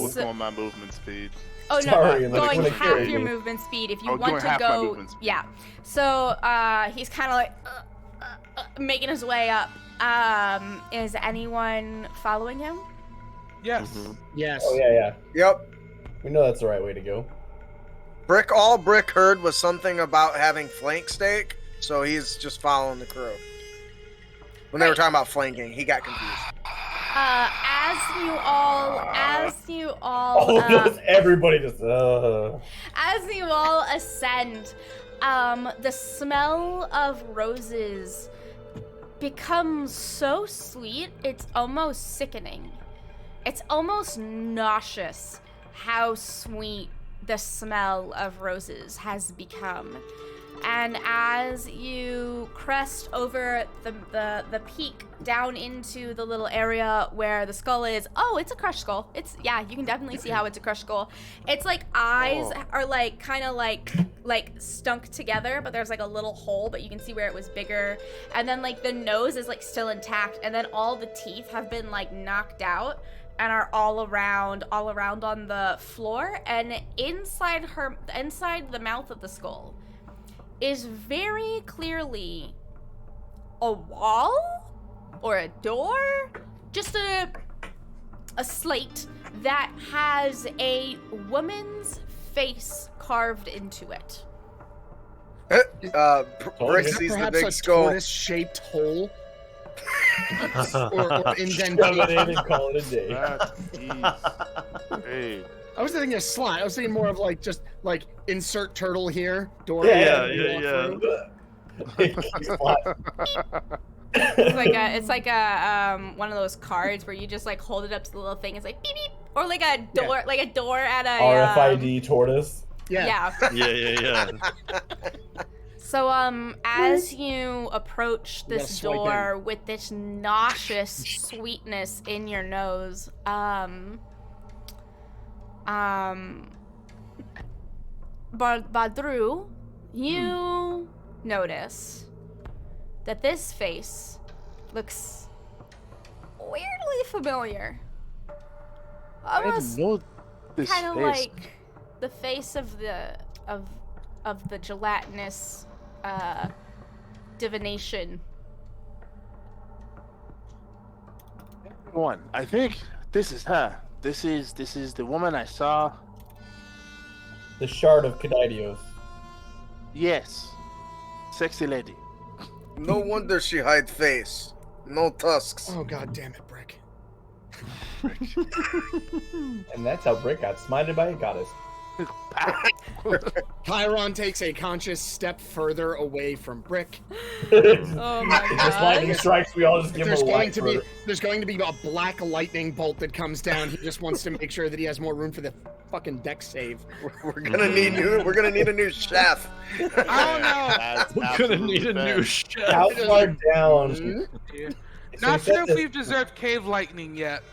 I: with going my movement speed.
B: Oh
D: Sorry,
B: no,
D: like,
B: going
D: when it
B: half
D: carried
B: your
D: me.
B: movement speed. If you
I: Oh,
B: want
I: going
B: to
I: half my
B: go,
I: movement speed.
B: yeah. So he's kind of like making his way up. Is anyone following him?
F: Yes.
C: Yes.
D: Oh, yeah.
E: Yep.
D: We know that's the right way to go.
E: All Brick heard was something about having flank steak, so he's just following the crew. When they were talking about flanking, he got confused.
B: As you all,
D: All of us, everybody just,
B: as you all ascend, the smell of roses becomes so sweet, it's almost sickening. It's almost nauseous how sweet the smell of roses has become. And as you crest over the peak down into the little area where the skull is, it's a crushed skull. You can definitely see how it's a crushed skull. It's like eyes are like kind of like stunk together, but there's like a little hole, but you can see where it was bigger. And then like the nose is like still intact, and then all the teeth have been like knocked out and are all around on the floor. And inside the mouth of the skull is very clearly a wall or a door, just a slate that has a woman's face carved into it.
E: Brick
C: Is that
E: sees the
C: perhaps
E: big
C: a
E: skull.
C: tortoise-shaped hole? or
D: Call
C: indentation?
D: it a day.
I: That is great.
C: I was thinking a slot. I was thinking more of like just like insert turtle here, door.
G: Yeah.
B: It's like a one of those cards where you just like hold it up to the little thing. It's like beep beep, or like a door at a
D: RFID tortoise.
C: Yeah.
G: Yeah.
B: So as you approach
C: You
B: this
C: gotta swipe
B: door with this nauseous sweetness in your nose, Badru, you notice that this face looks weirdly familiar. Almost
I: know this
B: kind of
I: face.
B: like the face of the gelatinous divination.
I: One. I think this is her. This is the woman I saw.
D: The shard of Kadidios.
I: Yes. Sexy lady.
E: No wonder she hide face. No tusks.
C: Oh god damn it, Brick.
D: And that's how Brick got smited by a goddess.
C: Chiron takes a conscious step further away from Brick.
B: Oh my
D: Just lightning
B: god.
D: strikes, we all just give him a white
C: There's going to be a black lightning bolt that comes down. He just wants to make sure that he has more room for the fucking deck save.
E: We're gonna need a new chef.
F: I don't know.
G: We're gonna need a new chef.
D: How far down?
F: Not
D: So you
F: sure
D: said
F: if we've deserved cave lightning yet.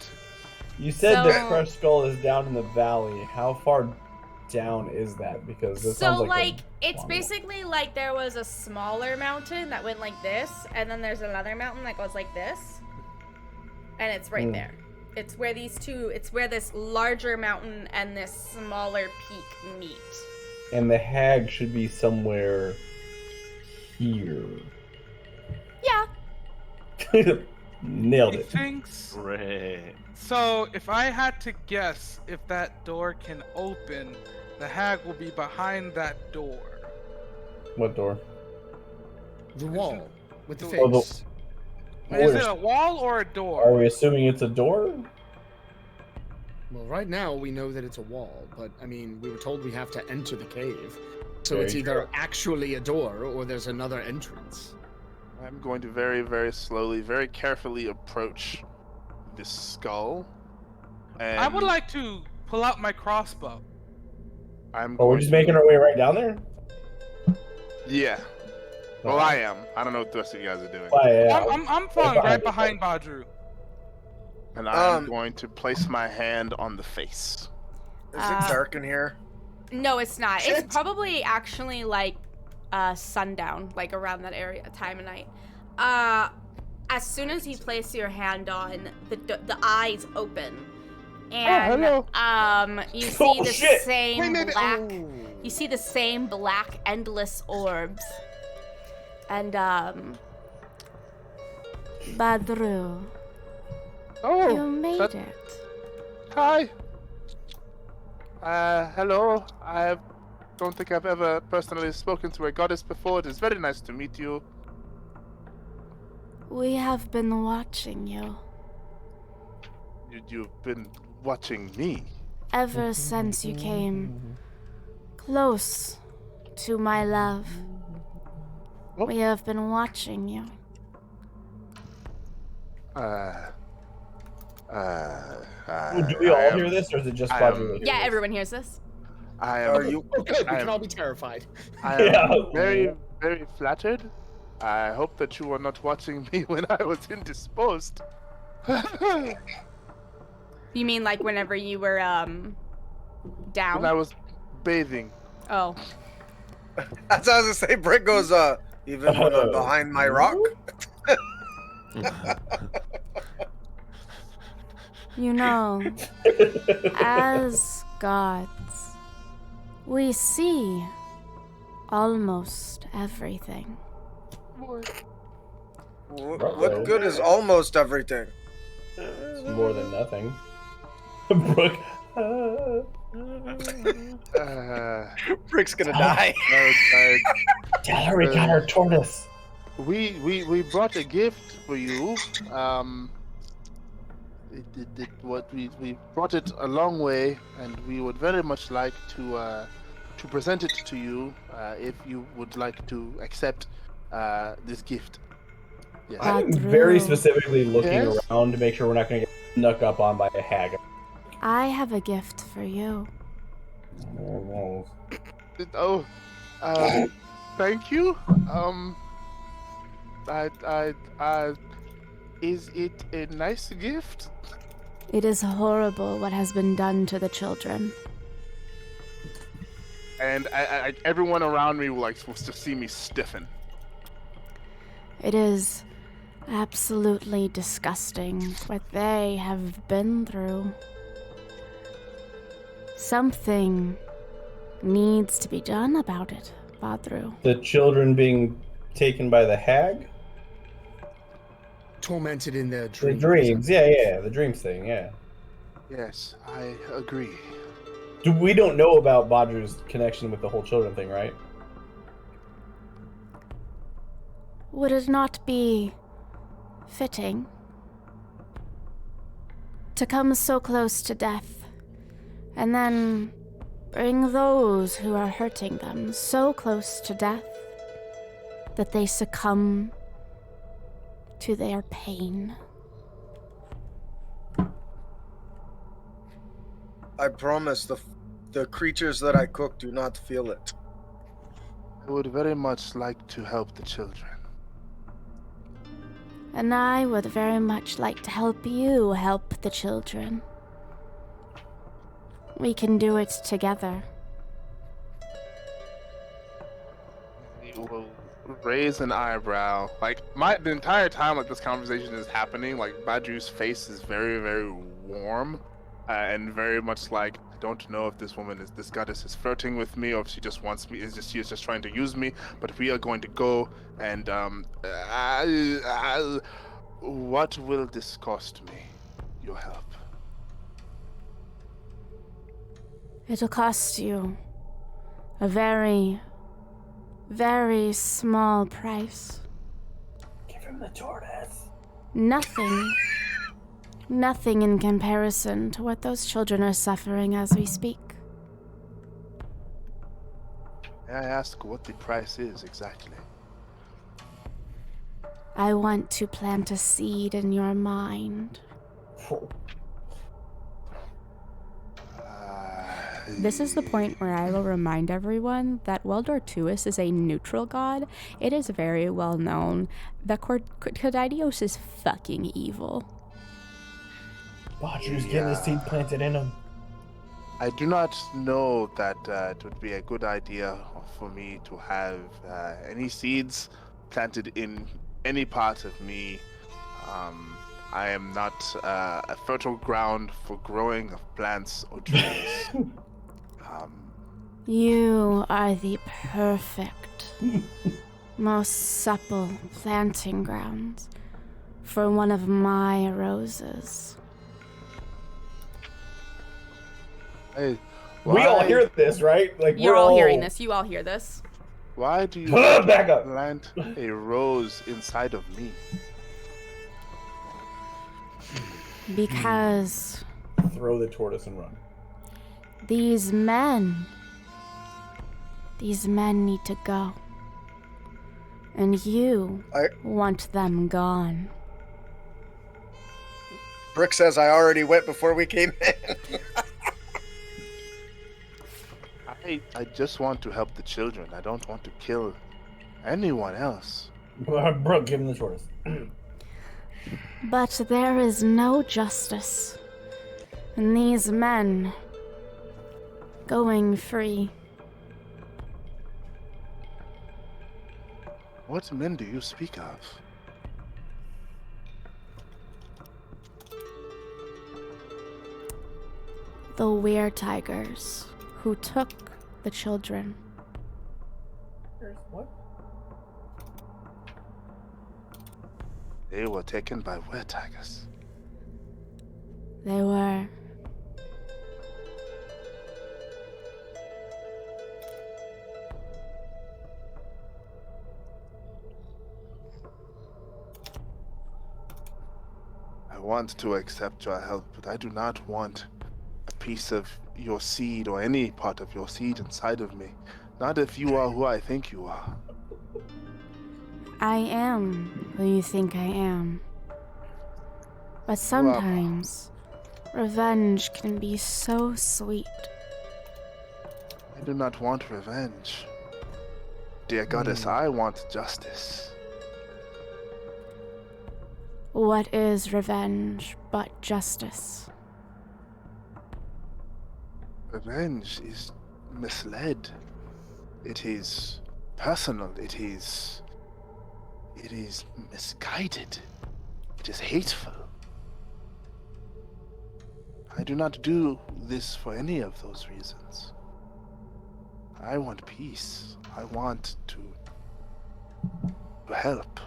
D: You said the
B: So-
D: crushed skull is down in the valley. How far down is that? Because this
B: So
D: sounds
B: like
D: a
B: it's
D: long
B: basically like there was a smaller mountain that went like this, and then there's another mountain that goes like this, and it's right there. It's where it's where this larger mountain and this smaller peak meet.
D: And the hag should be somewhere here.
B: Yeah.
D: Nailed
F: He
D: it.
F: thinks.
G: Great.
F: So if I had to guess if that door can open, the hag will be behind that door.
D: What door?
C: The wall with the
D: Oh, the-
C: face.
F: Is it a wall or a door?
D: Are we assuming it's a door?
C: Well, right now we know that it's a wall, but I mean, we were told we have to enter the cave. So
D: Very
C: it's either
D: true.
C: actually a door or there's another entrance.
I: I'm going to very, very slowly, very carefully approach this skull. And
F: I would like to pull out my crossbow.
I: I'm
D: Oh, we're
I: going
D: just
I: to-
D: making our way right down there?
I: Yeah. Well, I am. I don't know what the rest of you guys are doing.
D: Why, yeah.
F: I'm following right behind Badru.
I: And I'm going to place my hand on the face.
E: Is it dark in here?
B: No, it's not.
C: Shit.
B: It's probably actually like sundown, like around that area, time of night. As soon as you place your hand on, the eyes open, and you see
D: Oh,
B: the
D: shit.
B: same
C: Wait,
B: black.
C: oh.
B: You see the same black endless orbs, and Badru,
I: Oh,
B: you made
I: that-
B: it.
I: Hi. Hello. I don't think I've ever personally spoken to a goddess before. It is very nice to meet you.
B: We have been watching you
I: You've been watching me.
B: ever since you came close to my love. We have been watching you.
D: Do we all hear this, or is it just
I: I
D: Badru?
I: am-
D: that hears
B: Yeah,
D: this?
B: everyone hears this.
I: I am.
E: Are you?
C: Oh, good. We
I: I
C: can
I: am-
C: all be terrified.
I: I am
D: Yeah.
I: very, very flattered. I hope that you were not watching me when I was indisposed.
B: You mean like whenever you were down?
I: When I was bathing.
B: Oh.
E: That's what I was gonna say. Brick goes, even when I'm behind my rock.
B: You know, as gods, we see almost everything.
E: What good is almost everything?
D: It's more than nothing. Brooke.
E: Brick's gonna die.
D: Tell her we got our tortoise.
I: We brought a gift for you. what we brought it a long way, and we would very much like to present it to you if you would like to accept this gift. Yes.
D: I'm very
H: Badru.
D: specifically looking
I: Yes?
D: around to make sure we're not going to get snuck up on by a hag.
H: I have a gift for you.
I: Oh, thank you. Is it a nice gift?
H: It is horrible what has been done to the children.
I: And everyone around me will supposed to see me stiffen.
H: It is absolutely disgusting what they have been through. Something needs to be done about it, Badru.
D: The children being taken by the hag?
C: Tormented in their
D: The
C: dreams.
D: dreams, yeah, the dreams thing, yeah.
I: Yes, I agree.
D: We don't know about Badru's connection with the whole children thing, right?
H: Would it not be fitting to come so close to death and then bring those who are hurting them so close to death that they succumb to their pain?
E: I promise the creatures that I cook do not feel it.
I: I would very much like to help the children.
H: And I would very much like to help you help the children. We can do it together.
I: He will raise an eyebrow. The entire time this conversation is happening, Badru's face is very, very warm, and very much I don't know if this goddess is flirting with me, or if she just wants me. She is just trying to use me. But we are going to go, and what will this cost me? Your help.
H: It'll cost you a very, very small price.
D: Give him the tortoise.
H: Nothing. Nothing in comparison to what those children are suffering as we speak.
I: May I ask what the price is exactly?
H: I want to plant a seed in your mind.
B: This is the point where I will remind everyone that Weldor Tuis is a neutral god. It is very well known that Codidios is fucking evil.
D: Badru's getting the seed planted in him.
I: I do not know that it would be a good idea for me to have any seeds planted in any part of me. I am not a fertile ground for growing of plants or trees.
H: You are the perfect, most supple planting grounds for one of my roses.
I: Hey,
D: We all hear this, right?
B: You're all hearing this. You all hear this.
I: Why do you
D: Back up.
I: plant a rose inside of me?
H: Because
D: Throw the tortoise and run.
H: these men need to go. And you want them gone.
E: Brick says I already went before we came in.
I: I just want to help the children. I don't want to kill anyone else.
D: Brooke, give him the tortoise.
H: But there is no justice in these men going free.
I: What men do you speak of?
H: The were-tigers who took the children.
D: What?
I: They were taken by were-tigers.
H: They were.
I: I want to accept your help, but I do not want a piece of your seed or any part of your seed inside of me. Not if you are who I think you are.
H: I am who you think I am. But sometimes, revenge can be so sweet.
I: I do not want revenge. Dear goddess, I want justice.
H: What is revenge but justice?
I: Revenge is misled. It is personal. It is misguided. It is hateful. I do not do this for any of those reasons. I want peace. I want to help.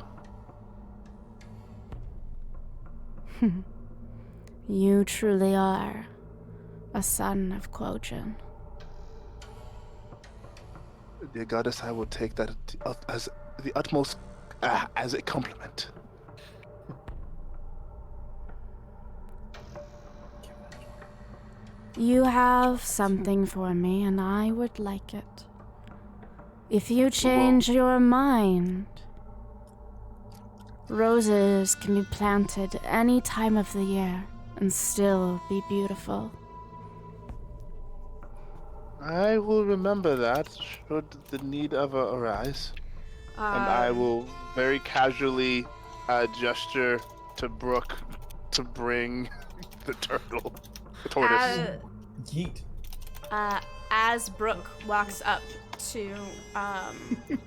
H: You truly are a son of Quojan.
I: Dear goddess, I will take that as the utmost, as a compliment.
H: You have something for me, and I would like it. If you change your mind, roses can be planted any time of the year and still be beautiful.
I: I will remember that should the need ever arise. And I will very casually gesture to Brooke to bring the turtle, the tortoise.
D: Yeet.
B: As Brooke walks up to,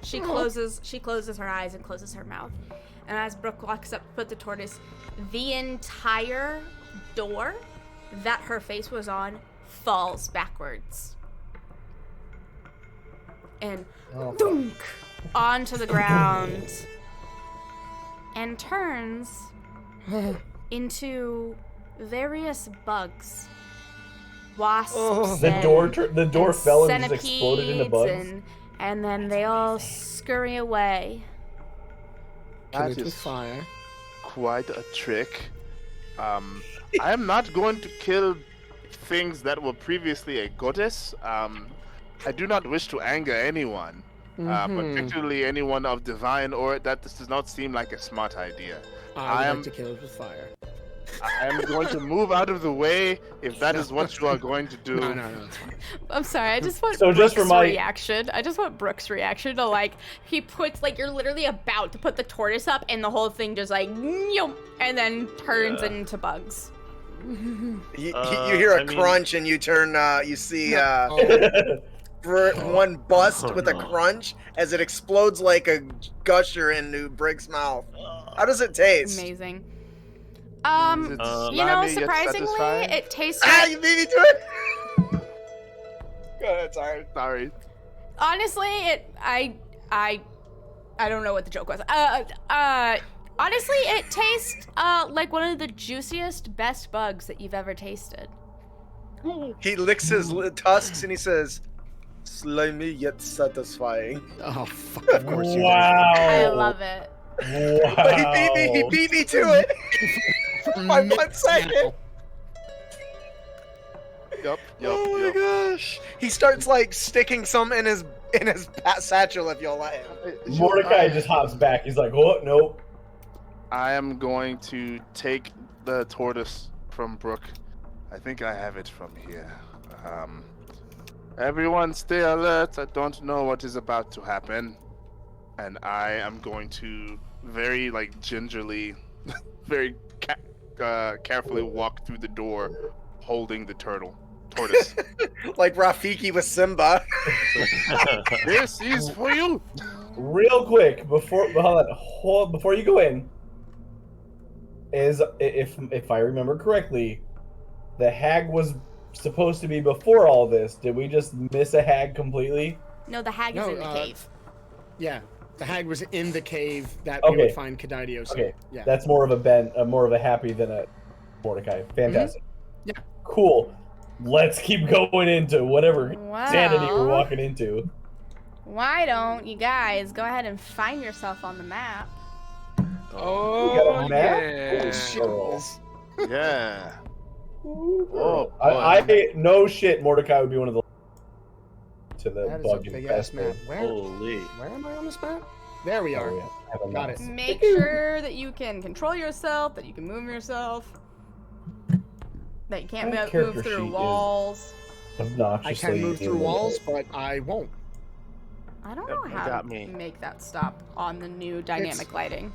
B: she closes her eyes and closes her mouth. And as Brooke walks up to put the tortoise, the entire door that her face was on falls backwards. And dunk onto the ground and turns into various bugs. Wasps.
D: The door fell and just exploded into bugs.
B: And then they all scurry away.
I: That is fire. Quite a trick. I am not going to kill things that were previously a goddess. I do not wish to anger anyone, particularly anyone of divine or that this does not seem like a smart idea.
C: I would like to kill it with fire.
I: I am going to move out of the way if that is what you are going to do.
C: No, it's fine.
B: I'm sorry, I just want reaction. I just want Brooke's reaction to, like, he puts, like, you're literally about to put the tortoise up and the whole thing just, like, and then turns into bugs.
E: You hear a crunch and you turn, you see, one bust with a crunch as it explodes like a gusher into Brig's mouth. How does it taste?
B: Amazing. Surprisingly, it tastes
E: like... you beat me to it! Go ahead, sorry.
B: Honestly, I don't know what the joke was. Honestly, it tastes, like one of the juiciest, best bugs that you've ever tasted.
E: He licks his tusks and he says, slimy yet satisfying.
C: Oh, fuck, of course you
D: wow.
B: I love it.
D: Wow.
E: But he beat me to it by 1 second.
I: Yep.
E: Oh my gosh. He starts like sticking some in his satchel if you'll let him.
D: Mordecai just hops back. He's like, oh, nope.
I: I am going to take the tortoise from Brooke. I think I have it from here. Everyone stay alert. I don't know what is about to happen. And I am going to very, like, gingerly, very carefully walk through the door holding the tortoise.
E: Like Rafiki with Simba.
I: This is for you.
D: Real quick, before you go in, is if I remember correctly, the hag was supposed to be before all this. Did we just miss a hag completely?
B: No, the hag is in the cave.
C: Yeah, the hag was in the cave that we would find Kadidios.
D: Okay,
C: yeah.
D: That's more of a happy than a Mordecai. Fantastic.
C: Mm-hmm. Yeah.
D: Cool. Let's keep going into whatever sanity we're walking into.
B: Why don't you guys go ahead and find yourself on the map?
D: We got a map?
F: yeah.
D: Cool.
I: Yeah.
D: Oh,
I: boy.
D: I no shit. Mordecai would be one of the to the
C: That is a
D: bug
C: big ass map.
G: Holy.
C: Where am I on this map? There we are.
D: Oh, yeah. I have a
C: Got
D: mouse.
C: it.
B: Make sure that you can control yourself, that you can move yourself, that you can't
D: My
B: move
D: character
B: through
D: sheet is-
B: walls.
D: Obnoxiously.
C: I can move through walls, but I won't.
B: I don't
I: Yep,
B: know
I: you
B: how
I: got
B: to
I: me.
B: make that stop on the new dynamic lighting.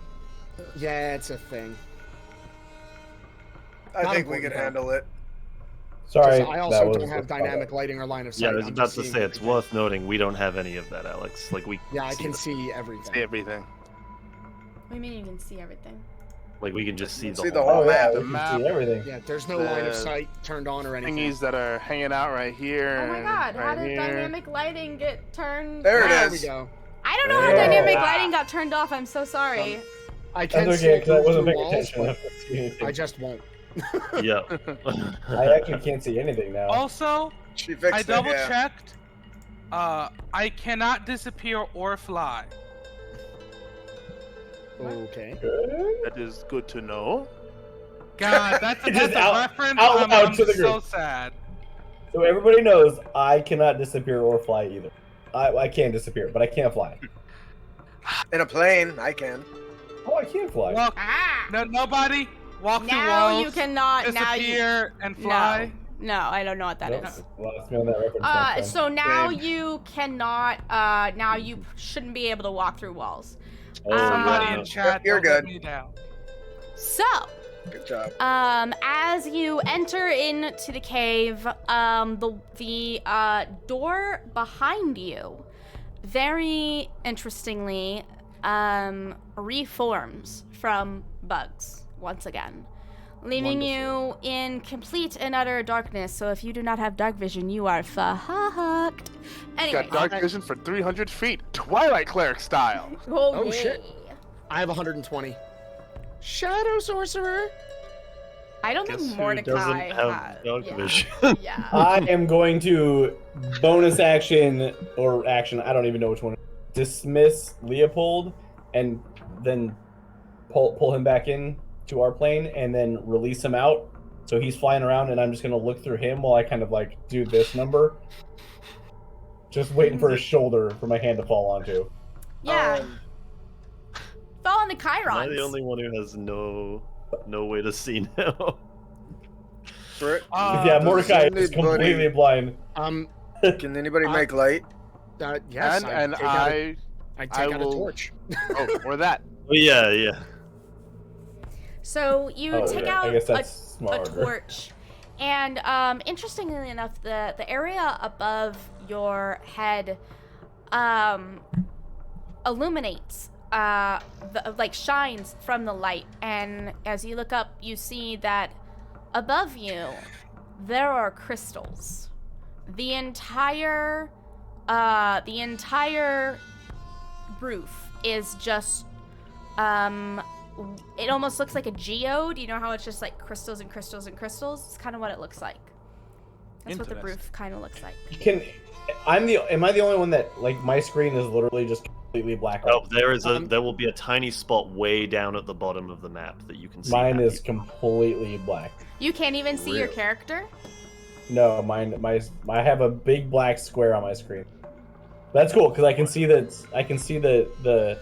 C: Yeah, it's a thing.
E: I
C: Not
E: think we
C: important,
E: can
C: though.
E: handle it.
D: Sorry.
C: Because I also don't have dynamic lighting or line of sight.
G: Yeah, I was
C: I'm
G: about
C: just
G: to
C: seeing
G: say it's
C: everything.
G: worth noting we don't have any of that, Alex. Like we.
C: Yeah, I can
G: the-
C: see everything.
I: See everything.
B: What do you mean you can see everything?
G: Like we can just see the
E: See
G: whole.
E: the whole
D: Oh yeah,
E: map.
D: we
I: The
D: can
I: map.
D: see everything.
C: Yeah, there's no line of
I: The
C: sight turned on or anything.
I: Thingies that are hanging out right here.
B: Oh my god, how
I: right
B: did
I: here.
B: dynamic lighting get turned
E: There it
B: off?
C: There we
E: is.
C: go.
B: I don't know how
D: There.
B: dynamic lighting got turned off. I'm so sorry.
C: I can
D: That's
C: see
D: okay,
C: it
D: because I
C: move
D: wasn't
C: through
D: paying
C: walls,
D: attention
C: but
D: enough to see anything.
C: I just won't.
G: Yeah.
D: I actually can't see anything now.
F: Also,
E: She fixed
F: I
E: it,
F: double
E: yeah.
F: checked. I cannot disappear or fly.
C: Okay.
D: Good.
I: That is good to know.
F: God, that's
D: Just
F: a
D: out
F: reference.
D: loud
F: I'm
D: to the
F: so
D: group.
F: sad.
D: So everybody knows I cannot disappear or fly either. I can disappear, but I can't fly.
E: In a plane, I can.
D: Oh, I can fly.
F: Walk.
B: Ah!
F: No, nobody walk through
B: Now
F: walls.
B: you cannot. Now you.
F: disappear and fly.
B: No, I don't know what that
D: Nope.
B: is.
D: Lost me on that reference. next time.
B: So now
E: Same.
B: you cannot. Now you shouldn't be able to walk through walls.
D: Oh,
F: Somebody
D: yeah.
F: in chat.
E: You're
F: don't let
E: good.
F: Me down.
B: So,
E: Good job.
B: as you enter into the cave, the door behind you, very interestingly, reforms from bugs once again, leaving you in complete and utter darkness. So if you do not have dark vision, you are fucked. Anyway,
I: Got dark vision for 300 feet, Twilight Cleric style.
C: Oh, shit. I have 120. Shadow Sorcerer.
B: I don't
G: Guess
B: think
G: who
B: Mordecai
G: doesn't have
B: has.
G: dark
B: Yeah.
G: vision?
B: Yeah.
D: I am going to bonus action or action. I don't even know which one. Dismiss Leopold and then pull him back in to our plane and then release him out. So he's flying around and I'm just gonna look through him while I kind of like do this number. Just waiting for his shoulder for my hand to fall onto.
B: Yeah. Fall on the
G: Am I
B: Chirons.
G: the only one who has no way to see now?
E: Brit,
D: Yeah, Mordecai
E: does
D: is completely
E: anybody-
D: blind.
E: Can anybody make light?
C: Yes,
I: and
C: I take
I: I
C: out a
I: will-
C: torch.
I: Oh, or that.
G: Well, yeah.
B: So you
D: Oh,
B: take
D: yeah, I
B: out
D: guess that's
B: a
D: smarter.
B: torch, and interestingly enough, the area above your head illuminates, shines from the light. And as you look up, you see that above you there are crystals. The entire roof is just it almost looks like a geode. You know how it's just like crystals and crystals and crystals? It's kind of what it looks like. That's what the roof kind of looks like.
D: Am I the only one that like my screen is literally just completely black?
G: Oh, there will be a tiny spot way down at the bottom of the map that you can see.
D: Mine
G: happy.
D: is completely black.
B: You can't even see your
G: Really?
B: character?
D: No, I have a big black square on my screen. That's cool because I can see that. I can see the.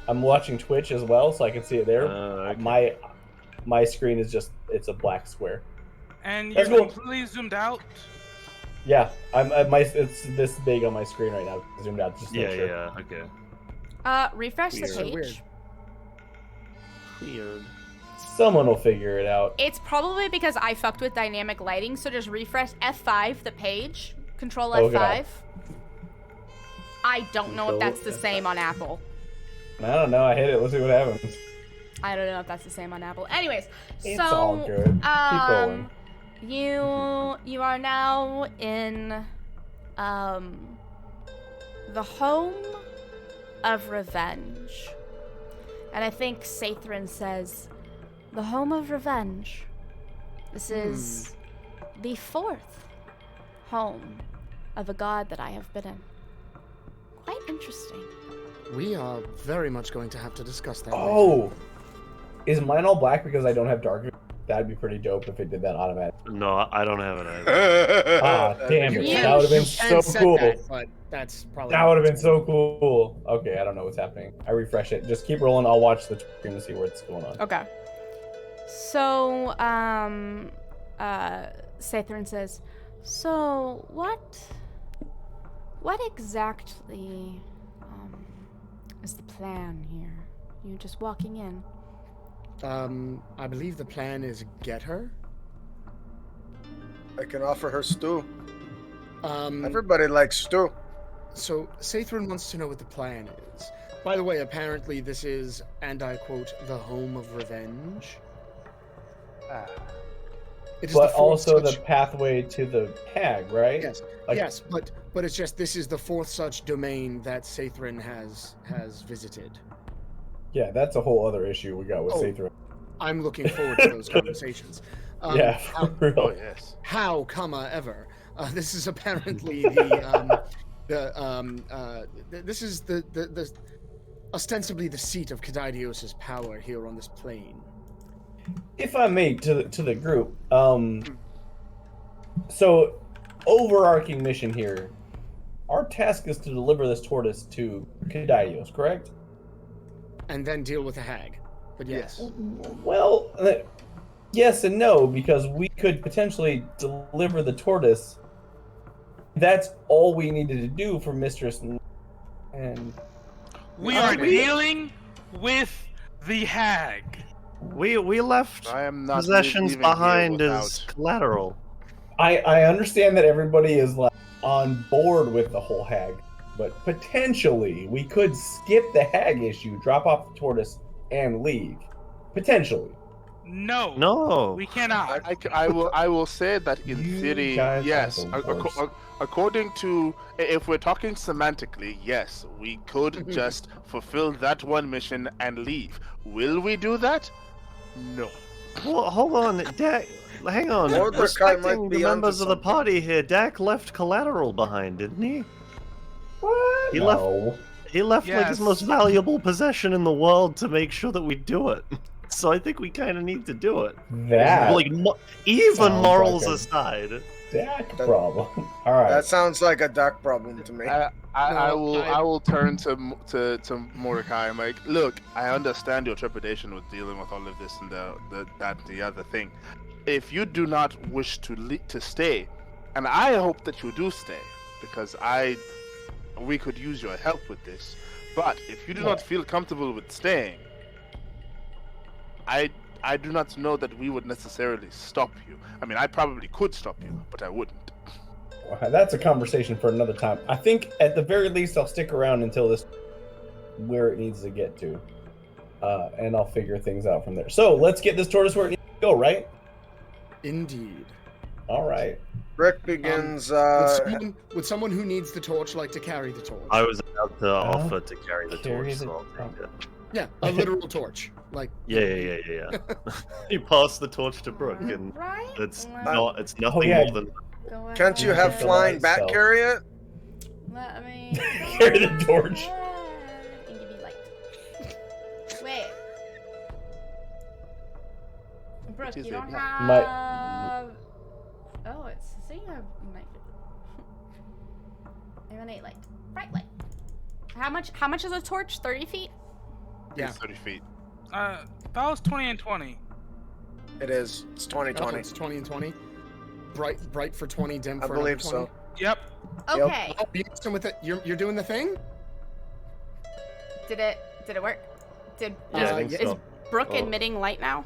D: I'm watching Twitch as well, so I can see it there.
G: Okay.
D: My screen is just it's a black square.
F: And
D: That's
F: you're
D: cool.
F: completely zoomed out.
D: Yeah, it's this big on my screen right now. Zoomed out just to make sure.
G: Yeah, okay.
B: Refresh the
G: Weird.
C: So
B: page.
C: weird.
G: Weird.
D: Someone will figure it out.
B: It's probably because I fucked with dynamic lighting, so just refresh F5 the page. Control
D: Oh,
B: F5.
D: God.
B: I don't know if
D: Control
B: that's the
D: F5.
B: same on Apple.
D: I don't know. I hit it. Let's see what happens.
B: I don't know if that's the same on Apple. Anyways,
D: It's
B: so
D: all good. Keep going.
B: you are now in the home of revenge. And I think Sathrin says, the home of revenge. This is the fourth home of a god that I have been in. Quite interesting.
C: We are very much going to have to discuss that. later.
D: Oh, is mine all black because I don't have dark vision? That'd be pretty dope if it did that automatically.
G: No, I don't have it either.
D: Ah, damn it!
B: You
D: That would have been
C: You
D: so
C: can set
D: cool.
C: that, but that's probably
D: That would have been so cool. Okay, I don't know what's happening. I refresh it. Just keep rolling. I'll watch the stream to see what's going on.
B: Okay. So, Sathrin says, so what exactly, is the plan here? You're just walking in.
C: I believe the plan is get her.
E: I can offer her stew.
C: Um,
E: Everybody likes stew.
C: So Sathrin wants to know what the plan is. By the way, apparently this is, and I quote, the home of revenge. It is
D: But
C: the fourth
D: also the
C: such-
D: pathway to the hag, right?
C: Yes,
D: Like-
C: yes, but it's just this is the fourth such domain that Sathrin has visited.
D: Yeah, that's a whole other issue we got with
C: Oh.
D: Sathrin.
C: I'm looking forward to those conversations.
D: Yeah,
C: How,
D: for real.
A: Oh yes.
C: how, ever. This is apparently this is the ostensibly the seat of Kadidios' power here on this plane.
D: If I may, to the group, so overarching mission here, our task is to deliver this tortoise to Kadidios, correct?
C: And then deal with the hag. But yes.
D: Well, yes and no, because we could potentially deliver the tortoise. That's all we needed to do for Mistress. And
F: We are dealing with the hag.
G: We left
A: I am not
G: possessions
A: leaving here
G: behind
A: without-
G: as collateral.
D: I understand that everybody is like on board with the whole hag, but potentially we could skip the hag issue, drop off the tortoise, and leave. Potentially.
F: No, we cannot.
A: I will say that in
D: You
A: theory,
D: guys
A: yes.
D: are the worst.
A: According to, if we're talking semantically, yes, we could just fulfill that one mission and leave. Will we do that? No.
G: Well, hold on, Dak. Hang on.
E: Mordecai
G: Respecting
E: might
G: the
E: be onto
G: members of the
E: something.
G: party here, Dak left collateral behind, didn't he?
D: What?
G: He
D: No.
G: left- He left like his
F: Yes.
G: most valuable possession in the world to make sure that we do it. So I think we kind of need to do it.
D: That
G: Like, even
D: sounds
G: morals
D: like a-
G: aside.
D: Dak problem. All right.
E: That sounds like a duck problem to me.
A: I
C: No,
A: will turn to Mordecai. I'm like, look, I understand your trepidation with dealing with all of this and the other thing. If you do not wish to stay, and I hope that you do stay, because we could use your help with this. But if you do not feel comfortable with staying, I do not know that we would necessarily stop you. I mean, I probably could stop you, but I wouldn't.
D: That's a conversation for another time. I think at the very least I'll stick around until this where it needs to get to, and I'll figure things out from there. So let's get this tortoise where it needs to go, right?
C: Indeed.
D: All right.
E: Rick begins.
C: Would someone who needs the torch like to carry the torch?
G: I was about to offer to carry the torch, so I'll take it.
C: Yeah, a literal torch. Like
G: Yeah. You pass the torch to Brooke, and
B: Right?
G: it's
B: Let-
G: it's nothing
D: yeah.
G: more than
B: Go
E: Can't you
B: ahead.
E: have flying bat
D: So-
E: carry it?
B: Let me
D: Carry the torch.
B: and give me light. Wait. Brooke,
A: What is
B: you
A: it?
B: don't have.
D: My-
B: Oh, it's saying you have night. Emanate light. Bright light. How much is a torch? 30 feet?
C: Yeah.
A: It's 30 feet.
F: That was 20 and 20.
E: It is. It's
C: Oh,
E: 2020.
C: it's 20 and 20. Bright for 20, dim
E: I
C: for
E: believe
C: another 20.
E: so.
F: Yep.
B: Okay.
C: Oh, you messing with it? You're doing the thing?
B: Did it work? Did
G: Yeah, I
C: Uh,
G: think
C: yeah,
B: is
G: so.
B: Brooke
G: Oh.
B: emitting light now?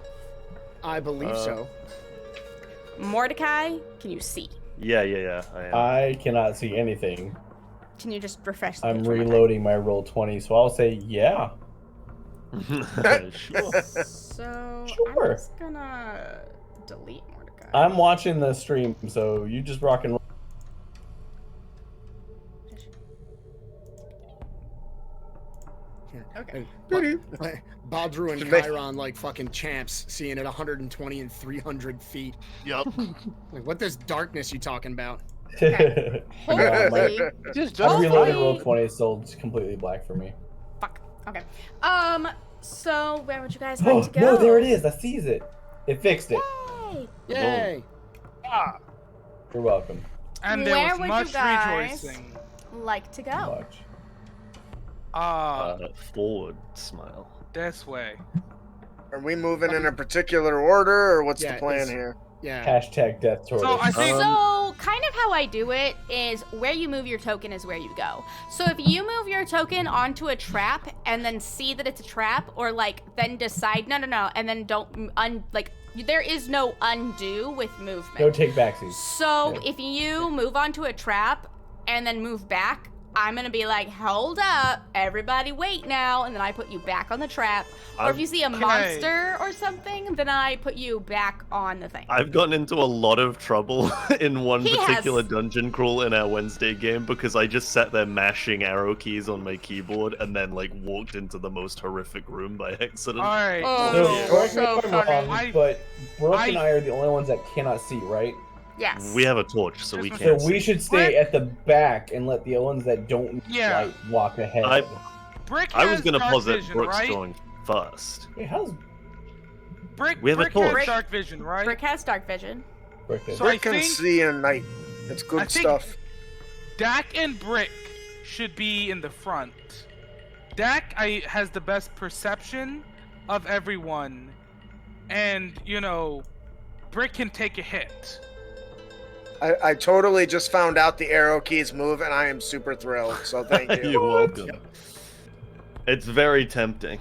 C: I believe so.
B: Mordecai, can you see?
G: Yeah, I am.
D: I cannot see anything.
B: Can you just refresh the
D: I'm
B: page one more time?
D: reloading my roll 20, so I'll say yeah.
G: Sure.
B: So
D: Sure.
B: I'm just gonna delete Mordecai.
D: I'm watching the stream, so you just rock and roll.
B: Okay.
C: Badru and
E: Should make-
C: Chiron like fucking champs, seeing at 120 and 300 feet.
A: Yup.
C: Like, what this darkness you talking about?
B: Okay. Hopefully.
A: Just
D: I'm reloading
B: Hopefully-
D: roll 20, so it's completely black for me.
B: Fuck. Okay. So where would you guys
D: Oh,
B: like to go?
D: no, there it is. I sees it. It fixed it.
C: Yay!
A: Ah,
D: You're welcome.
F: And there
B: Where
F: was
B: would
F: much
B: you guys
F: rejoicing.
B: like to go?
D: Much.
G: Forward smile.
F: This way.
E: Are we moving in a particular order, or what's the
C: Yeah,
E: plan
C: it's-
E: here?
C: Yeah.
D: Hashtag death tortoise.
F: So I think
B: So, kind of how I do it is where you move your token is where you go. So, if you move your token onto a trap and then see that it's a trap, or like then decide no, and then don't there is no undo with movement.
D: No take backsies.
B: So,
D: Yeah.
B: if you move onto a trap and then move back, I'm gonna be like, hold up, everybody wait now, and then I put you back on the trap. Or if you see a monster or something, then I put you back on the thing.
G: I've gotten into a lot of trouble in one
B: He
G: particular
B: has.
G: dungeon crawl in our Wednesday game because I just sat there mashing arrow keys on my keyboard and then like walked into the most horrific room by accident.
F: Alright.
B: Oh,
D: So,
B: yeah.
D: correct me
B: So
D: if I'm
B: funny.
D: wrong, but Brooke and I are the only ones that cannot see, right?
B: Yes.
G: We have a torch, so we
F: So
D: So
G: can't
D: we
G: see.
D: should stay at the back and let the ones that don't need
F: Yeah.
D: light walk ahead.
F: Brick
G: I was
F: has
G: gonna
F: dark
G: posit
F: vision,
G: Brooks
F: right?
G: going first.
D: Wait, how's
F: Brick,
G: We have a
F: Brick
G: torch.
F: has dark vision, right?
B: Brick has dark vision.
D: Brick there?
F: So I
E: Brick can
F: think-
E: see in night. It's good
F: I think-
E: stuff.
F: Dak and Brick should be in the front. Dak has the best perception of everyone, and Brick can take a hit.
E: I totally just found out the arrow keys move, and I am super thrilled. So thank you.
G: You're welcome. It's very tempting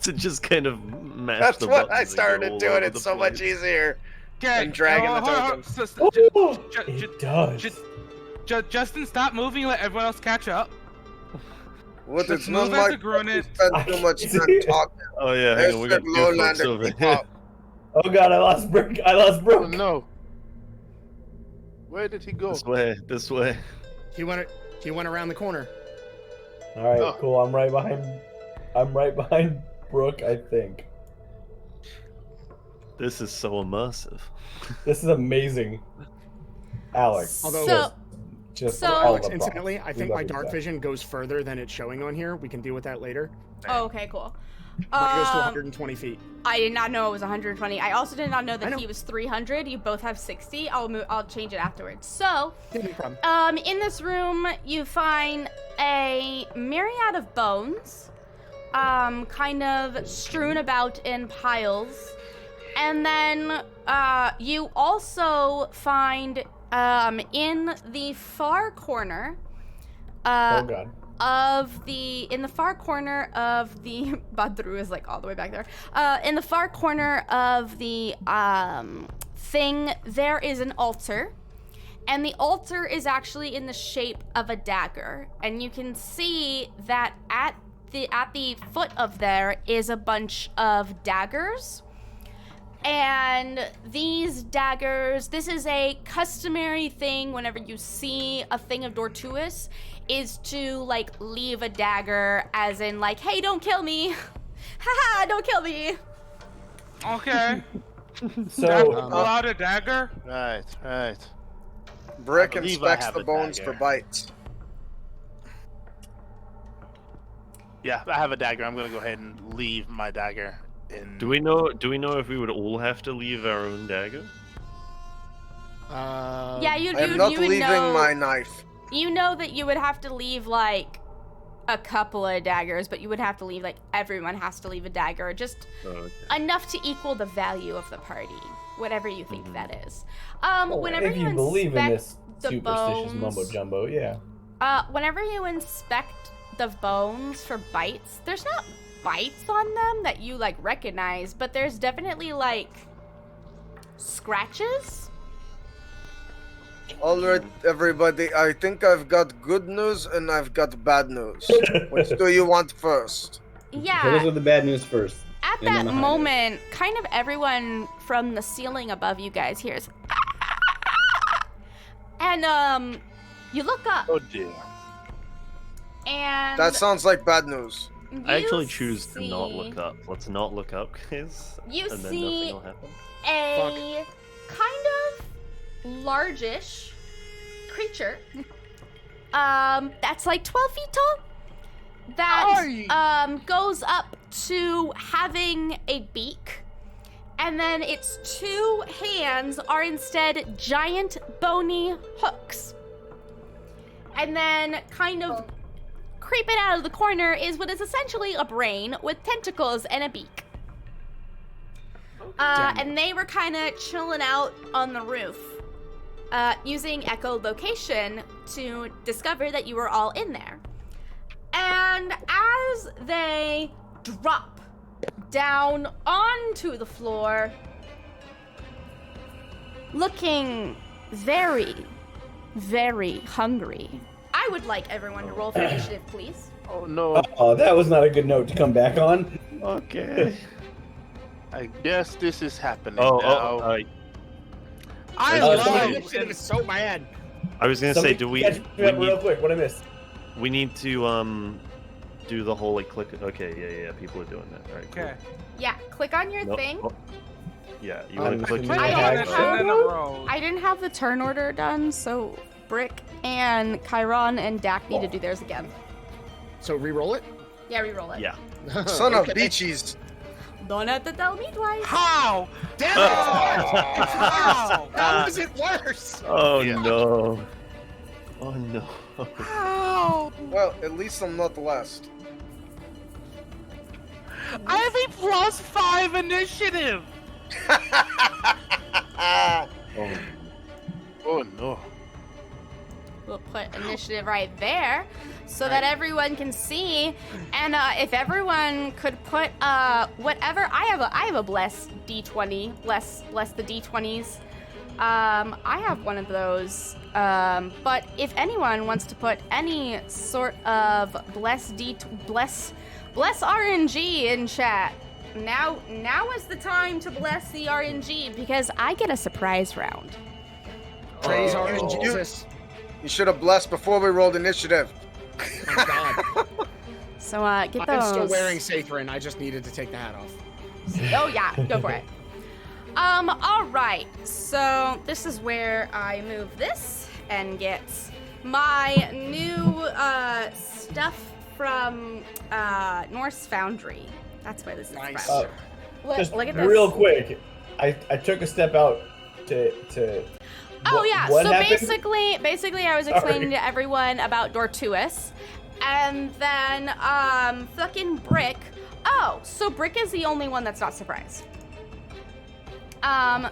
G: to just kind of mash
E: That's
G: the
E: what
G: buttons
E: I
G: and go
E: started
G: all
E: doing.
G: over
E: It's
G: the
E: so much
G: place.
E: easier.
F: Okay,
E: And dragging the
F: hold on,
E: tokens.
D: It does.
F: Justin, stop moving and let everyone else catch up.
E: What
F: Let's
E: it's not
F: move as
E: like
F: a Grunet.
E: spend too much time talking.
G: Oh yeah, hang on, we got
E: There's
G: two folks
E: Lowlander
G: over
E: keep
G: here.
E: up.
D: Oh god, I lost Brooke. I lost
A: oh
D: Brooke.
A: no. Where did he go?
G: This way, this way.
C: He went around the corner.
D: All right,
A: Oh.
D: cool. I'm right behind Brooke, I think.
G: This is so immersive.
D: This is amazing. Alex.
C: Although-
B: So-
D: just
B: so-
D: all
C: Alex,
D: the
C: incidentally,
D: props.
C: I
D: We
C: think
D: love
C: my
D: your
C: dark
D: stuff.
C: vision goes further than it's showing on here. We can deal with that later.
B: Oh, okay, cool.
C: But it goes to 120 feet.
B: I did not know it was 120. I also did not know
C: I
B: that
C: know.
B: he was 300. You both have 60. I'll change it afterwards. So,
C: Yeah, no problem.
B: in this room, you find a myriad of bones, kind of strewn about in piles. And then, you also find, in the far corner,
D: Oh god.
B: in the far corner of the Badru is like all the way back there. In the far corner of the thing, there is an altar, and the altar is actually in the shape of a dagger, and you can see that at the foot of there is a bunch of daggers. And these daggers, this is a customary thing whenever you see a thing of Dortuous, is to like leave a dagger as in like, hey, don't kill me. Haha, don't kill me.
F: Okay.
D: So,
F: Pull out a dagger.
A: Right.
E: Brick
A: I believe I
E: inspects
A: have
E: the
A: a
E: bones
A: dagger.
E: for bites.
A: Yeah, I have a dagger. I'm gonna go ahead and leave my dagger in.
G: Do we know if we would all have to leave our own dagger?
B: Yeah, you
E: I am
B: would
E: not leaving
B: know.
E: my knife.
B: You know that you would have to leave like a couple of daggers, but you would have to leave like everyone has to leave a dagger, just
G: Oh, okay.
B: enough to equal the value of the party, whatever you think that is. Whenever
D: if you believe in this
B: the
D: superstitious
B: bones-
D: mumbo jumbo, yeah.
B: Whenever you inspect the bones for bites, there's not bites on them that you like recognize, but there's definitely like scratches.
E: All right, everybody. I think I've got good news and I've got bad news. Which do you want first?
B: Yeah.
J: Those are the bad news first.
B: At
J: and then
B: that
J: the high
B: moment, kind of everyone from the ceiling above you guys hears, and you look up,
A: Oh dear.
B: and
E: That sounds like bad news.
G: I
B: you
G: actually choose to not
B: see
G: look up. Let's not look up, guys.
B: You
G: and then
B: see
G: nothing will happen.
B: a kind of largish creature, that's like 12 feet tall, that goes up to having a beak, and then its two hands are instead giant bony hooks. And then kind of creeping out of the corner is what is essentially a brain with tentacles and a beak. And they were kind of chilling out on the roof, using echolocation to discover that you were all in there. And as they drop down onto the floor, looking very, very hungry, I would like everyone to roll for initiative, please.
I: Oh no.
D: Oh, that was not a good note to come back on.
G: Okay.
I: I guess this is happening
G: Oh,
I: now.
F: I
D: somebody-
F: love
C: Initiative is so bad.
G: I was gonna say, do we?
D: Catch me up real
G: need,
D: quick. What I missed?
G: we need to do the whole like click. Okay, yeah. People are doing that. All right. Cool.
F: Okay.
B: Yeah, click on your
G: Nope.
B: thing.
G: Oh. Yeah, you want to click.
D: I
B: I
F: I
B: don't
F: have
B: I didn't have the turn order done, so Brick and Chiron and Dak need to do theirs again.
C: So re-roll it.
B: Yeah, re-roll it.
G: Yeah.
E: Son of
C: Okay.
E: beachies.
B: Don't have to tell me twice.
F: How?
C: Damn it!
F: How?
C: How is it worse?
G: Oh
I: Yeah.
G: no. Oh no.
F: How?
E: Well, at least I'm not the last.
F: I have a +5 initiative.
G: Oh.
I: Oh no.
B: We'll put initiative right there so that everyone can see. And if everyone could put whatever, I have a bless D20, bless the D20s. I have one of those. But if anyone wants to put any sort of bless RNG in chat, now is the time to bless the RNG because I get a surprise round.
C: Praise
E: Oh.
C: RNG Jesus.
E: You should have blessed before we rolled initiative.
C: My God.
B: So get
C: I'm
B: those.
C: still wearing Sathrin. I just needed to take the hat off.
B: Oh yeah, go for it. All right. So this is where I move this and get my new stuff from Norse Foundry. That's where this is
C: Nice.
B: from.
D: Just
B: Look at this.
D: real quick, I took a step out to.
B: Oh yeah.
D: What
B: So
D: happened?
B: basically, I was explaining to everyone about Dortuous, and then fucking Brick. Oh, so Brick is the only one that's not surprised.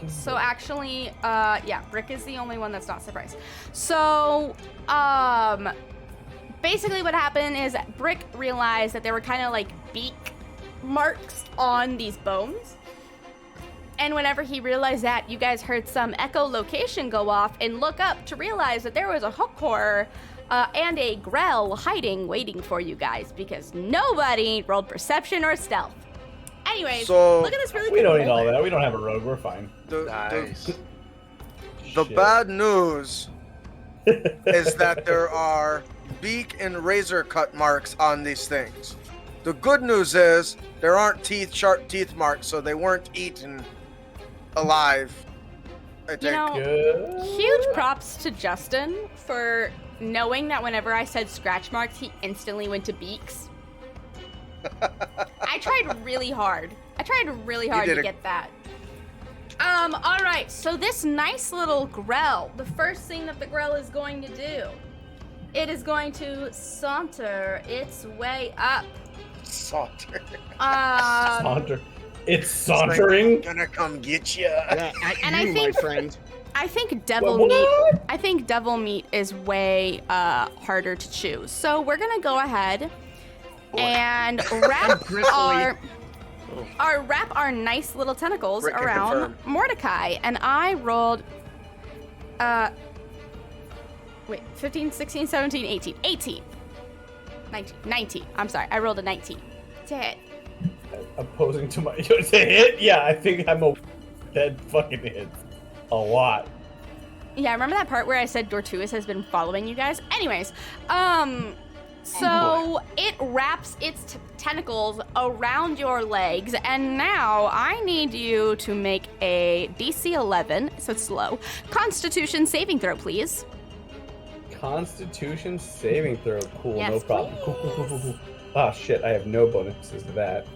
B: So actually, yeah, Brick is the only one that's not surprised. So, basically what happened is that Brick realized that there were kind of like beak marks on these bones. And whenever he realized that, you guys heard some echolocation go off and look up to realize that there was a hook horror and a grell hiding, waiting for you guys because nobody rolled perception or stealth. Anyways,
E: So-
B: look at this really
D: We
B: cool
D: don't need all
B: folder.
D: that. We don't have a rogue. We're fine.
E: The
G: Shit.
E: bad news is that there are beak and razor cut marks on these things. The good news is there aren't sharp teeth marks, so they weren't eaten alive. I think.
B: You know,
D: Good.
B: huge props to Justin for knowing that whenever I said scratch marks, he instantly went to beaks. I tried really hard.
E: did
B: To
E: a-
B: get that. All right. So this nice little grell, the first thing that the grell is going to do, it is going to saunter its way up.
E: Saunter.
D: Saunter. It's sauntering.
E: Gonna come get you.
C: Yeah, at
B: And
C: you,
B: I think-
C: my friend.
B: I think devil
D: What?
B: meat. I think devil meat is way harder to chew. So we're gonna go ahead and wrap
C: Gristly.
B: our nice little tentacles
E: Rick can
B: around
E: confirm.
B: Mordecai. And I rolled 15, 16, 17, 18. 18. 19. I'm sorry. I rolled a 19 to hit.
D: Opposing to my to hit. Yeah, I think I'm a that fucking hits a lot.
B: Yeah, remember that part where I said Dortuous has been following you guys? Anyways, so it wraps its tentacles around your legs, and now I need you to make a DC 11, so it's low, Constitution saving throw, please.
D: Constitution saving throw. Cool,
B: Yes,
D: no problem. Cool. Ah, shit, I have no bonuses to that.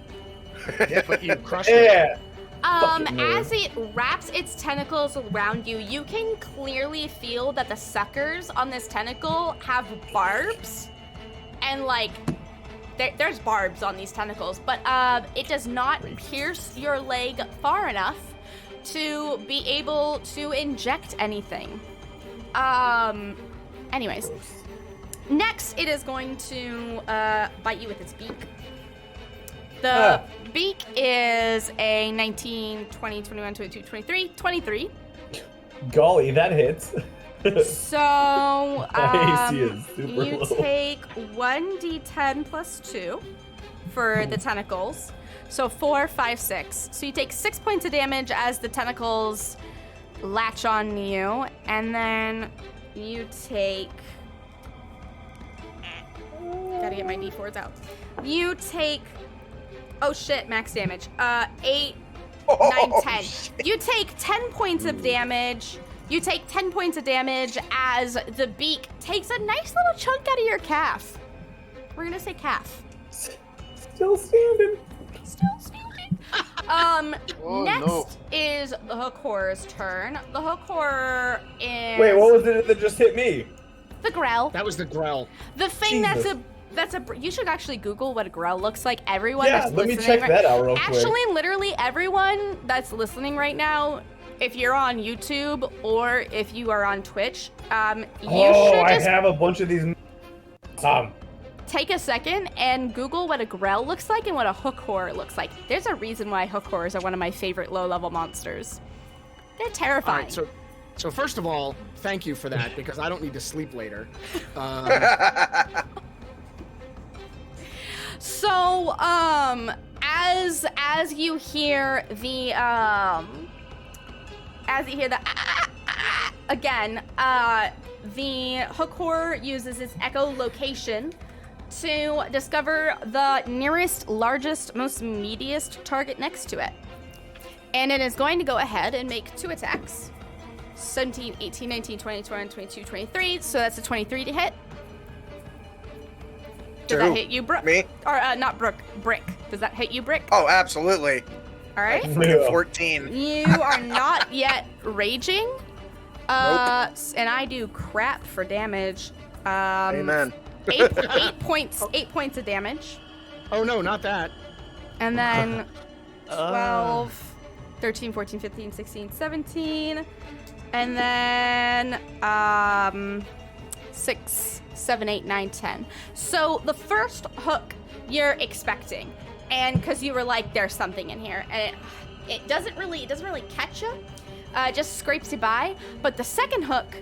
C: Yeah, but you crushed it.
D: Yeah.
B: As it wraps its tentacles around you, you can clearly feel that the suckers on this tentacle have barbs, and like there's barbs on these tentacles, but it does not pierce your leg far enough to be able to inject anything. Anyways, next it is going to bite you with its beak. The beak is a 19, 20, 21, 22, 23, 23.
D: Golly, that hits.
B: So,
D: My AC is super
B: you
D: low.
B: take 1d10 plus 2 for the tentacles. So 4, 5, 6. So you take 6 points of damage as the tentacles latch on you, and then you take... Gotta get my d4s out. You take... Oh shit, max damage. 8, 9, 10. You take 10 points of damage. You take 10 points of damage as the beak takes a nice little chunk out of your calf. We're gonna say calf.
D: Still standing.
B: Still standing. Next is the hook horror's turn. The hook horror is...
D: Wait, what was it that just hit me?
B: The grell.
C: That was the grell.
B: The thing
D: Jesus.
B: that's a you should actually Google what a grell looks like. Everyone
D: Yeah,
B: that's
D: let me
B: listening
D: check that out real
B: Actually,
D: quick.
B: literally everyone that's listening right now, if you're on YouTube or if you are on Twitch, you should
D: I
B: just
D: have a bunch of these.
B: take a second and Google what a grell looks like and what a hook horror looks like. There's a reason why hook horrors are one of my favorite low-level monsters. They're
C: All
B: terrifying.
C: right, so first of all, thank you for that because I don't need to sleep later.
B: So, as you hear the again, the hook horror uses its echolocation to discover the nearest, largest, most meatiest target next to it. And it is going to go ahead and make 2 attacks. 17, 18, 19, 20, 21, 22, 23. So that's a 23 to hit. Does that hit you, Brooke?
E: Me?
B: Or, not Brooke, Brick. Does that hit you, Brick?
E: Oh, absolutely.
B: All right.
E: Freaking 14.
B: You are not yet raging.
E: Nope.
B: And I do crap for damage.
E: Amen.
B: 8 points of damage.
C: Oh no, not that.
B: And then 12, 13, 14, 15, 16, 17. And then 6, 7, 8, 9, 10. So the first hook you're expecting, and because you were like, there's something in here, and it doesn't really catch you, just scrapes you by. But the second hook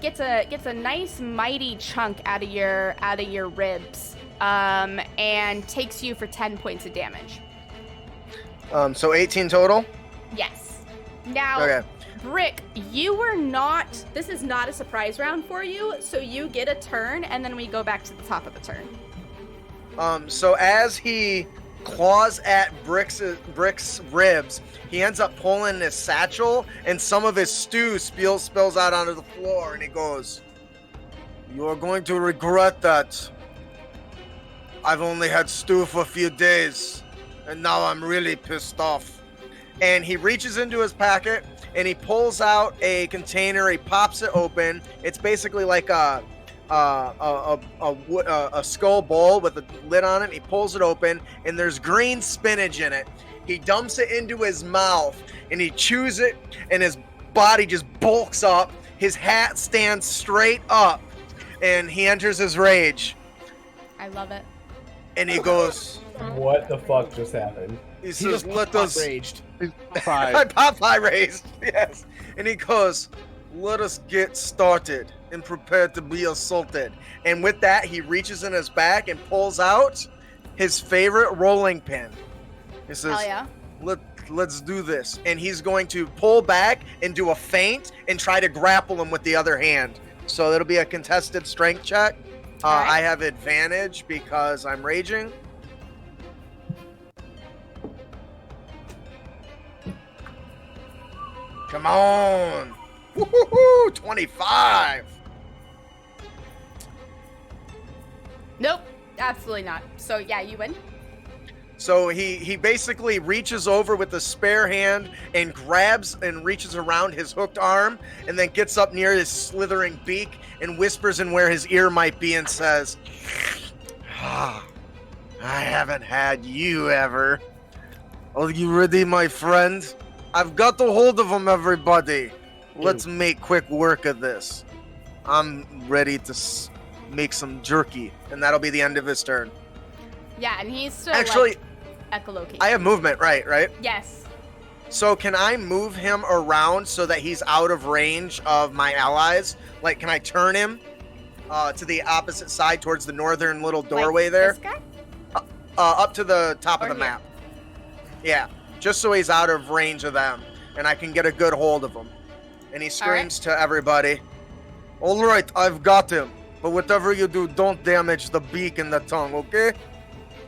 B: gets a nice mighty chunk out of your ribs, and takes you for 10 points of damage.
E: So 18 total?
B: Yes. Now,
E: Okay.
B: Brick, this is not a surprise round for you, so you get a turn, and then we go back to the top of the turn.
E: So as he claws at Brick's ribs, he ends up pulling his satchel, and some of his stew spills out onto the floor, and he goes, "You are going to regret that. I've only had stew for a few days, and now I'm really pissed off." And he reaches into his pocket, and he pulls out a container. He pops it open. It's basically like a skull bowl with a lid on it. He pulls it open, and there's green spinach in it. He dumps it into his mouth, and he chews it, and his body just bulks up. His hat stands straight up, and he enters his rage.
B: I love it.
E: And he goes,
D: What the fuck just happened?
E: he
C: He
E: says,
C: just
E: "Let us."
C: raged.
E: I Popeye raised, yes. And he goes, "Let us get started and prepare to be assaulted." And with that, he reaches in his back and pulls out his favorite rolling pin. He says,
B: Hell yeah.
E: Let's do this. And he's going to pull back and do a feint and try to grapple him with the other hand. So it'll be a contested strength check.
B: Alright.
E: I have advantage because I'm raging. Come on. Woo-hoo-hoo, 25.
B: Nope, absolutely not. So yeah, you win.
E: So he basically reaches over with the spare hand and grabs and reaches around his hooked arm and then gets up near his slithering beak and whispers in where his ear might be and says, I haven't had you ever. Are you ready, my friend? I've got a hold of him, everybody. Let's make quick work of this. I'm ready to make some jerky, and that'll be the end of his turn.
B: Yeah, and he's still
E: Actually,
B: echolocation.
E: I have movement, right?
B: Yes.
E: So can I move him around so that he's out of range of my allies? Like, can I turn him to the opposite side towards the northern little doorway there?
B: This guy?
E: Up to the top of the
B: here?
E: map. Yeah, just so he's out of range of them, and I can get a good hold of him. And he screams to everybody, all right, I've got him. But whatever you do, don't damage the beak and the tongue, okay?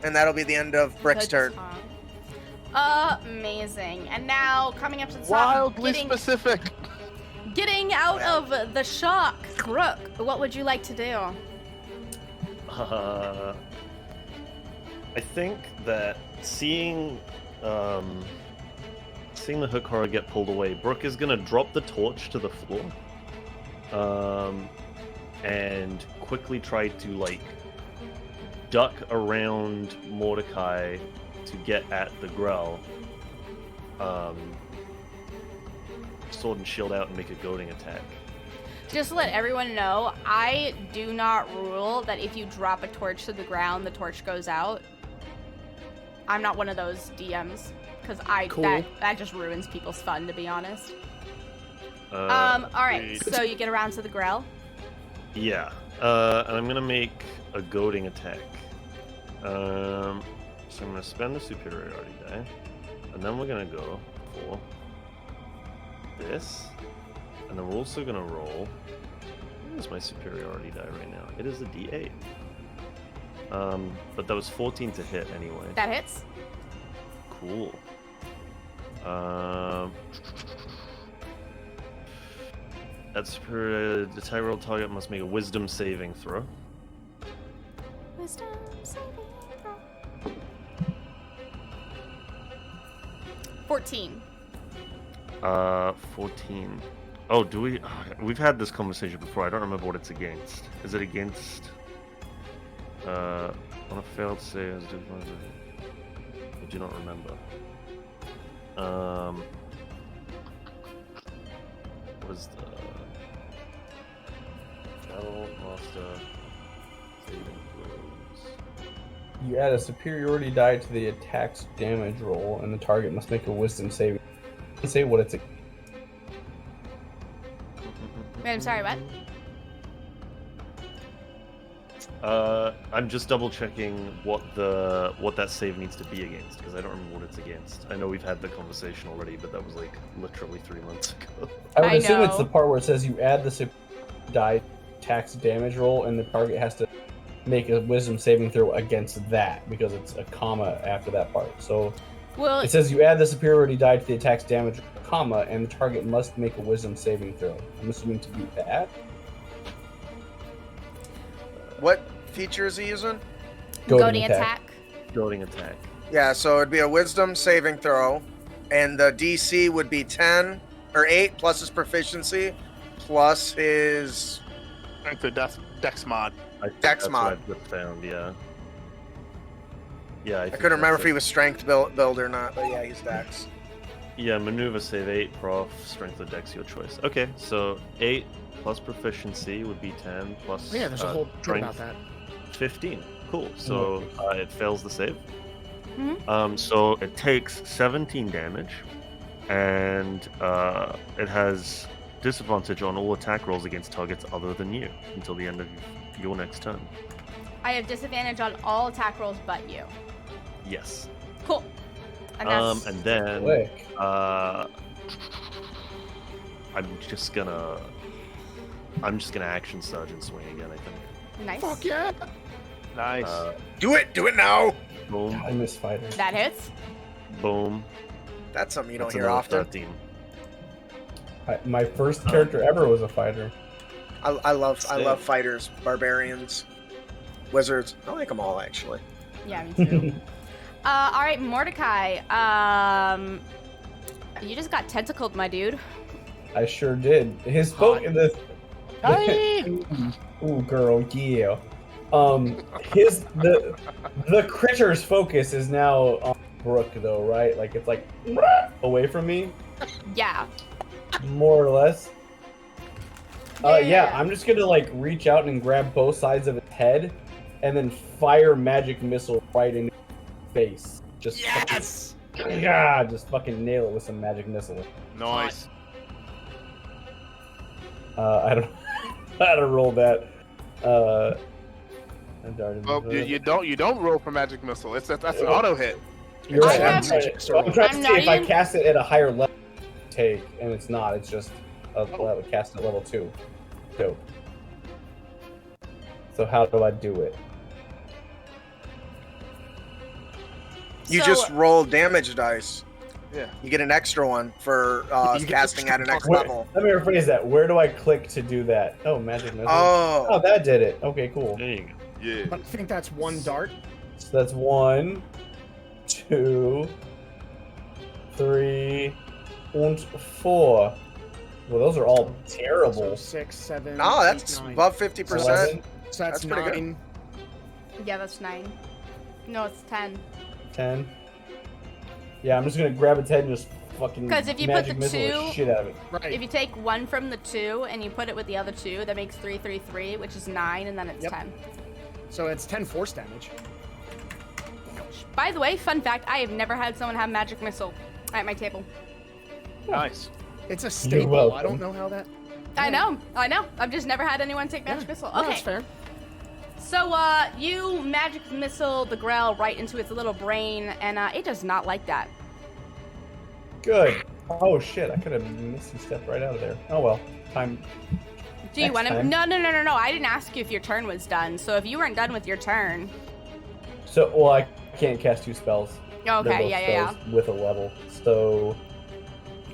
E: And that'll be the end of Brick's turn.
B: Amazing. And now, coming up to the top,
A: Wildly specific.
B: Getting out of the shock. Brooke, what would you like to do?
G: I think that seeing the hook horror get pulled away, Brooke is gonna drop the torch to the floor, and quickly try to duck around Mordecai to get at the Grell. Sword and shield out and make a goading attack.
B: Just to let everyone know, I do not rule that if you drop a torch to the ground, the torch goes out. I'm not one of those DMs, because that just ruins people's fun, to be honest. Alright, so you get around to the Grell?
G: Yeah, and I'm gonna make a goading attack. So I'm gonna spend the superiority die, and then we're gonna go for this, and then we're also gonna roll. What is my superiority die right now? It is a D8. But that was 14 to hit anyway.
B: That hits.
G: Cool. That's for the tie roll target must make a wisdom saving throw.
B: Wisdom saving throw. 14.
G: 14. Oh, do we? We've had this conversation before. I don't remember what it's against. Is it against? On a failed save, I do not remember. What is the Battle Master saving throws?
D: You add a superiority die to the attack's damage roll, and the target must make a wisdom saving. Say what it's.
B: Wait, I'm sorry, what?
G: I'm just double checking what that save needs to be against, because I don't remember what it's against. I know we've had the conversation already, but that was literally 3 months ago.
D: I would assume it's the part where it says you add the die attack's damage roll, and the target has to make a wisdom saving throw against that, because it's a comma after that part. So it says you add the superiority die to the attack's damage, comma, and the target must make a wisdom saving throw. I'm assuming to be that.
E: What feature is he using?
B: Goading attack.
G: Goading attack.
E: Yeah, so it'd be a wisdom saving throw, and the DC would be 10 or 8 plus his proficiency plus his
A: Strength or Dex mod.
E: Dex mod.
G: What I've found, yeah. Yeah, I
E: couldn't remember if he was strength build or not, but yeah, he's Dex.
G: Yeah, maneuver save 8, prof, strength or Dex, your choice. Okay, so 8 plus proficiency would be 10 plus.
C: Yeah, there's a whole thing about that.
G: 15. Cool. So it fails the save.
B: Mm-hmm.
G: So it takes 17 damage, and it has disadvantage on all attack rolls against targets other than you until the end of your next turn.
B: I have disadvantage on all attack rolls but you.
G: Yes.
B: Cool. And
G: then I'm just gonna action surge and swing again, I think.
B: Nice.
A: Fuck yeah! Nice.
E: Do it now!
G: Boom.
D: I miss fighters.
B: That hits.
G: Boom.
E: That's something you don't
G: That's
E: hear
G: another
E: often.
G: 13.
D: My first character ever was a fighter.
E: I love fighters, barbarians, wizards. I like them all, actually.
B: Yeah, me too. All right, Mordecai. You just got tentacled, my dude.
D: I sure did. His focus. Ooh, girl, yeah. The critter's focus is now on Brooke, though, right? Like it's like away from me.
B: Yeah.
D: More or less. Yeah, I'm just gonna like reach out and grab both sides of his head, and then fire magic missile right in his face. Just
A: yes.
D: Just fucking nail it with some magic missile.
A: Nice.
D: I don't how to roll that.
A: Well, you don't roll for magic missile. That's an auto hit.
D: You're right.
B: I'm
D: I'm trying to see if I cast it at a higher level, take, and it's not. It's just a level cast at level 2. Dope. So how do I do it?
E: You just roll damage dice.
A: Yeah.
E: You get an extra one for casting at an next level.
D: Let me rephrase that. Where do I click to do that? Oh, magic missile. Oh, that did it. Okay, cool.
G: There you go.
A: Yeah.
C: I think that's one dart.
D: So that's 1, 2, 3, and 4. Well, those are all terrible.
C: So 6, 7.
E: No, that's
C: 8, 9.
E: above 50%.
D: 11,
C: So that's
E: pretty good.
C: 9.
B: Yeah, that's 9. No, it's 10.
D: 10. Yeah, I'm just gonna grab its head and just fucking
B: Because if you put
D: magic
B: the
D: missile the
B: 2,
D: shit out of it.
C: Right.
B: if you take 1 from the 2 and you put it with the other 2, that makes 3, 3, 3, which is 9, and then it's 10.
C: So it's 10 force damage.
B: By the way, fun fact, I have never had someone have magic missile at my table.
A: Nice.
C: It's a staple.
D: welcome.
C: I don't know how that.
B: I know. I've just never had anyone take magic missile.
C: No,
B: Okay.
C: that's fair.
B: So, you magic missile the Grell right into its little brain, and it does not like that.
D: Good. Oh shit, I could have missed a step right out of there. Oh well. Time.
B: Do you
D: Next
B: want to?
D: time.
B: No. I didn't ask you if your turn was done. So if you weren't done with your turn.
D: So, well, I can't cast 2 spells. They're
B: Okay,
D: both
B: yeah.
D: spells with a level. So,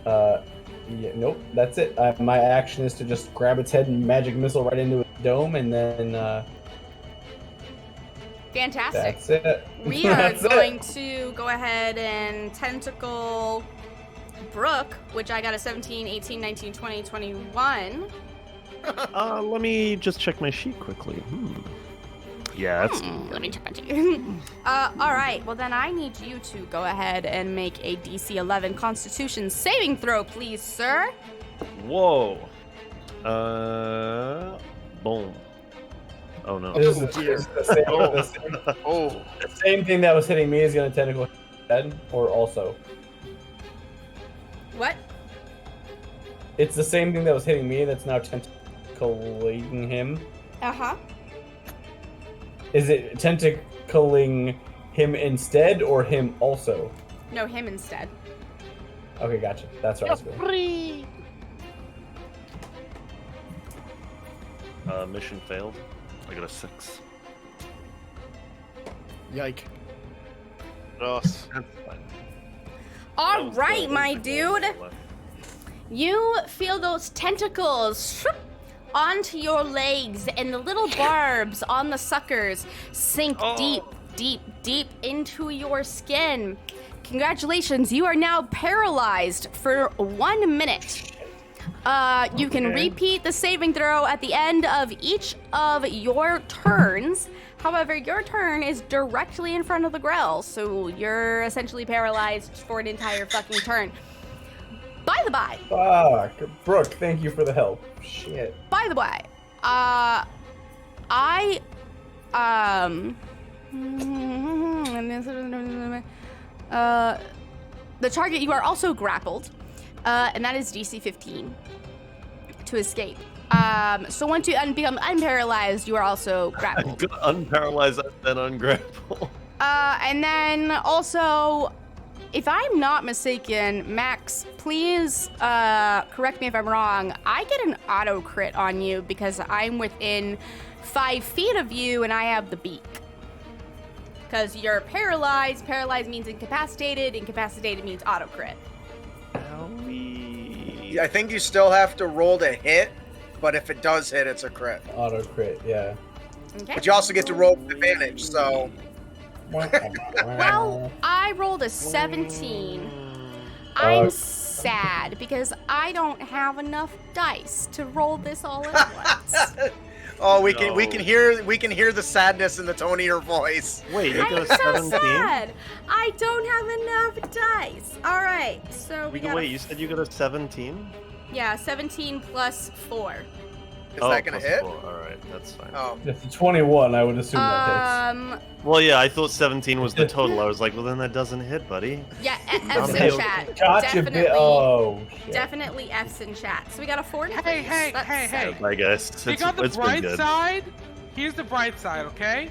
D: yeah, nope, that's it. My action is to just grab its head and magic missile right into its dome, and then
B: Fantastic.
D: that's it.
B: We are
D: That's it.
B: going to go ahead and tentacle Brooke, which I got a 17, 18, 19, 20, 21.
G: Let me just check my sheet quickly. Yeah, that's.
B: Let me check it. All right. Well, then I need you to go ahead and make a DC 11 Constitution saving throw, please, sir.
G: Whoa. Boom. Oh no.
D: This is the same thing that was hitting me is going to tentacle his head, or also.
B: What?
D: It's the same thing that was hitting me that's now tentacling him.
B: Uh-huh.
D: Is it tentacling him instead or him also?
B: No, him instead.
D: Okay, gotcha. That's what I was doing.
G: Mission failed. I got a 6.
C: Yike.
A: Gross.
G: That's fine.
B: All right, my dude. You feel those tentacles onto your legs, and the little barbs on the suckers sink deep into your skin. Congratulations, you are now paralyzed for 1 minute. You can repeat the saving throw at the end of each of your turns. However, your turn is directly in front of the Grell, so you're essentially paralyzed for an entire fucking turn. By the by.
D: Fuck. Brooke, thank you for the help. Shit.
B: By the way, the target, you are also grappled, and that is DC 15 to escape. So once you become unparalyzed, you are also grappled.
G: Unparalyzed, then ungrapple.
B: And then also, if I'm not mistaken, Max, please correct me if I'm wrong. I get an auto crit on you because I'm within 5 feet of you and I have the beak. Because you're paralyzed. Paralyzed means incapacitated. Incapacitated means auto crit.
E: I think you still have to roll to hit, but if it does hit, it's a crit.
D: Auto crit, yeah.
B: Okay.
E: But you also get to roll with advantage, so
B: Well, I rolled a 17. I'm sad because I don't have enough dice to roll this all at once.
E: Oh, we can hear the sadness in the tone of your voice.
G: Wait, you got a
B: I'm so
G: 17?
B: sad. I don't have enough dice. All right, so we got.
G: Wait, you said you got a 17?
B: Yeah, 17 plus 4.
E: Is that gonna
G: plus
E: hit?
G: 4. All right, that's fine.
E: Oh,
D: It's a 21. I would assume that hits.
G: Well, yeah, I thought 17 was the total. I was like, well, then that doesn't hit, buddy.
B: Yeah, F's in
G: Okay.
B: chat.
D: Gotcha. Shit.
B: Definitely F's in chat. So we got a 4 to
F: Hey.
G: Bye, guys.
F: We got the
G: It's been
F: bright
G: good.
F: side. Here's the bright side, okay?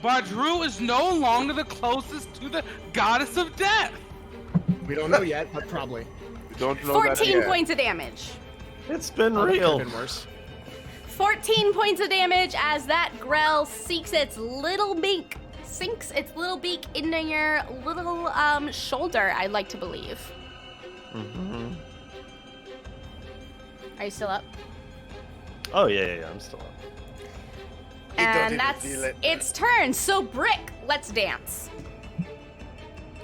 F: Badru is no longer the closest to the goddess of death.
C: We don't know yet, but probably.
A: We don't know
B: 14
A: that
B: points of damage.
G: It's been
C: It could
G: real.
C: have been worse.
B: 14 points of damage as that Grell sinks its little beak into your little shoulder, I'd like to believe.
G: Mm-hmm.
B: Are you still up?
G: Oh, yeah, I'm still up.
E: You don't
B: And
E: even
B: that's
E: feel it.
B: its turn. So Brick, let's dance.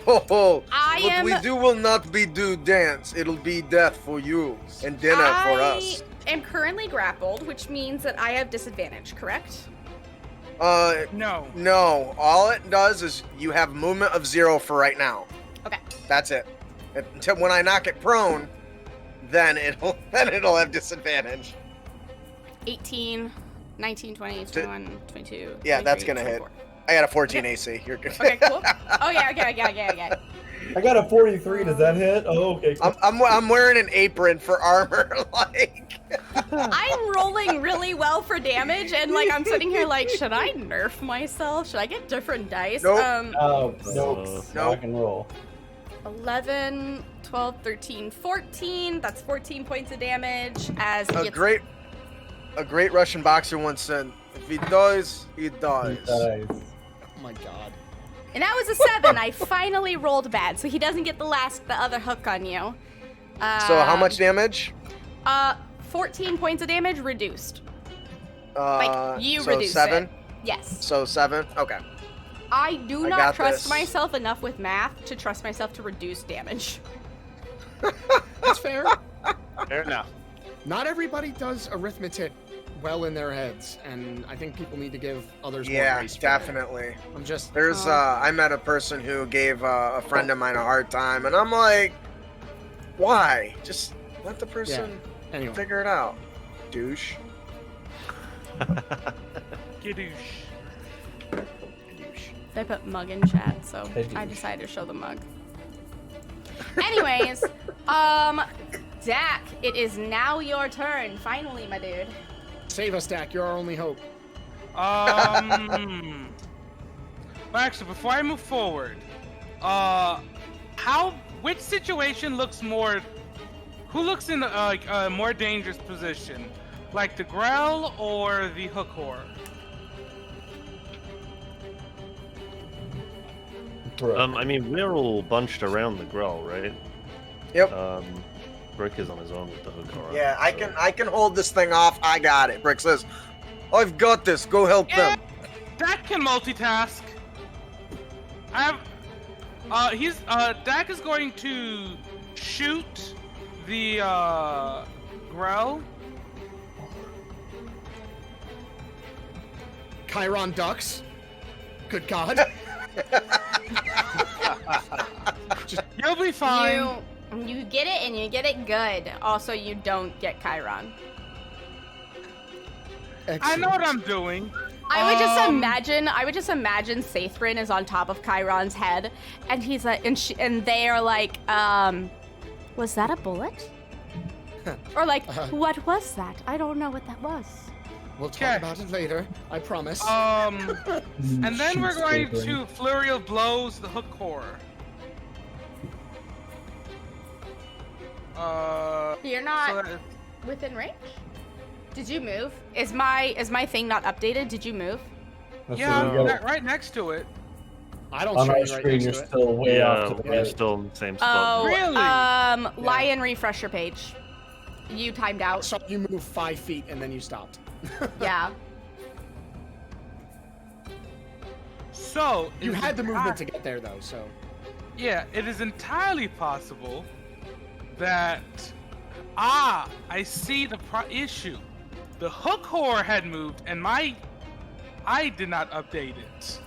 E: Ho.
B: I
E: What
B: am-
E: we do will not be do dance. It'll be death for you and dinner for us.
B: I am currently grappled, which means that I have disadvantage, correct?
F: No.
E: No. All it does is you have movement of 0 for right now.
B: Okay.
E: That's it. Until when I knock it prone, then it'll have disadvantage.
B: 18, 19, 20, 21, 22.
E: Yeah, that's
B: 23,
E: gonna hit.
B: 24.
E: I got a 14 AC. You're good.
B: Okay, cool. Oh yeah, okay.
D: I got a 43. Does that hit? Oh, okay. Cool.
E: I'm wearing an apron for armor. Like
B: I'm rolling really well for damage, and like I'm sitting here like, should I nerf myself? Should I get different dice?
E: Nope.
D: Oh, nope.
E: Nope.
D: Rock and roll.
B: 11, 12, 13, 14. That's 14 points of damage as he
E: a
B: gets
E: great Russian boxer once said, "If he dies, he dies."
D: Nice.
C: Oh my god.
B: And that was a 7. I finally rolled bad, so he doesn't get the other hook on you.
E: So how much damage?
B: 14 points of damage reduced. You
E: so
B: reduce
E: 7.
B: it. Yes.
E: So 7. Okay.
B: I do
E: I
B: not
E: got
B: trust
E: this.
B: myself enough with math to trust myself to reduce damage.
C: That's fair.
A: Fair enough.
C: Not everybody does arithmetic well in their heads, and I think people need to give others more
E: Yeah,
C: grace for that.
E: definitely.
C: I'm just
E: There's I met a person who gave a friend of mine a hard time, and I'm like, why? Just let the person
C: anyway.
E: figure it out. Douche.
F: Gidoosh.
B: I put mug in chat, so I decided to show the mug. Anyways, Dak, it is now your turn. Finally, my dude.
C: Save us, Dak. You're our only hope.
F: Well, actually, before I move forward, which situation looks more? Who looks in a more dangerous position, like the Grell or the Hook Whore?
G: I mean, we're all bunched around the Grell, right?
E: Yep.
G: Brick is on his own with the hook.
E: Yeah, I can hold this thing off. I got it. Brick says, "I've got this. Go help them."
F: Dak can multitask. Dak is going to shoot the Grell.
C: Chiron ducks. Good God.
F: You'll be fine.
B: You get it, and you get it good. Also, you don't get Chiron.
F: I know what I'm doing.
B: I would just imagine Sathrin is on top of Chiron's head, and he's like, and they are like, was that a bullet? Or like, what was that? I don't know what that was.
C: We'll talk about it later. I promise.
F: And then we're going to Flurry of Blows the Hook Whore.
B: You're not within range? Did you move? Is my thing not updated? Did you move?
F: Yeah, right next to it.
C: I don't
D: On
C: show
D: our
C: you right
D: screen,
C: next
D: you're
C: to it.
D: still way off to the
G: we're
D: right.
G: still in the same
B: Oh,
G: spot.
F: Really?
B: Lion refresh your page. You timed out.
C: So you moved 5 feet and then you stopped.
B: Yeah.
F: So
C: You had the movement to get there, though, so.
F: Yeah, it is entirely possible that I see the issue. The hook whore had moved, and I did not update it.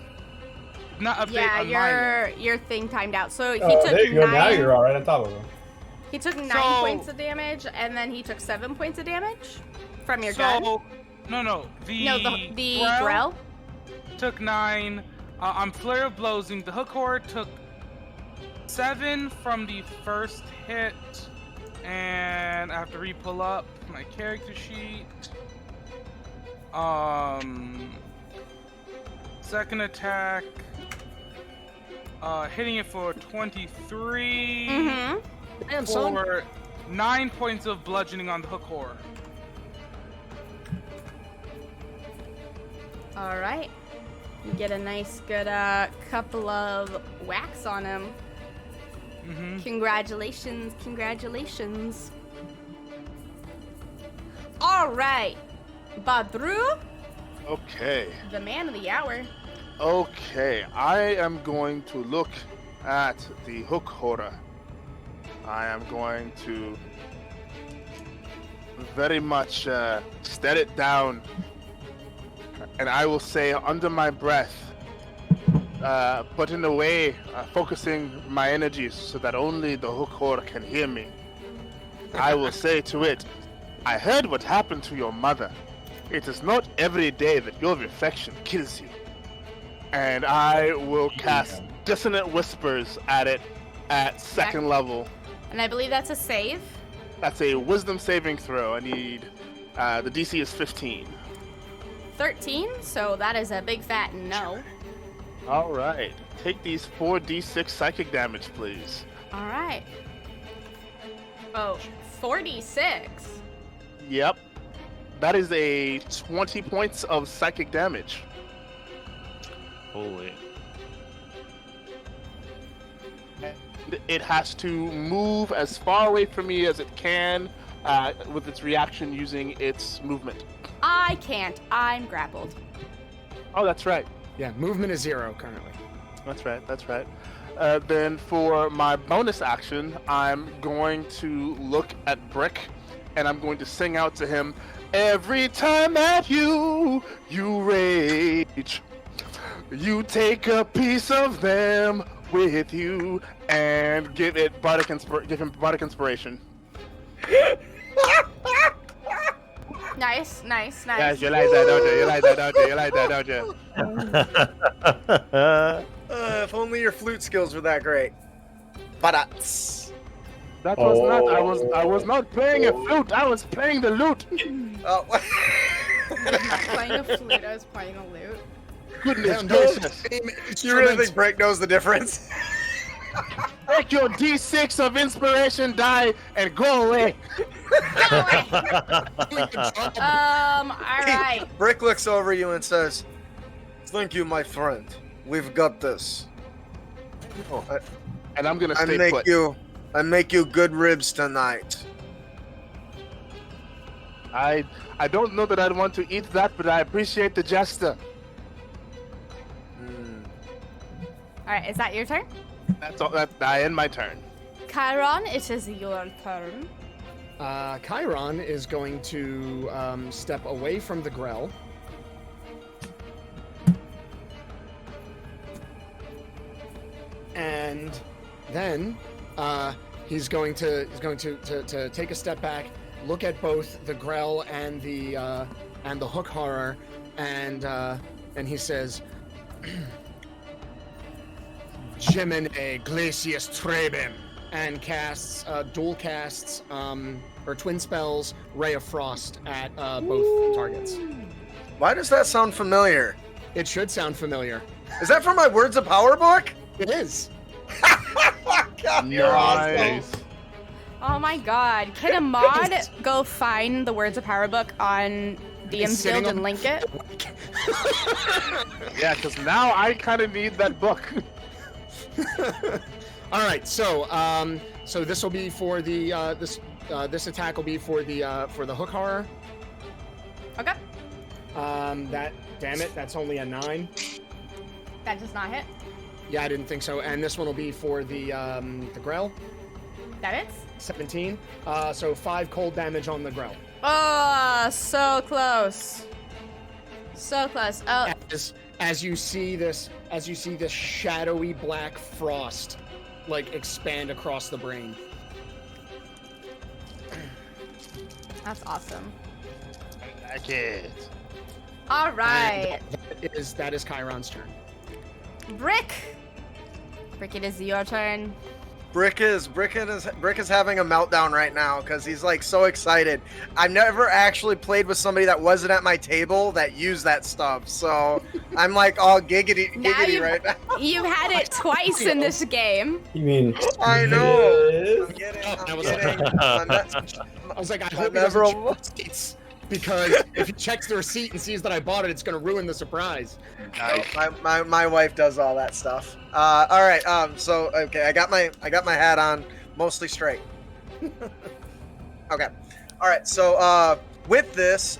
F: Not update on my
B: your thing timed out. So he
D: Oh,
B: took
D: there you go.
B: 9.
D: Now you're all right on top of him.
B: He took 9 points of damage, and then he took 7 points of damage from your gun.
F: No.
B: The Grell
F: took 9. I'm Flare of Blowsing. The hook whore took 7 from the first hit, and I have to re-pull up my character sheet. Second attack, hitting it for 23
C: Damn, son.
F: for 9 points of bludgeoning on the hook whore.
B: All right. You get a nice, good couple of whacks on him. Congratulations. All right. Badru,
I: Okay.
B: the man of the hour.
I: Okay, I am going to look at the hook horror. I am going to very much stare it down, and I will say under my breath, but in a way, focusing my energies so that only the hook horror can hear me. I will say to it, I heard what happened to your mother. It is not every day that your reflection kills you. And I will cast Dissonant Whispers at it at second level.
B: And I believe that's a save.
I: That's a Wisdom saving throw. I need, the DC is 15.
B: 13, so that is a big fat no.
I: All right. Take these 4d6 psychic damage, please.
B: All right. Oh, 46.
I: Yep. That is a 20 points of psychic damage.
G: Holy.
I: It has to move as far away from me as it can with its reaction using its movement.
B: I can't. I'm grappled.
I: Oh, that's right.
C: Yeah, movement is 0 currently.
I: That's right. Then for my bonus action, I'm going to look at Brick, and I'm going to sing out to him, every time that you rage, you take a piece of them with you, and give him bardic inspiration.
B: Nice.
I: Yes, you like that, don't you?
E: If only your flute skills were that great. But
I: That was not. I was not playing a flute. I was playing the lute.
E: oh.
B: Playing a flute, I was playing a lute.
I: Goodness gracious!
E: You really think Break knows the difference?
I: Take your D6 of inspiration die and go away.
B: Alright.
E: Brick looks over you and says, "Thank you, my friend. We've got this."
I: And I'm gonna stay put.
E: I make you good ribs tonight.
I: I don't know that I'd want to eat that, but I appreciate the gesture.
B: Alright, is that your turn?
I: That's all. I end my turn.
B: Chiron, it is your turn.
C: Chiron is going to step away from the Grell. And then he's going to take a step back, look at both the Grell and the hook horror, and he says, Gemini Glacius Trebim, and casts dual casts or twin spells Ray of Frost at both targets.
E: Why does that sound familiar?
C: It should sound familiar.
E: Is that from my Words of Power book?
C: It is.
E: God, you're awesome.
B: Oh my god. Can a mod go find the Words of Power book on DM's Guild and link it?
I: Yeah, because now I kind of need that book.
C: All right, so this will be for the this attack will be for the hook horror.
B: Okay.
C: Damn it, that's only a 9.
B: That does not hit.
C: Yeah, I didn't think so. And this one will be for the Grell.
B: That hits.
C: 17. So 5 cold damage on the Grell.
B: Oh, so close. So close. Oh.
C: As you see this shadowy black frost, like, expand across the brain.
B: That's awesome.
I: I can't.
B: All right.
C: That is Chiron's turn.
B: Brick, it is your turn.
E: Brick is having a meltdown right now because he's like so excited. I've never actually played with somebody that wasn't at my table that used that stuff, so I'm like all giggity right now.
B: You've had it twice in this game.
D: You mean?
E: I know.
D: Yes.
E: I'm kidding.
C: I was like, I hope he doesn't check the receipts, because if he checks the receipt and sees that I bought it, it's gonna ruin the surprise.
E: My wife does all that stuff. All right. So okay, I got my hat on, mostly straight. Okay. All right. So with this,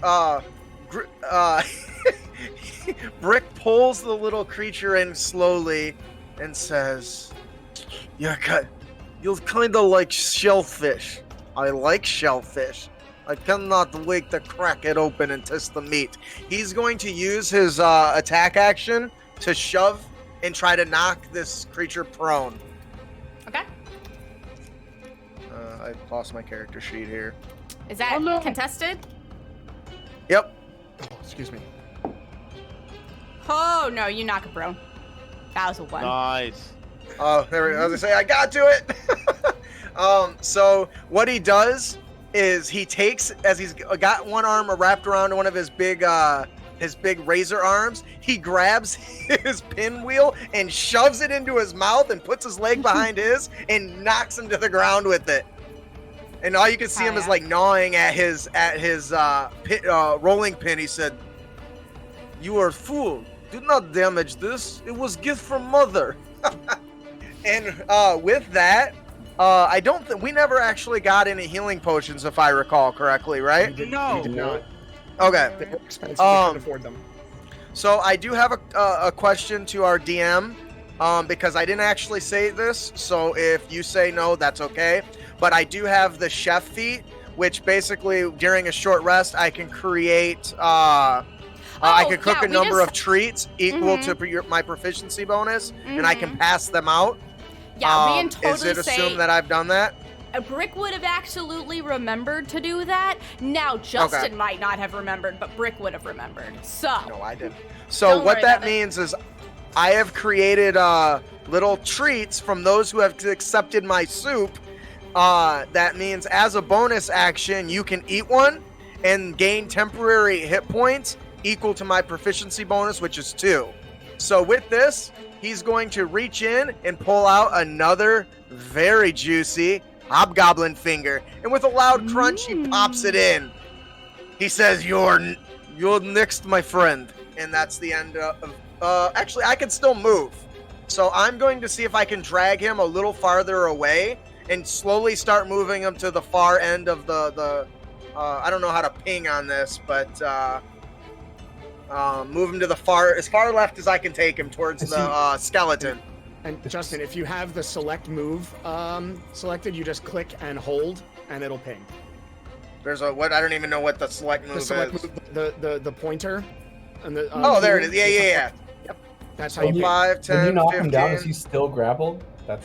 E: Brick pulls the little creature in slowly and says, "You're kind of like shellfish. I like shellfish. I cannot wait to crack it open and test the meat." He's going to use his attack action to shove and try to knock this creature prone.
B: Okay.
E: I lost my character sheet here.
B: Is that contested?
E: Yep.
C: Oh, excuse me.
B: Oh, no, you knock it prone. That was a 1.
I: Nice.
E: Oh, there we go. I was gonna say, I got to it. So what he does is he takes, as he's got one arm wrapped around one of his big razor arms, he grabs his pinwheel and shoves it into his mouth and puts his leg behind his and knocks him to the ground with it. And all you can see him is like gnawing at his rolling pin. He said, "You are a fool. Do not damage this. It was gift from mother." And with that, I don't think we never actually got any healing potions, if I recall correctly, right?
C: We did
F: No.
C: not.
E: Okay.
C: They were expensive. We couldn't afford them.
E: So I do have a question to our DM, because I didn't actually say this. So if you say no, that's okay. But I do have the chef feat, which basically during a short rest I can create. I can cook a number of treats equal to my proficiency bonus, and I can pass them out.
B: Yeah, we can totally
E: is it assumed that I've done that?
B: Brick would have absolutely remembered to do that. Now, Justin might not have remembered, but Brick would have remembered. So.
E: No, I didn't. So what that means is I have created little treats from those who have accepted my soup. That means as a bonus action, you can eat one and gain temporary hit points equal to my proficiency bonus, which is 2. So with this, he's going to reach in and pull out another very juicy hobgoblin finger, and with a loud crunch, he pops it in. He says, "You're next, my friend," and that's the end of. Actually, I can still move, so I'm going to see if I can drag him a little farther away and slowly start moving him to the far end of the. I don't know how to ping on this, but move him to the as far left as I can take him towards the skeleton.
C: And Justin, if you have the select move selected, you just click and hold, and it'll ping.
E: There's I don't even know what the select move is.
C: The pointer. And the,
E: there it is. Yeah.
C: Yep. That's how you
E: 5, 10,
D: when you knock
E: 15.
D: him down, is he still grappled?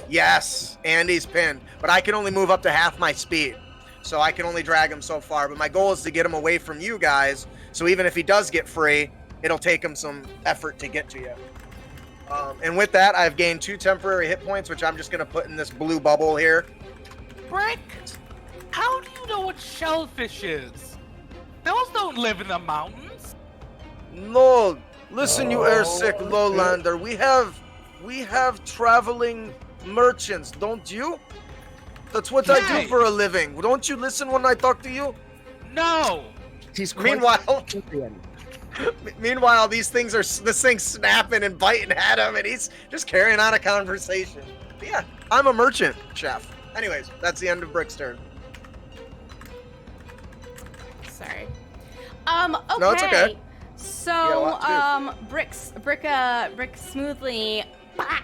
E: Yes, and he's pinned. But I can only move up to half my speed. So I can only drag him so far. But my goal is to get him away from you guys. So even if he does get free, it'll take him some effort to get to you. And with that, I've gained 2 temporary hit points, which I'm just going to put in this blue bubble here.
F: Brick, how do you know what shellfish is? Those don't live in the mountains.
E: No, listen, you airsick lowlander. We have traveling merchants, don't you? That's what I do for a living. Don't you listen when I talk to you?
F: No.
E: Meanwhile, this thing's snapping and biting at him, and he's just carrying on a conversation. But yeah, I'm a merchant, chef. Anyways, that's the end of Brick's turn.
B: Sorry. Okay.
E: No, it's okay.
B: So, Brick smoothly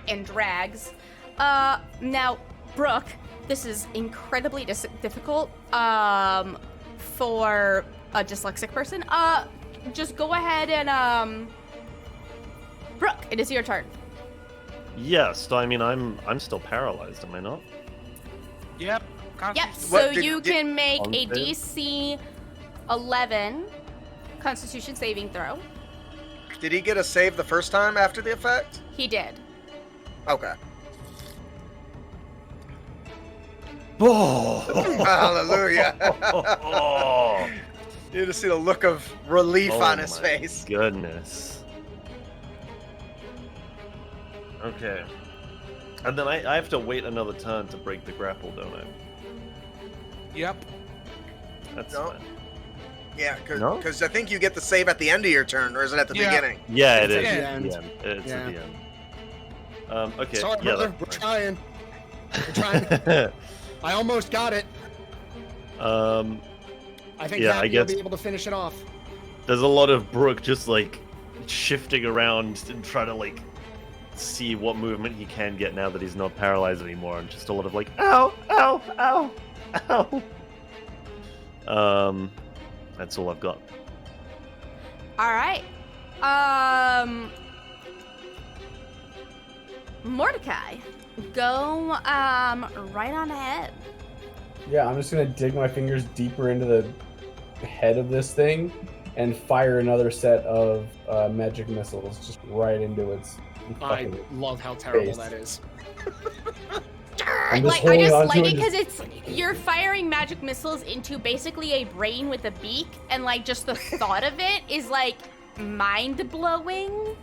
B: and drags. Now, Brooke, this is incredibly difficult for a dyslexic person. Just go ahead and Brooke, it is your turn.
G: Yes, I mean I'm still paralyzed, am I not?
F: Yep.
B: Yep. So you can make a DC 11 Constitution saving throw.
E: Did he get a save the first time after the effect?
B: He did.
E: Okay.
G: Oh,
E: Hallelujah.
G: oh,
E: You just see the look of relief on his
G: my
E: face.
G: Goodness. Okay. And then I have to wait another turn to break the grapple, don't I?
F: Yep.
G: That's
E: No.
G: fine.
E: Yeah,
G: No?
E: because I think you get the save at the end of your turn, or is it at the beginning?
G: Yeah, it
C: It's
G: is.
C: at the
G: At
C: end.
G: the end. It's
C: Yeah.
G: at the end. Okay.
C: Sorry,
G: yeah,
C: brother. We're
G: that's
C: trying. We're trying.
G: fine.
C: I almost got it. I think
G: Yeah,
C: Happy
G: I guess-
C: will be able to finish it off.
G: There's a lot of Brooke just like shifting around and trying to like see what movement he can get now that he's not paralyzed anymore, and just a lot of like ow, ow, ow, ow. That's all I've got.
B: All right. Mordecai, go right on ahead.
D: Yeah, I'm just gonna dig my fingers deeper into the head of this thing and fire another set of magic missiles just right into its.
C: I
D: fucking
C: love how terrible
D: face.
C: that is.
D: I'm just
B: I
D: holding
B: just
D: on
B: like
D: to
B: it
D: it
B: because you're firing magic missiles into basically a brain with a beak, and like just the thought of it is like mind blowing.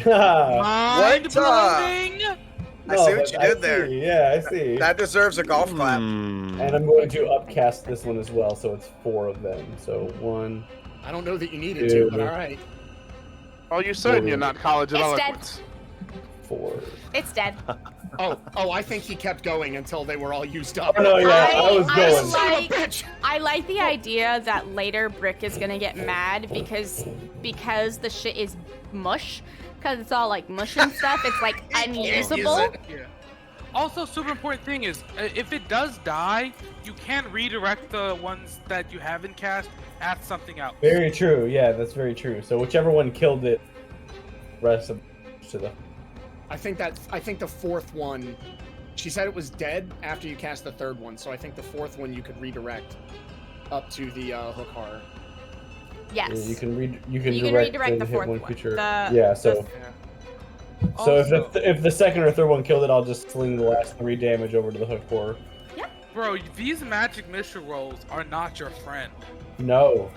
F: Mind
E: What,
F: blowing.
E: I see what you did there.
D: Yeah, I see.
E: That deserves a golf clap.
G: Hmm.
D: And I'm going to upcast this one as well, so it's 4 of them. So 1.
C: I don't know that you needed to, but
D: Dude.
C: all right.
A: Oh, you're certain you're not college of
B: It's dead.
A: eloquence?
D: 4.
B: It's dead.
C: Oh, I think he kept going until they were all used up.
D: Oh no, yeah, I was going.
C: Son of a bitch!
B: I like the idea that later Brick is gonna get mad because the shit is mush, because it's all like mush and stuff. It's like unusable.
F: Yeah. Also, super important thing is, if it does die, you can redirect the ones that you haven't cast at something else.
D: Very true. Yeah, that's very true. So whichever one killed it, rest of to the.
C: I think the fourth one. She said it was dead after you cast the third one, so I think the fourth one you could redirect up to the hook horror.
B: Yes.
D: You can
B: You can redirect the
D: hit
B: fourth
D: one
B: one.
D: creature.
B: The-
D: Yeah. So so
F: Also-
D: if the second or third one killed it, I'll just sling the last 3 damage over to the hook horror.
F: Bro, these magic missile rolls are not your friend.
D: No.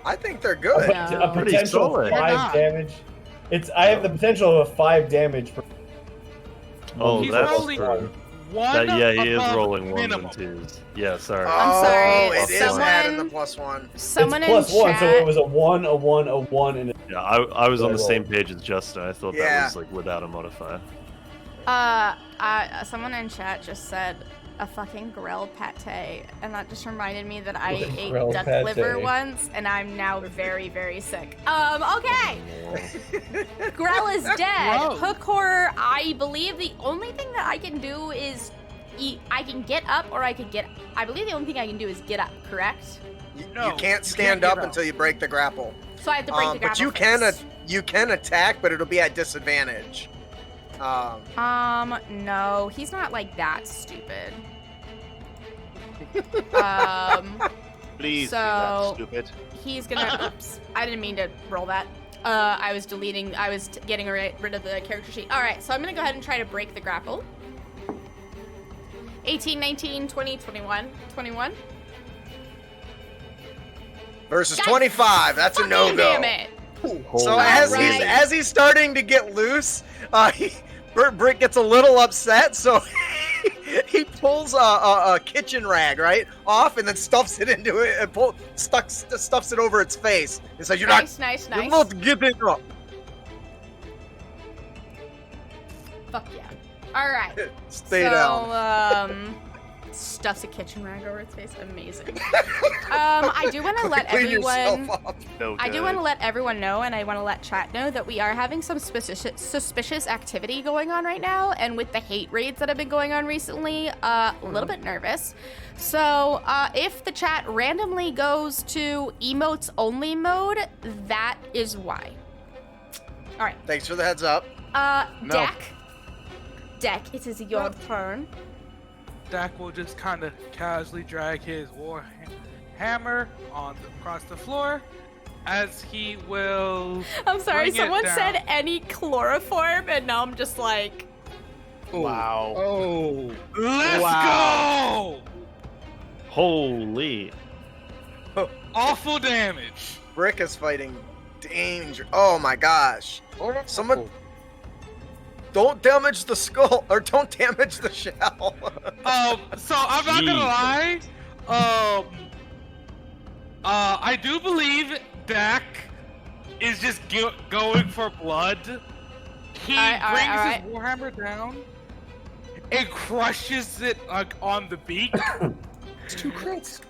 E: I think they're
D: A,
E: good.
B: No.
D: a
G: Pretty
D: potential
G: solid.
D: 5
F: They're not.
D: damage. I have the potential of a 5 damage for.
G: Oh,
F: He's
G: that's
F: rolling
G: true.
F: One
G: Yeah, he is
F: above
G: rolling ones
F: minimum.
G: and 2s. Yeah, sorry.
B: I'm sorry,
E: Oh, it is
B: someone-
E: adding the +1.
B: Someone
D: it's plus
B: in
D: 1,
B: chat.
D: so it was a 1, a 1, a 1, and
G: Yeah, I was on the
D: Roll.
G: same page as Justin. I thought that
E: Yeah.
G: was like without a modifier.
B: Someone in chat just said a fucking grilled pate, and that just reminded me that I ate
D: Grilled
B: duck
D: pate.
B: liver once, and I'm now very, very sick. Okay. Grell is dead.
F: Gross.
B: Hook horror, I believe the only thing that I can do is I can get up, or I believe the only thing I can do is get up, correct?
F: No,
E: You can't
F: you
E: stand
F: can't
E: up
F: get up.
E: until you break the grapple.
B: So I have to break the
E: But
B: grapple
E: you can attack, but it'll be at disadvantage.
B: No, he's not like that stupid.
A: Please,
B: So-
A: be that stupid.
B: He's gonna. Oops, I didn't mean to roll that. I was getting rid of the character sheet. All right, so I'm gonna go ahead and try to break the grapple. 18, 19, 20, 21, 21.
E: Versus
B: God
E: 25. That's a
B: Fucking
E: no-go.
B: damn it!
E: So
G: Holy
E: as he's starting to get loose, Brick gets a little upset, so he pulls a kitchen rag off and then stuffs it into it and stuffs it over its face. He says, "You're
B: Nice.
E: not. You're not giving up."
B: Fuck yeah! All right.
E: Stay down.
B: stuffs a kitchen rag over its face. Amazing. I do want to let
E: Clean yourself
B: everyone.
E: up.
A: No
B: I do
A: good.
B: want to let everyone know, and I want to let chat know that we are having some suspicious activity going on right now, and with the hate raids that have been going on recently, a little bit nervous. So if the chat randomly goes to emotes only mode, that is why. All right.
E: Thanks for the heads up.
A: No.
B: Deck, it is your turn.
F: Dak will just kind of casually drag his war hammer across the floor, as he will.
B: I'm sorry,
F: bring it
B: someone
F: down.
B: said any chloroform, and now I'm just like,
A: Wow.
C: Oh.
F: Let's
A: Wow.
F: go!
G: Holy.
F: Awful damage.
E: Brick is fighting danger. Oh my gosh. Someone. Don't damage the skull, or don't damage the shell.
F: So I'm not gonna lie. I do believe Dak is just going for blood. He brings his warhammer down and crushes it like on the beak.
C: It's 2 crits.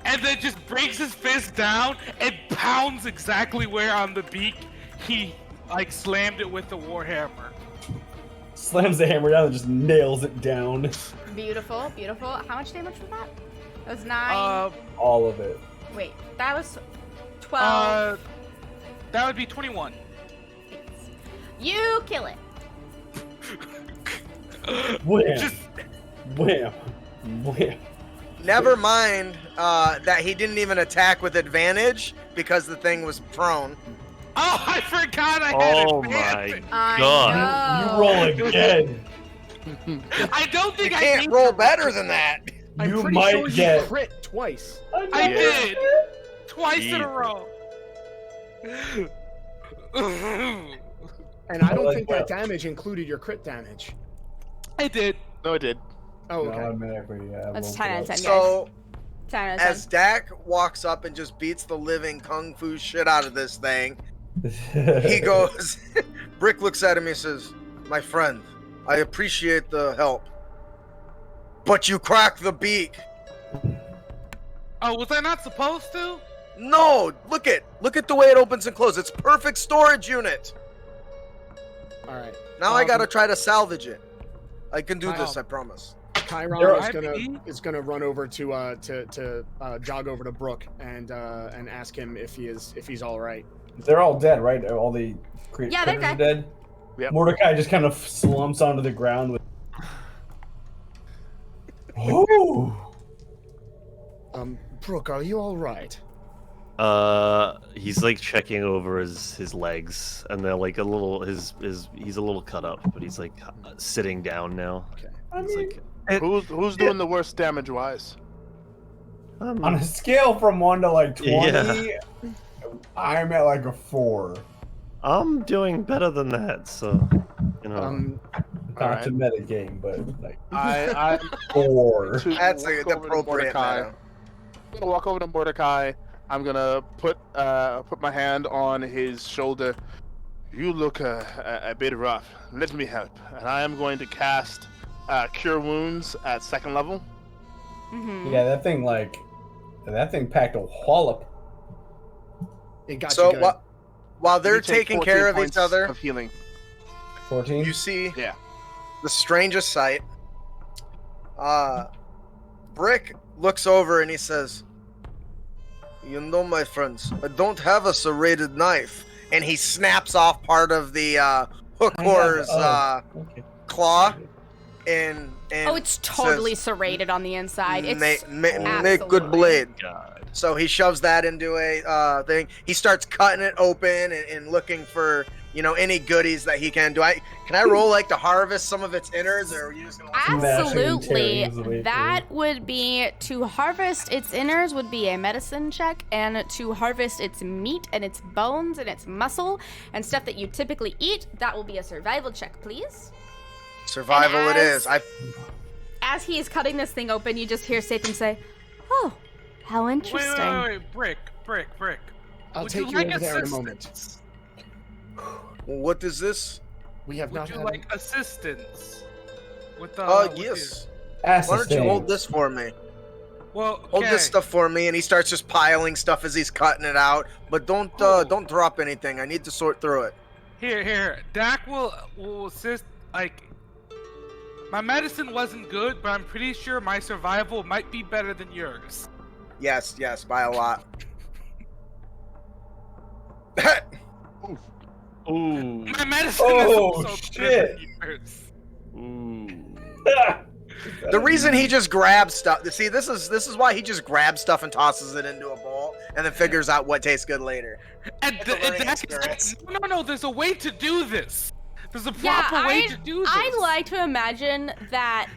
F: And then just brings his fist down and pounds exactly where on the beak he like slammed it with the warhammer.
D: Slams the hammer down and just nails it down.
B: beautiful, beautiful. How much damage was that? That was 9.
D: All of it.
B: Wait, that was 12.
F: That would be 21.
B: You kill it.
D: Wham!
F: Just
D: Wham! Wham!
E: Never mind that he didn't even attack with advantage because the thing was prone.
F: oh, I forgot I had
G: Oh
F: advantage.
G: my
B: I
G: god.
B: know.
D: You roll again.
F: I don't
E: You
F: think I
E: can't
F: need
E: roll
F: to-
E: better than that.
C: I'm
D: You
C: pretty
D: might
C: sure
D: get-
C: you crit twice.
F: I
A: Yeah.
F: did twice in a
G: Jesus.
F: row.
C: And I don't
D: like
C: think
D: that.
C: that damage included your crit damage.
F: I did.
A: No, it did.
C: Oh,
D: No,
C: okay.
D: automatically, yeah,
B: That's
D: won't
B: 10 out
D: go
B: of 10,
D: up.
B: guys.
E: So
B: 10 out of 10.
E: as Dak walks up and just beats the living kung fu shit out of this thing, he goes. Brick looks at him. He says, "My friend, I appreciate the help, but you cracked the beak."
F: Oh, was I not supposed to?
E: No, look at the way it opens and closes. It's perfect storage unit.
C: All right.
E: Now I gotta try to salvage it. I can do
C: Kyle.
E: this, I promise.
C: Chiron
D: There
C: is gonna run over to jog over to Brooke and ask him if he's all right.
D: They're all dead, right? All the
B: Yeah, they're
D: critters are dead.
A: Yep.
D: Mordecai just kind of slumps onto the ground with. Ooh.
C: Brooke, are you all right?
G: He's like checking over his legs, and they're like a little he's a little cut up, but he's like sitting down now.
C: Okay.
G: He's like
A: Who's doing the worst damage wise?
D: On a scale from 1 to like 20,
G: Yeah.
D: I'm at like a 4.
G: I'm doing better than that, so you know.
D: Not
A: Alright.
D: to metagame, but like
A: I'm
D: 4.
A: to
E: That's
A: walk
E: the
A: over to
E: appropriate
A: Mordecai.
E: meta.
A: I'm gonna walk over to Mordecai. I'm gonna put my hand on his shoulder. You look a bit rough. Let me help. And I am going to cast Cure Wounds at 2nd level.
B: Mm-hmm.
D: Yeah, that thing packed a wallop.
C: It got you
E: So
C: good.
E: while they're
A: You take
E: taking
A: 14
E: care of
A: points
E: each other,
A: of healing.
D: 14.
E: you see
A: Yeah.
E: the strangest sight. Brick looks over and he says, "You know, my friends, I don't have a serrated knife." And he snaps off part of the hook horror's
D: Okay.
E: claw and
B: Oh, it's totally
E: says,
B: serrated on the inside. It's
E: make good
B: absolutely.
E: blade.
G: God.
E: So he shoves that into a thing. He starts cutting it open and looking for, any goodies that he can. Can I roll like to harvest some of its innards, or are you just gonna let me-
B: Absolutely.
D: Smashing tearing
B: That would be to harvest its innards would be a medicine check, and to harvest its meat and its bones and its muscle and stuff that you typically eat, that will be a survival check, please.
E: Survival
B: And
E: it
B: as-
E: is.
B: As he is cutting this thing open, you just hear Satan say, "Oh, how interesting."
F: Wait, Brick.
C: I'll
F: Would
C: take
F: you
C: you
F: like
C: over there in a
F: assistance?
C: moment.
E: What is this?
C: We have
F: Would
C: not
F: you
C: had.
F: like assistance with the?
E: Oh,
F: with
E: yes. Why don't you hold this for me?
F: Well,
E: Hold this stuff for me, and he starts just piling stuff as he's cutting it out. But don't drop anything. I need to sort through it.
F: Here. Dak will assist. Like, my medicine wasn't good, but I'm pretty sure my survival might be better than yours.
E: Yes, by a lot.
G: Ooh.
F: My medicine is also better
D: shit.
F: than yours.
G: Ooh.
E: The reason he just grabs stuff. See, this is why he just grabs stuff and tosses it into a bowl, and then figures out what tastes good later.
F: And Dak is like, no, there's a way to do this. There's a proper way to do this.
B: I'd like to imagine that,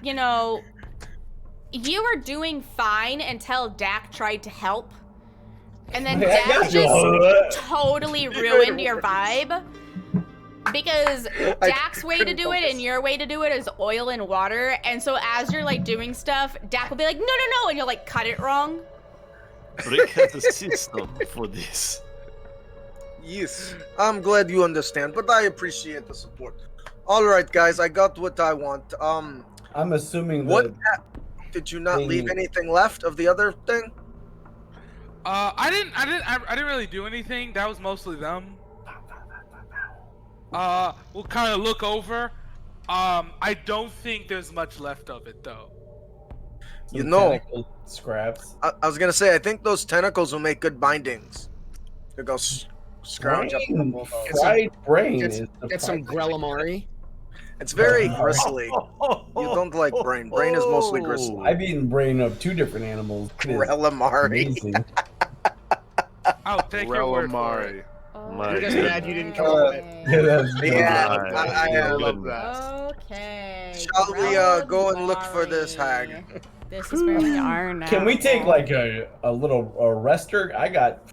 B: you were doing fine until Dak tried to help. And then Dak just totally ruined your vibe. Because Dak's way to do it and your way to do it is oil and water. And so as you're, like, doing stuff, Dak will be like, no, and you'll, like, cut it wrong.
G: Brick has a system for this.
E: Yes, I'm glad you understand, but I appreciate the support. All right, guys, I got what I want.
D: I'm assuming
E: Did you not leave anything left of the other thing?
F: I didn't really do anything. That was mostly them. We'll kind of look over. I don't think there's much left of it, though.
D: Scraps.
E: I was gonna say, I think those tentacles will make good bindings. They go scrounge up.
D: Fried brain.
C: Get some Grelamari.
E: It's very bristly. You don't like brain. Brain is mostly bristly.
D: I've eaten brain of 2 different animals.
E: Grelamari.
F: I'll take your word for it.
C: You're just mad you didn't come up with it.
E: I
G: love
B: that. Okay.
E: Shall we go and look for this hag?
B: This is where we are now.
D: Can we take like a little rester? I got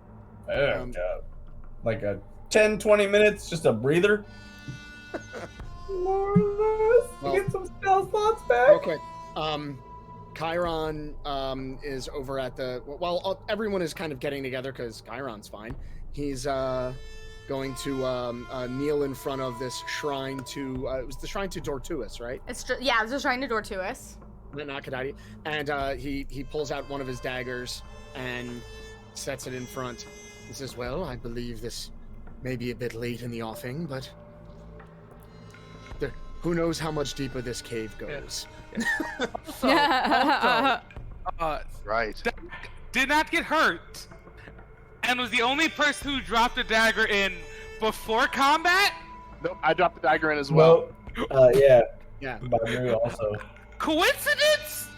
D: like a 10-20 minutes, just a breather. More or less. Get some spell slots back.
C: Okay. Chiron is over at the everyone is kind of getting together because Chiron's fine. He's going to kneel in front of this shrine to it was the shrine to Dortuus, right?
B: It's the shrine to Dortuus.
C: And he pulls out one of his daggers and sets it in front. He says, "Well, I believe this may be a bit late in the offing, but who knows how much deeper this cave goes."
A: Right.
F: Did not get hurt, and was the only person who dropped a dagger in before combat.
A: Nope, I dropped the dagger in as well.
D: Yeah.
C: Yeah.
D: By me also.
F: Coincidence?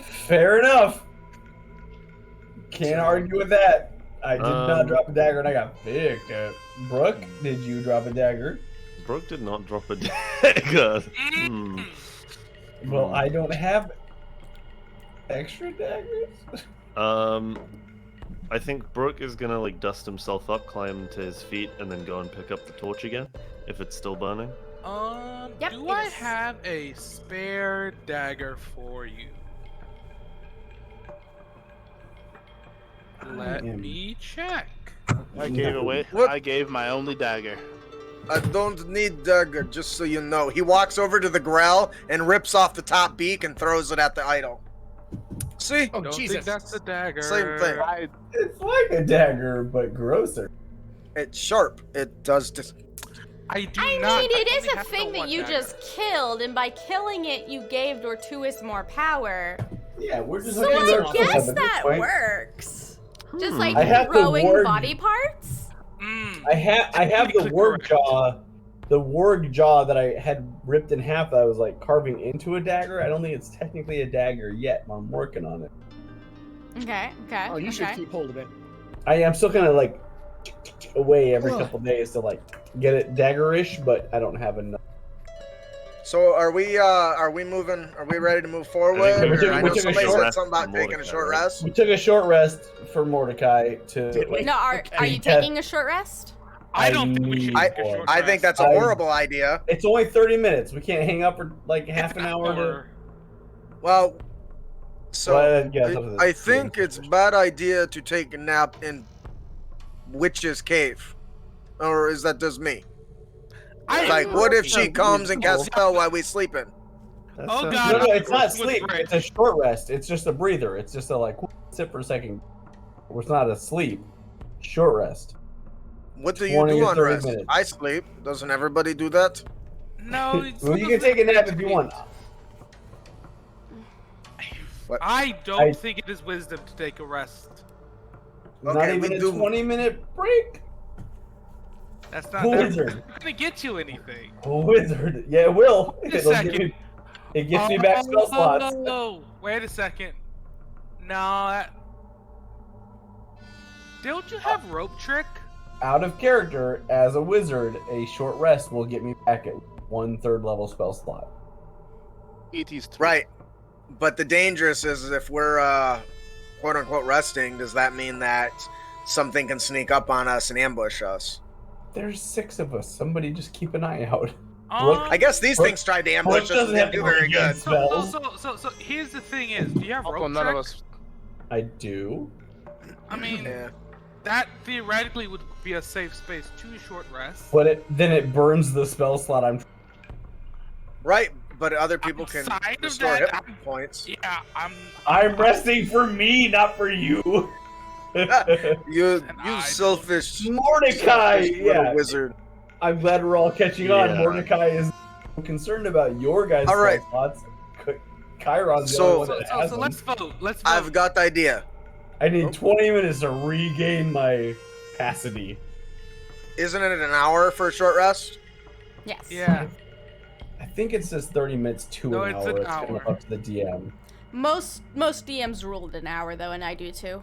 D: Fair enough. Can't argue with that. I did not drop a dagger and I got picked. Brooke, did you drop a dagger?
G: Brooke did not drop a dagger.
D: Well, I don't have extra daggers.
G: I think Brooke is gonna like dust himself up, climb to his feet, and then go and pick up the torch again, if it's still burning.
B: Yep,
F: do I have a spare dagger for you? Let me check.
A: I gave away. I gave my only dagger.
E: I don't need dagger, just so you know. He walks over to the Grell and rips off the top beak and throws it at the idol. See?
C: Oh,
F: Don't
C: Jesus.
F: think that's the dagger.
E: Same thing.
D: It's like a dagger, but grosser.
E: It's sharp. It does this.
F: I do
B: I
F: not.
B: mean, it
F: I
B: is
F: only
B: a
F: have the
B: thing that
F: one
B: you
F: dagger.
B: just killed, and by killing it, you gave Dortuus more power.
D: Yeah, we're just
B: So
D: looking
B: I
D: at
B: guess
D: this
B: that
D: point.
B: works. Just like
D: I have the
B: throwing
D: word-
B: body parts.
D: I have the warg jaw. The warg jaw that I had ripped in half that I was like carving into a dagger. I don't think it's technically a dagger yet, but I'm working on it.
B: Okay.
C: Oh, you should keep hold of it.
D: I'm still kind of like away every couple days to like get it daggerish, but I don't have enough.
E: So are we moving? Are we ready to move forward?
G: I think
D: we took-
E: I
D: we
E: know
D: took a
E: somebody
D: short
E: said
G: rest
E: something about
G: for
E: taking a
G: Mordecai,
E: short
G: right?
E: rest.
D: We took a short rest for Mordecai to.
B: No, are you taking a short rest?
F: I don't think we should.
D: I-
F: take a short
E: I
F: rest.
E: think that's a horrible idea.
D: It's only 30 minutes. We can't hang up for like half an hour. To...
E: Well, so
D: Well, yeah, it's up to the-
E: I think it's a bad idea to take a nap in Witch's Cave. Or is that just me? Like, what if she comes and casts spell while we sleeping?
F: Oh
G: sounds
F: God.
D: No, it's not
F: With
D: sleep.
F: Brick.
D: It's a short rest. It's just a breather. It's just a like sit for a second. It's not a sleep. Short rest.
E: What do you
D: 20
E: do
D: to
E: on
D: 30
E: rest?
D: minutes.
E: I sleep. Doesn't everybody do that?
F: No, it's
D: Well, you can take a nap if you want.
F: I don't think it is wisdom to take a rest.
D: Not
E: Okay,
D: even
E: we
D: a
E: do-
D: 20-minute break.
F: That's not
D: Wizard.
F: gonna get you anything.
D: Wizard. Yeah, it will.
F: Wait a
D: It'll
F: second.
D: give me, it gives me back spell slots.
F: Oh, wait a second. No, don't you have rope trick?
D: Out of character, as a wizard, a short rest will get me back at 1/3 level spell slot.
A: ET's
E: Right. But the dangerous is if we're quote unquote resting, does that mean that something can sneak up on us and ambush us?
D: There's 6 of us. Somebody just keep an eye out.
E: I guess these things tried to ambush us and
D: doesn't
E: didn't
D: have
E: do very good.
D: spells.
F: So here's the thing: is do you have rope
A: none
F: trick?
A: of us.
D: I do.
F: I mean,
E: Yeah.
F: that theoretically would be a safe space to short rest.
D: But then it burns the spell slot I'm
E: Right, but other people can
F: Outside of
E: restore
F: that,
E: hit points.
F: Yeah,
D: I'm resting for me, not for you.
E: You
F: I-
E: selfish
D: Mordecai,
E: selfish little
D: yeah.
E: wizard.
D: I'm glad we're all catching on.
G: Yeah.
D: Mordecai is concerned about your guys'
E: All right.
D: spell slots. Chiron's the
E: So-
D: only one
F: So,
D: that
F: so,
D: has
F: so
D: them.
F: let's vote. Let's vote.
E: I've got the idea.
D: I need 20 minutes to regain my capacity.
E: Isn't it an hour for a short rest?
B: Yes.
F: Yeah.
D: I think it says 30 minutes to
F: No,
D: an
F: it's
D: hour.
F: an
D: It's kind of
F: hour.
D: up to the DM.
B: Most DMs ruled an hour though, and I do too.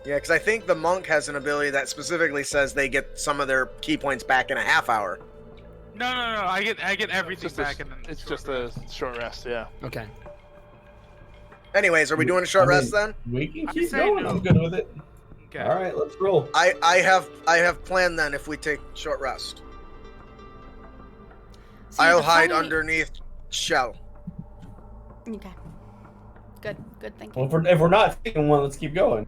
E: Yeah, because I think the monk has an ability that specifically says they get some of their key points back in a half hour.
F: No. I get everything
A: It's
F: back
A: just,
F: in the
A: it's
F: short
A: just a short rest, yeah.
C: Okay.
E: Anyways, are we doing a short
D: I mean,
E: rest then?
D: We can
F: I'm
D: keep
F: saying
D: going.
F: no.
D: I'm good with it.
F: Okay.
D: All right, let's roll.
E: I have planned then if we take short rest.
B: See,
E: I'll
B: the
E: hide
B: funny-
E: underneath shell.
B: Okay. Good thinking.
D: Well, if we're not taking one, let's keep going.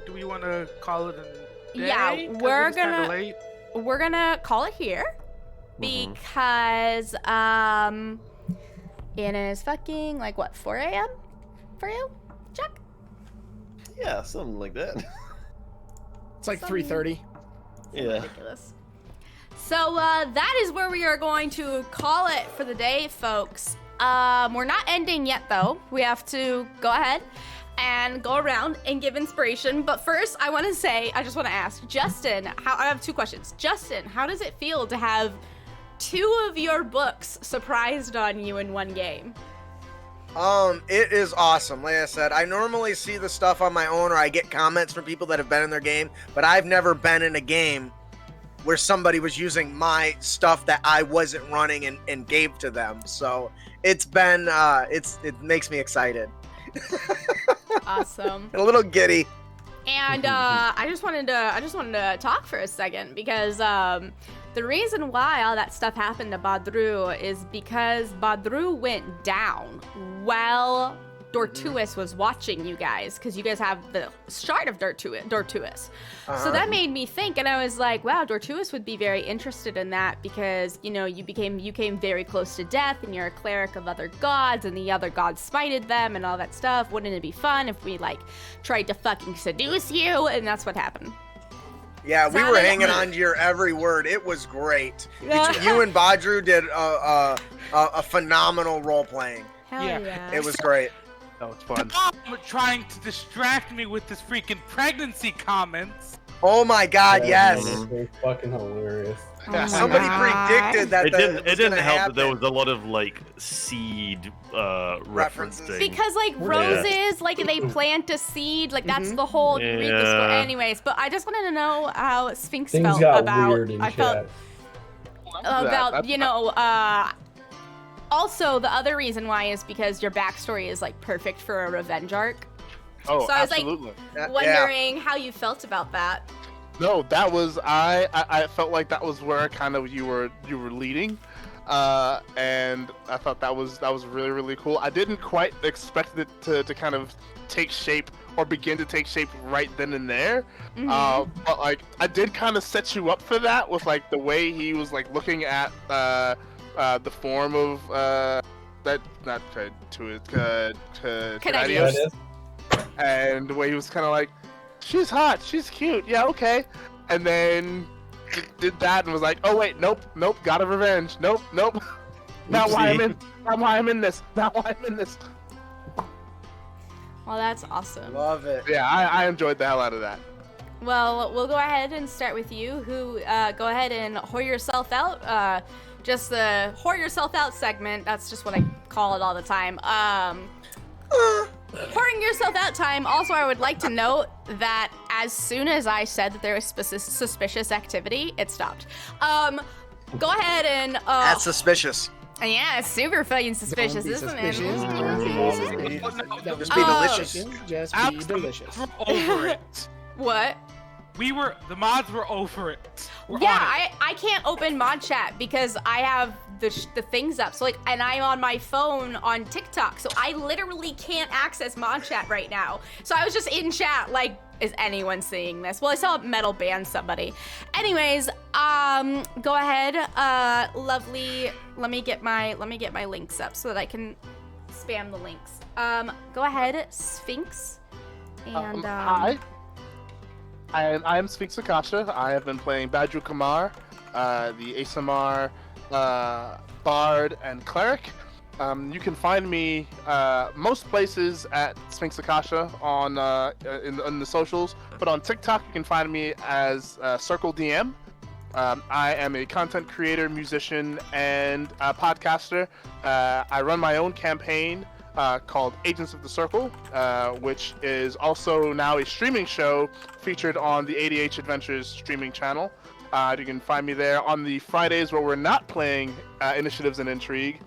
F: Do we want to call it a day?
B: Yeah,
F: 'Cause
B: we're
F: it's kinda
B: gonna-
F: late.
B: We're gonna call it here because it is fucking like what 4 a.m. for you, Chuck?
G: Yeah, something like that.
C: It's like 3:30.
G: Yeah.
B: Ridiculous. So that is where we are going to call it for the day, folks. We're not ending yet though. We have to go ahead and go around and give inspiration. But first, I just want to ask Justin. I have 2 questions. Justin, how does it feel to have 2 of your books surprised on you in one game?
E: It is awesome. Like I said, I normally see the stuff on my own or I get comments from people that have been in their game, but I've never been in a game where somebody was using my stuff that I wasn't running and gave to them. So it's been, it makes me excited.
B: Awesome.
E: A little giddy.
B: And I just wanted to talk for a second because the reason why all that stuff happened to Badru is because Badru went down while Dortuous was watching you guys, because you guys have the shard of Dortuous. So that made me think, and I was like, wow, Dortuous would be very interested in that because, you know, you came very close to death and you're a cleric of other gods and the other gods smited them and all that stuff. Wouldn't it be fun if we, like, tried to fucking seduce you? And that's what happened.
E: Yeah, we
B: Sounded
E: were hanging
B: good.
E: on to your every word. It was great.
B: Yeah.
E: You and Badru did a phenomenal role playing.
B: Hell
F: Yeah.
B: yeah.
E: It was great.
A: That was fun.
F: Stop trying to distract me with this freaking pregnancy comments.
E: Oh my God, yes.
D: They're fucking hilarious.
B: Oh my
E: Somebody
B: God.
E: predicted that.
G: It didn't. It didn't
E: gonna
G: help that there
E: happen.
G: was a lot of like seed
E: References.
G: referencing.
B: Because, like, roses, like, they plant a seed, like, that's the whole read the score.
G: Yeah.
B: Anyways, but I just wanted to know how Sphinx
D: Things
B: felt
D: got
B: about,
D: weird in
B: I felt
D: chat.
B: about, you know, also the other reason why is because your backstory is, like, perfect for a revenge arc.
A: Oh,
B: So I was like-
A: absolutely.
E: Yeah.
B: Wondering how you felt about that.
A: No, that was I felt like that was where kind of you were leading. and I thought that was really, really cool. I didn't quite expect it to kind of take shape or begin to take shape right then and there. But like I did kind of set you up for that with like the way he was like looking at the form of that, not Canadios, and the way he was kind of like, she's hot, she's cute, yeah, okay, and then did that and was like, oh wait, nope, got a revenge, nope. Not why I'm in this.
B: Well, that's awesome.
E: Love it.
A: Yeah, I enjoyed the hell out of that.
B: Well, we'll go ahead and start with you, who go ahead and whore yourself out. Just the whore yourself out segment. That's just what I call it all the time. Whoring yourself out time. Also, I would like to note that as soon as I said that there was suspicious activity, it stopped. Go ahead and
E: That's suspicious.
B: yeah, it's super fucking suspicious, isn't it?
E: Just be delicious.
C: Just be delicious.
F: Over it.
B: What?
F: The mods were over it. We're
B: Yeah,
F: on it.
B: I can't open mod chat because I have the things up. So like, and I'm on my phone on TikTok, so I literally can't access mod chat right now. So I was just in chat like, is anyone seeing this? Well, I saw Metal ban somebody. Anyways, go ahead, lovely. Let me get my links up so that I can spam the links. Go ahead, Sphinx. And
A: hi. I am Sphinx Akasha. I have been playing Badru Kamar, the ASMR Bard and Cleric. You can find me most places at Sphinx Akasha on in the socials, but on TikTok you can find me as Circle DM. I am a content creator, musician, and podcaster. I run my own campaign called Agents of the Circle, which is also now a streaming show featured on the ADH Adventures streaming channel. You can find me there on the Fridays where we're not playing Initiatives and Intrigue.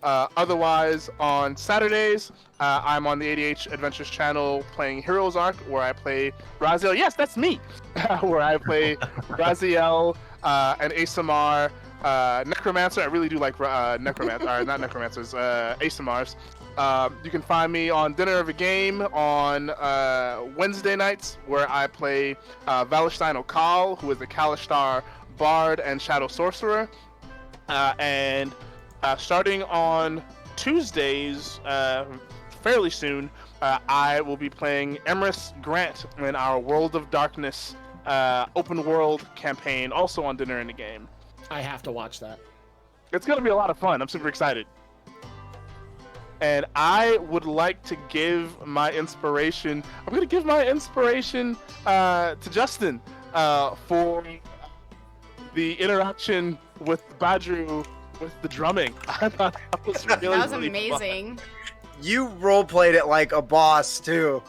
A: Otherwise, on Saturdays, I'm on the ADH Adventures channel playing Heroes Arc, where I play Raziel. Yes, that's me! Where I play Raziel, an ASMR Necromancer. I really do like Necromancer, or not Necromancers, ASMRs. You can find me on Dinner of a Game on Wednesday nights, where I play Valestein O'Call, who is a Kalashtar Bard and Shadow Sorcerer. And starting on Tuesdays, fairly soon, I will be playing Emrys Grant in our World of Darkness open world campaign, also on Dinner in a Game.
C: I have to watch that.
A: It's going to be a lot of fun. I'm super excited. And I would like to give my inspiration. I'm going to give my inspiration to Justin for the interaction with Badru with the drumming. I thought that was really,
B: that was
A: really
B: amazing.
A: Fun.
E: You roleplayed it like a boss too.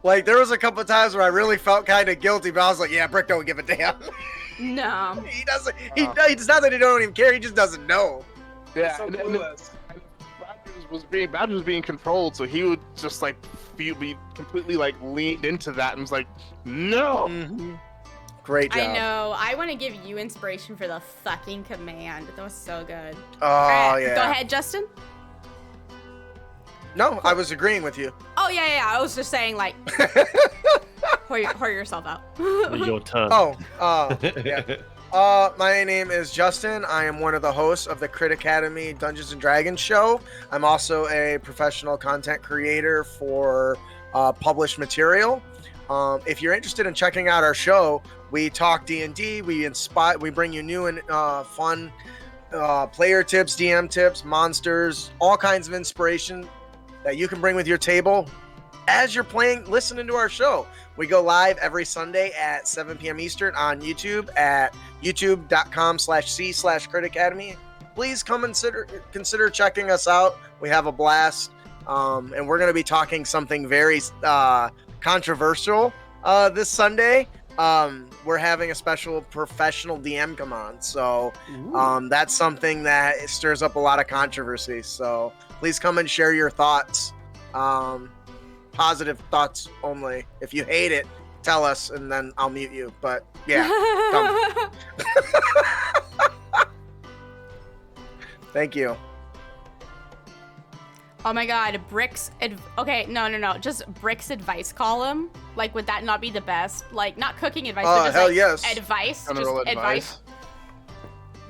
E: Like there was a couple of times where I really felt kind of guilty, but I was like, "Yeah, Brick don't give a damn."
B: No,
E: he doesn't. It's not that he don't even care. He just doesn't know.
A: Yeah,
E: so
A: Badru was being controlled, so he would just like be completely like leaned into that and was like, "No."
E: Mm-hmm. Great job.
B: I know. I want to give you inspiration for the fucking command. That was so good.
E: Oh,
B: right,
E: yeah.
B: Go ahead, Justin.
E: No, I was agreeing with you.
B: Oh, yeah. I was just saying, like, whore yourself out.
G: Your turn.
E: Yeah. My name is Justin. I am one of the hosts of the Crit Academy Dungeons & Dragons show. I'm also a professional content creator for published material. If you're interested in checking out our show, we talk D&D, we bring you new and fun player tips, DM tips, monsters, all kinds of inspiration that you can bring with your table as you're listening to our show. We go live every Sunday at 7 p.m. Eastern on YouTube at youtube.com/c/Crit Academy. Please come and consider checking us out. We have a blast, and we're going to be talking something very controversial this Sunday. We're having a special professional DM come on, so that's something that stirs up a lot of controversy. So please come and share your thoughts, positive thoughts only. If you hate it, tell us and then I'll mute you, but yeah, come. Thank you.
B: Oh my god, Brick's okay, no. Just Brick's advice column. Like, would that not be the best? Like, not cooking advice, but just
E: hell
B: like
E: yes.
B: advice.
A: General
B: Just advice.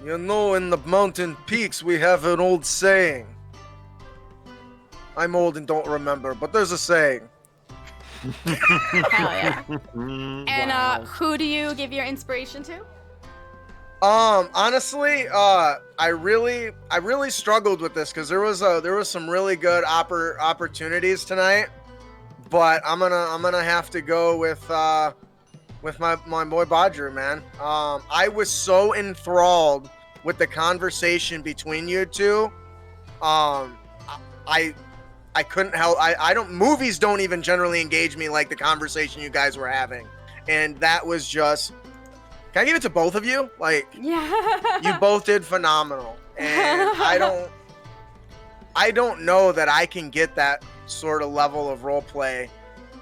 E: You know, in the mountain peaks, we have an old saying. I'm old and don't remember, but there's a saying.
B: Hell yeah. And
G: Wow.
B: who do you give your inspiration to?
E: Honestly, I really struggled with this because there was some really good opportunities tonight, but I'm gonna have to go with my boy Badru, man. I was so enthralled with the conversation between you two. I couldn't help. I don't. Movies don't even generally engage me like the conversation you guys were having, and that was just. Can I give it to both of you? Like,
B: Yeah.
E: you both did phenomenal, and I don't know that I can get that sort of level of role play,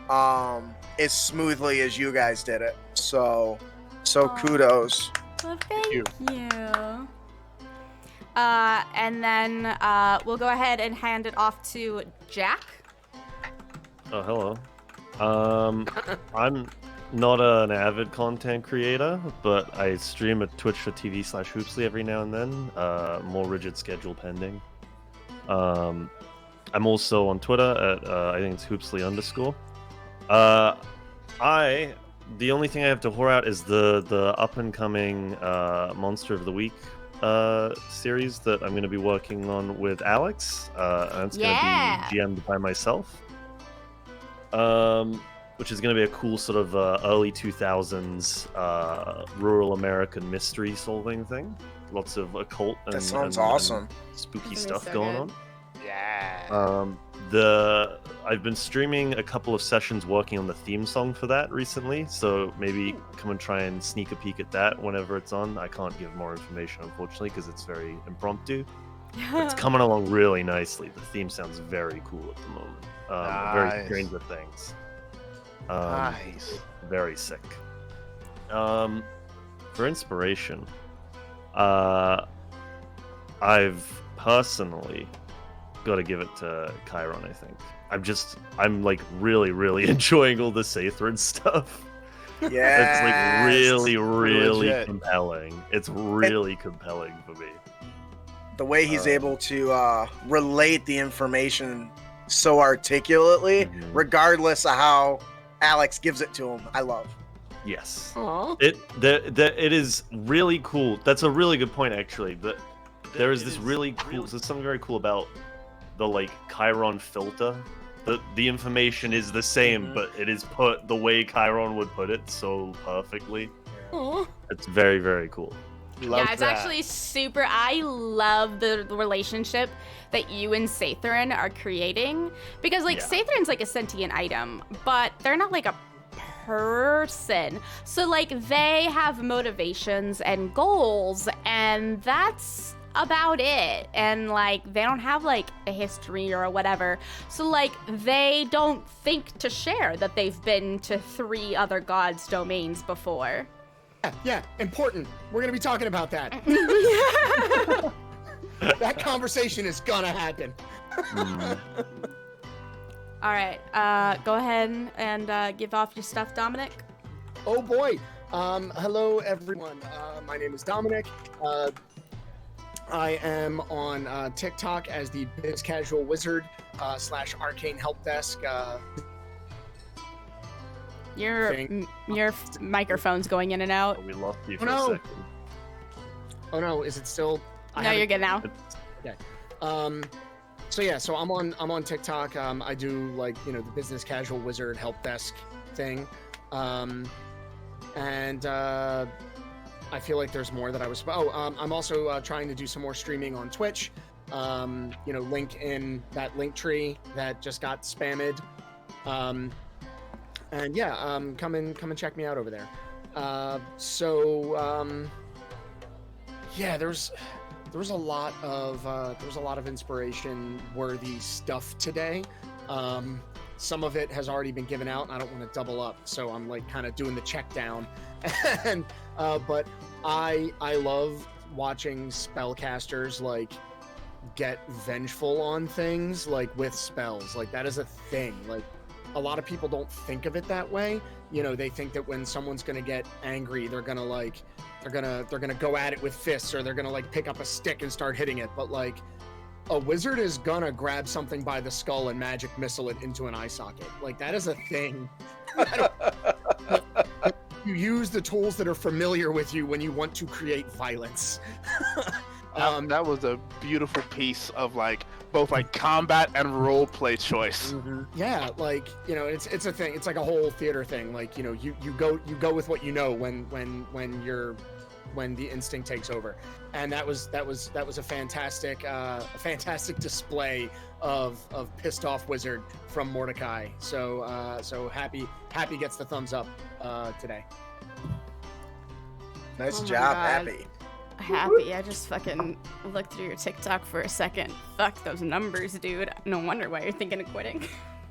E: as smoothly as you guys did it. So kudos.
B: Well, thank you. And then we'll go ahead and hand it off to Jack.
G: Oh, hello. I'm not an avid content creator, but I stream at twitch.tv/hoopsly every now and then. More rigid schedule pending. I'm also on Twitter at I think it's hoopsly_. The only thing I have to whore out is the up and coming Monster of the Week series that I'm going to be working on with Alex. And it's going to be GM'd by myself. Which is going to be a cool sort of early 2000s rural American mystery solving thing. Lots of occult and,
E: That sounds awesome.
G: and spooky
B: That's
G: stuff
B: so
G: going
B: good.
G: on.
A: Yeah.
G: I've been streaming a couple of sessions working on the theme song for that recently, so maybe come and try and sneak a peek at that whenever it's on. I can't give more information, unfortunately, because it's very impromptu. But it's coming along really nicely. The theme sounds very cool at the moment. Very
A: Nice.
G: Stranger Things.
A: Nice.
G: Very sick. For inspiration, I've personally got to give it to Chiron, I think. I'm like really enjoying all the Sathrin stuff.
E: Yeah.
G: It's like really
A: Legit.
G: compelling. It's really compelling for me.
E: The way he's able to relate the information so articulately,
G: Mhm.
E: regardless of how Alex gives it to him, I love.
G: Yes.
C: Aw.
G: It is really cool. That's a really good point, actually. But there is this really cool. There's something very cool about the like Chiron filter. The information is the same, but it is put the way Chiron would put it so perfectly.
C: Aw.
G: It's very cool.
A: Love
B: Yeah, it's
A: that.
B: actually super. I love the relationship that you and Sathrin are creating, because like
G: Yeah.
B: Sathrin's like a sentient item, but they're not like a person. So like they have motivations and goals, and that's about it. And like they don't have like a history or whatever. So like they don't think to share that they've been to 3 other gods' domains before.
C: Yeah, important. We're gonna be talking about that. That conversation is gonna happen.
G: Mm.
B: All right, go ahead and give off your stuff, Dominic.
C: Oh boy. Hello everyone. My name is Dominic. I am on TikTok as the Biz Casual Wizard / Arcane Help Desk.
B: Your microphone's going in and out.
G: We lost you for
C: Oh, no.
G: a second.
C: Oh no, is it still?
B: No, you're good now.
C: So yeah, so I'm on TikTok. I do like the Business Casual Wizard Help Desk thing, and I feel like there's more that I was. I'm also trying to do some more streaming on Twitch. Link in that link tree that just got spammed. And yeah, come and check me out over there. Yeah, there was a lot of inspiration worthy stuff today. Some of it has already been given out, and I don't want to double up, so I'm like kind of doing the check down. And but I love watching spellcasters like get vengeful on things like with spells. Like that is a thing. Like a lot of people don't think of it that way. You know, they think that when someone's gonna get angry, they're gonna go at it with fists, or they're gonna like pick up a stick and start hitting it. But like a wizard is gonna grab something by the skull and magic missile it into an eye socket. Like that is a thing. You use the tools that are familiar with you when you want to create violence.
A: That was a beautiful piece of like both like combat and role play choice.
C: Yeah, like, you know, it's a thing. It's like a whole theater thing. Like, you know, you go with what you know when the instinct takes over. And that was a fantastic display of pissed off wizard from Mordecai. So happy gets the thumbs up today.
E: Nice
B: Oh my
E: job,
B: God.
E: Happy.
B: I just fucking looked through your TikTok for a second. Fuck those numbers, dude. No wonder why you're thinking of quitting.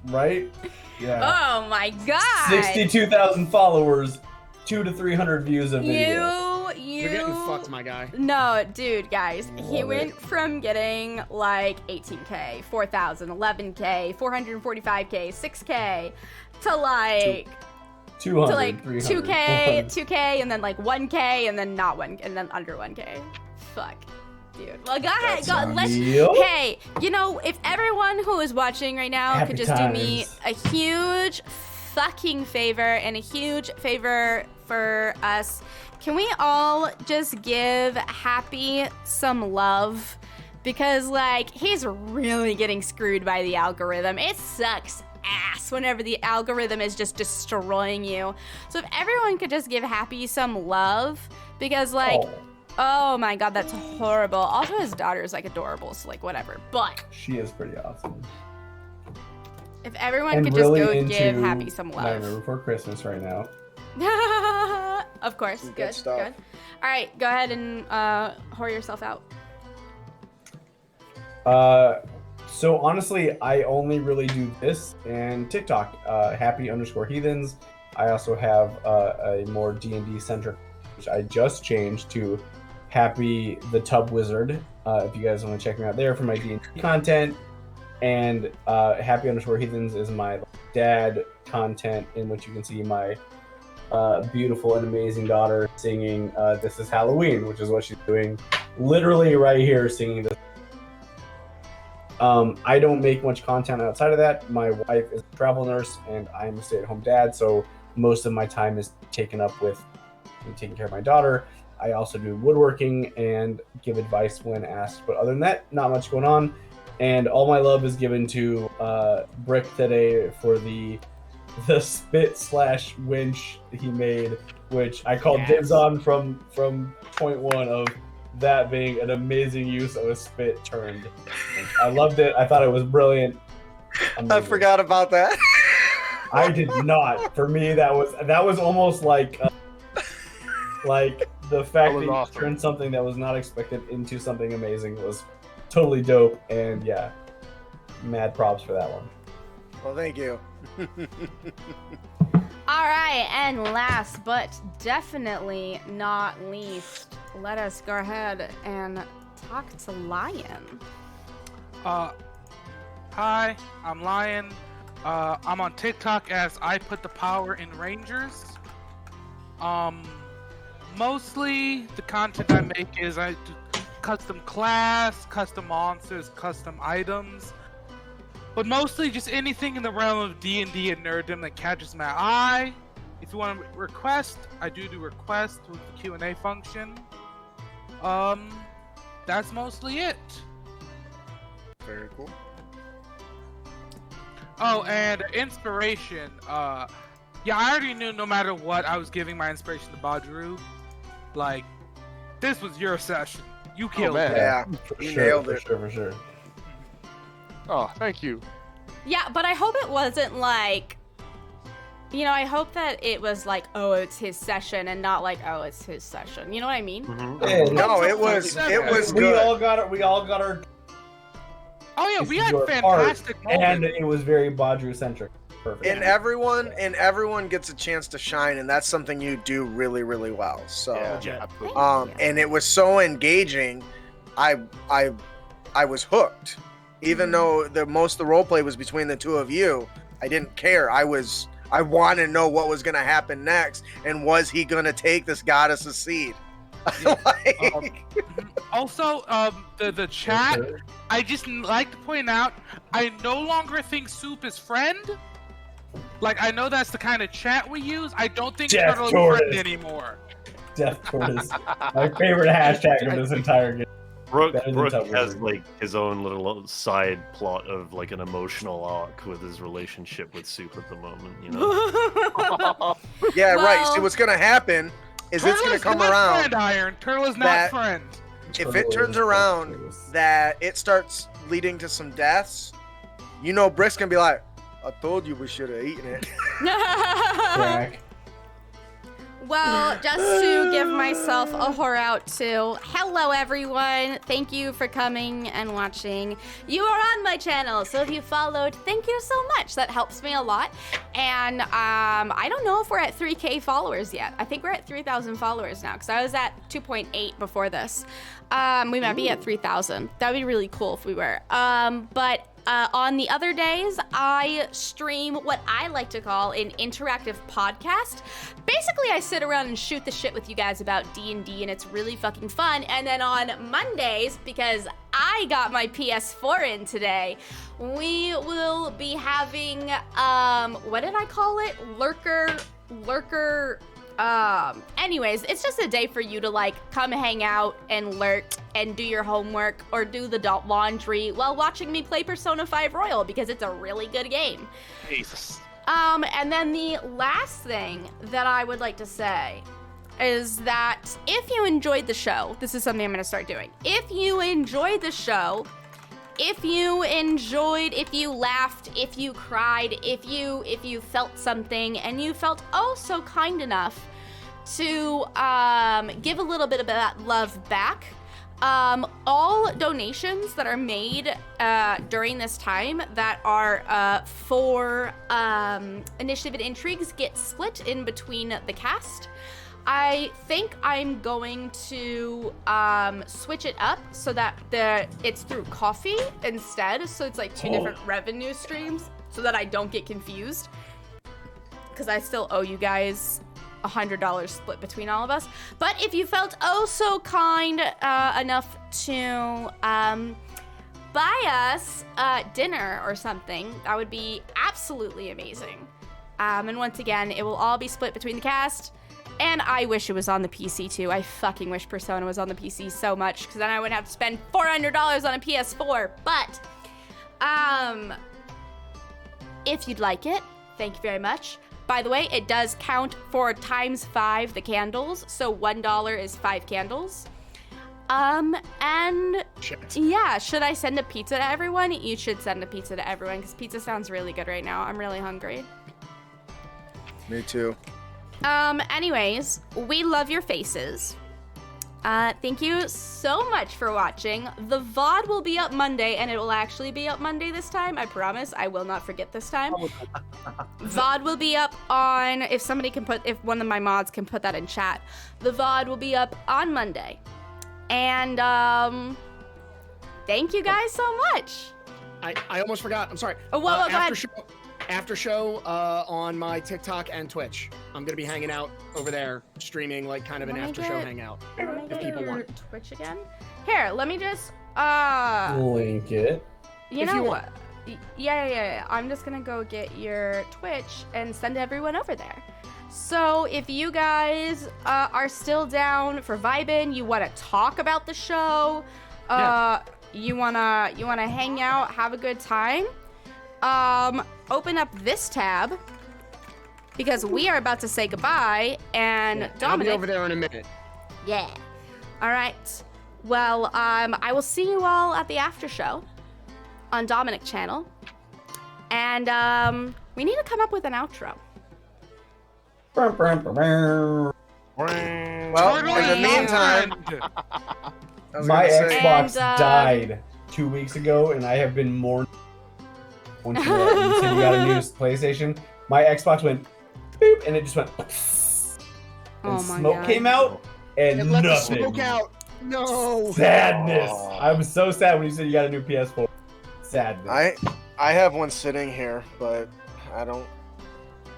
D: Right? Yeah.
B: Oh my God.
D: 62,000 followers, 200 to 300 views a video.
C: You're getting fucked, my guy.
B: No, dude, guys. He
D: Love
B: went
D: it.
B: from getting like 18K, 4,000, 11K, 445K, 6K to like
D: 200,
B: to like
D: 300,
B: 2K,
D: 400.
B: 2K, and then like 1K, and then not 1, and then under 1K. Fuck, dude. Well, go ahead. Hey, you know, if everyone who is watching right now
D: Happy
B: could just do me
D: times.
B: a huge fucking favor and a huge favor for us, can we all just give Happy some love? Because like he's really getting screwed by the algorithm. It sucks ass whenever the algorithm is just destroying you. So if everyone could just give Happy some love, because like, oh my God, that's horrible. Also his daughter's like adorable, so like whatever. But
D: She is pretty awesome.
B: if everyone
D: And
B: could
D: really
B: just go
D: into
B: give Happy some
D: Nightmare
B: love.
D: Before Christmas right now.
B: Of course,
E: Some good
B: good,
E: stuff.
B: good. All right, go ahead and whore yourself out.
D: So honestly, I only really do this and TikTok, happy_heathens. I also have a more D&D centric, which I just changed to Happy the Tub Wizard. If you guys want to check me out there for my D&D content. And happy_heathens is my dad content, in which you can see my beautiful and amazing daughter singing This Is Halloween, which is what she's doing literally right here, singing this. I don't make much content outside of that. My wife is a travel nurse and I'm a stay-at-home dad, so most of my time is taken up with taking care of my daughter. I also do woodworking and give advice when asked, but other than that, not much going on. And all my love is given to Brick today for the spit/winch he made, which I called dibs on from point one of that being an amazing use of a spit turned. I loved it. I thought it was brilliant.
E: I
D: Amazing.
E: forgot about that.
D: I did not. For me, that was almost like the fact that you
A: awesome.
D: turned something that was not expected into something amazing was totally dope. And yeah, mad props for that one.
E: Well, thank you.
B: All right, and last but definitely not least, let us go ahead and talk to Lion.
F: Hi, I'm Lion. I'm on TikTok as I Put the Power in Rangers. Mostly the content I make is I do custom class, custom monsters, custom items. But mostly just anything in the realm of D&D and nerddom that catches my eye. If you want to request, I do requests with the Q&A function. That's mostly it.
E: Very cool.
F: Oh, and inspiration. Yeah, I already knew no matter what, I was giving my inspiration to Badru. Like, this was your session. You killed
A: man.
F: it.
E: Yeah,
D: For
E: you
D: sure,
E: nailed
D: for
E: it.
D: sure, for sure.
A: Oh, thank you.
B: Yeah, but I hope it wasn't like, you know, I hope that it was like, oh, it's his session, and not like, oh, it's his session. You know what I mean?
D: Yeah,
E: No, it was
D: we
E: good.
D: all got our
F: Oh yeah, we had
D: your
F: fantastic
D: part, and
F: moments.
D: it was very Badru centric. Perfect.
E: And everyone gets a chance to shine, and that's something you do really, really well. So,
A: Yeah, absolutely.
B: Thank you.
E: and it was so engaging. I I was hooked. Even though most of the roleplay was between the two of you, I didn't care. I wanted to know what was going to happen next, and was he going to take this goddess's seed?
F: Also, the chat, I just like to point out, I no longer think Soup is friend. Like, I know that's the kind of chat we use. I don't think Turtle is friend anymore.
D: Death Tortoise. My favorite hashtag of this entire game.
G: Brooke has like his own little side plot of like an emotional arc with his relationship with Soup at the moment, you know.
E: Yeah, right. See, what's gonna happen is
F: Turtle
E: it's gonna
F: is
E: come
F: not
E: around.
F: Friend, Iron. Turtle is not friend.
E: If it turns around that it starts leading to some deaths, you know, Brick's gonna be like, "I told you we should have eaten it."
D: Crack.
B: Well, just to give myself a whore out too. Hello, everyone. Thank you for coming and watching. You are on my channel, so if you followed, thank you so much. That helps me a lot. And I don't know if we're at 3K followers yet. I think we're at 3,000 followers now, because I was at 2.8 before this. We might be at 3,000. That would be really cool if we were. But on the other days, I stream what I like to call an interactive podcast. Basically, I sit around and shoot the shit with you guys about D&D, and it's really fucking fun. And then on Mondays, because I got my PS4 in today, we will be having, what did I call it? Lurker, anyways, it's just a day for you to like come hang out and lurk and do your homework or do the laundry while watching me play Persona 5 Royal, because it's a really good game.
A: Jesus.
B: And then the last thing that I would like to say is that if you enjoyed the show, this is something I'm going to start doing. If you enjoyed the show, if you laughed, if you cried, if you felt something and you felt oh so kind enough to give a little bit of that love back, all donations that are made during this time that are for Initiative and Intrigues get split in between the cast. I think I'm going to switch it up so that it's through coffee instead, so it's like two different revenue streams so that I don't get confused, because I still owe you guys $100 split between all of us. But if you felt oh so kind enough to buy us dinner or something, that would be absolutely amazing. And once again, it will all be split between the cast. And I wish it was on the PC too. I fucking wish Persona was on the PC so much, because then I wouldn't have to spend $400 on a PS4. But if you'd like it, thank you very much. By the way, it does count for ×5 the candles, so $1 is 5 candles. And yeah, should I send a pizza to everyone? You should send a pizza to everyone, because pizza sounds really good right now. I'm really hungry.
E: Me too.
B: Anyways, we love your faces. Thank you so much for watching. The VOD will be up Monday, and it will actually be up Monday this time. I promise. I will not forget this time. VOD will be up on, if one of my mods can put that in chat, the VOD will be up on Monday. And, thank you guys so much.
C: I almost forgot. I'm sorry.
B: Oh, well, go ahead.
C: After show on my TikTok and Twitch. I'm gonna be hanging out over there, streaming like kind of an after show hangout. If people want.
B: Twitch again? Here, let me just
D: link it.
B: You know what? Yeah. I'm just gonna go get your Twitch and send everyone over there. So if you guys are still down for vibing, you want to talk about the show, you wanna hang out, have a good time. Open up this tab, because we are about to say goodbye, and Dominic...
C: I'll be over there in a minute.
B: Yeah. All right. Well, I will see you all at the after show on Dominic channel, and we need to come up with an outro.
E: Well, in the meantime...
D: My Xbox died 2 weeks ago, and I have been mourning. Once you said you got a new PlayStation, my Xbox went boop, and it just went and smoke came out, and
C: It let
D: nothing.
C: the smoke out. No.
D: Sadness. I was so sad when you said you got a new PS4. Sadness.
E: I have one sitting here, but I don't.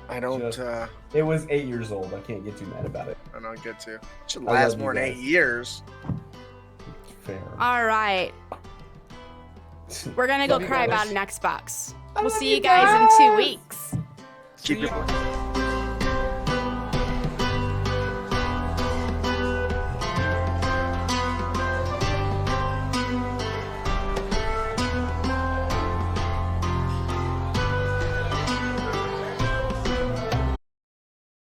D: It was 8 years old. I can't get too mad about it.
E: I don't get to. It should
D: I
E: last
D: love
E: more
D: you
E: than
D: guys.
E: 8 years.
D: Fair.
B: All right. We're gonna go
D: Love you
B: cry
D: guys.
B: about an Xbox.
D: I
B: We'll
D: love
B: see
D: you
B: you guys in 2
D: guys.
B: weeks.
E: Keep your.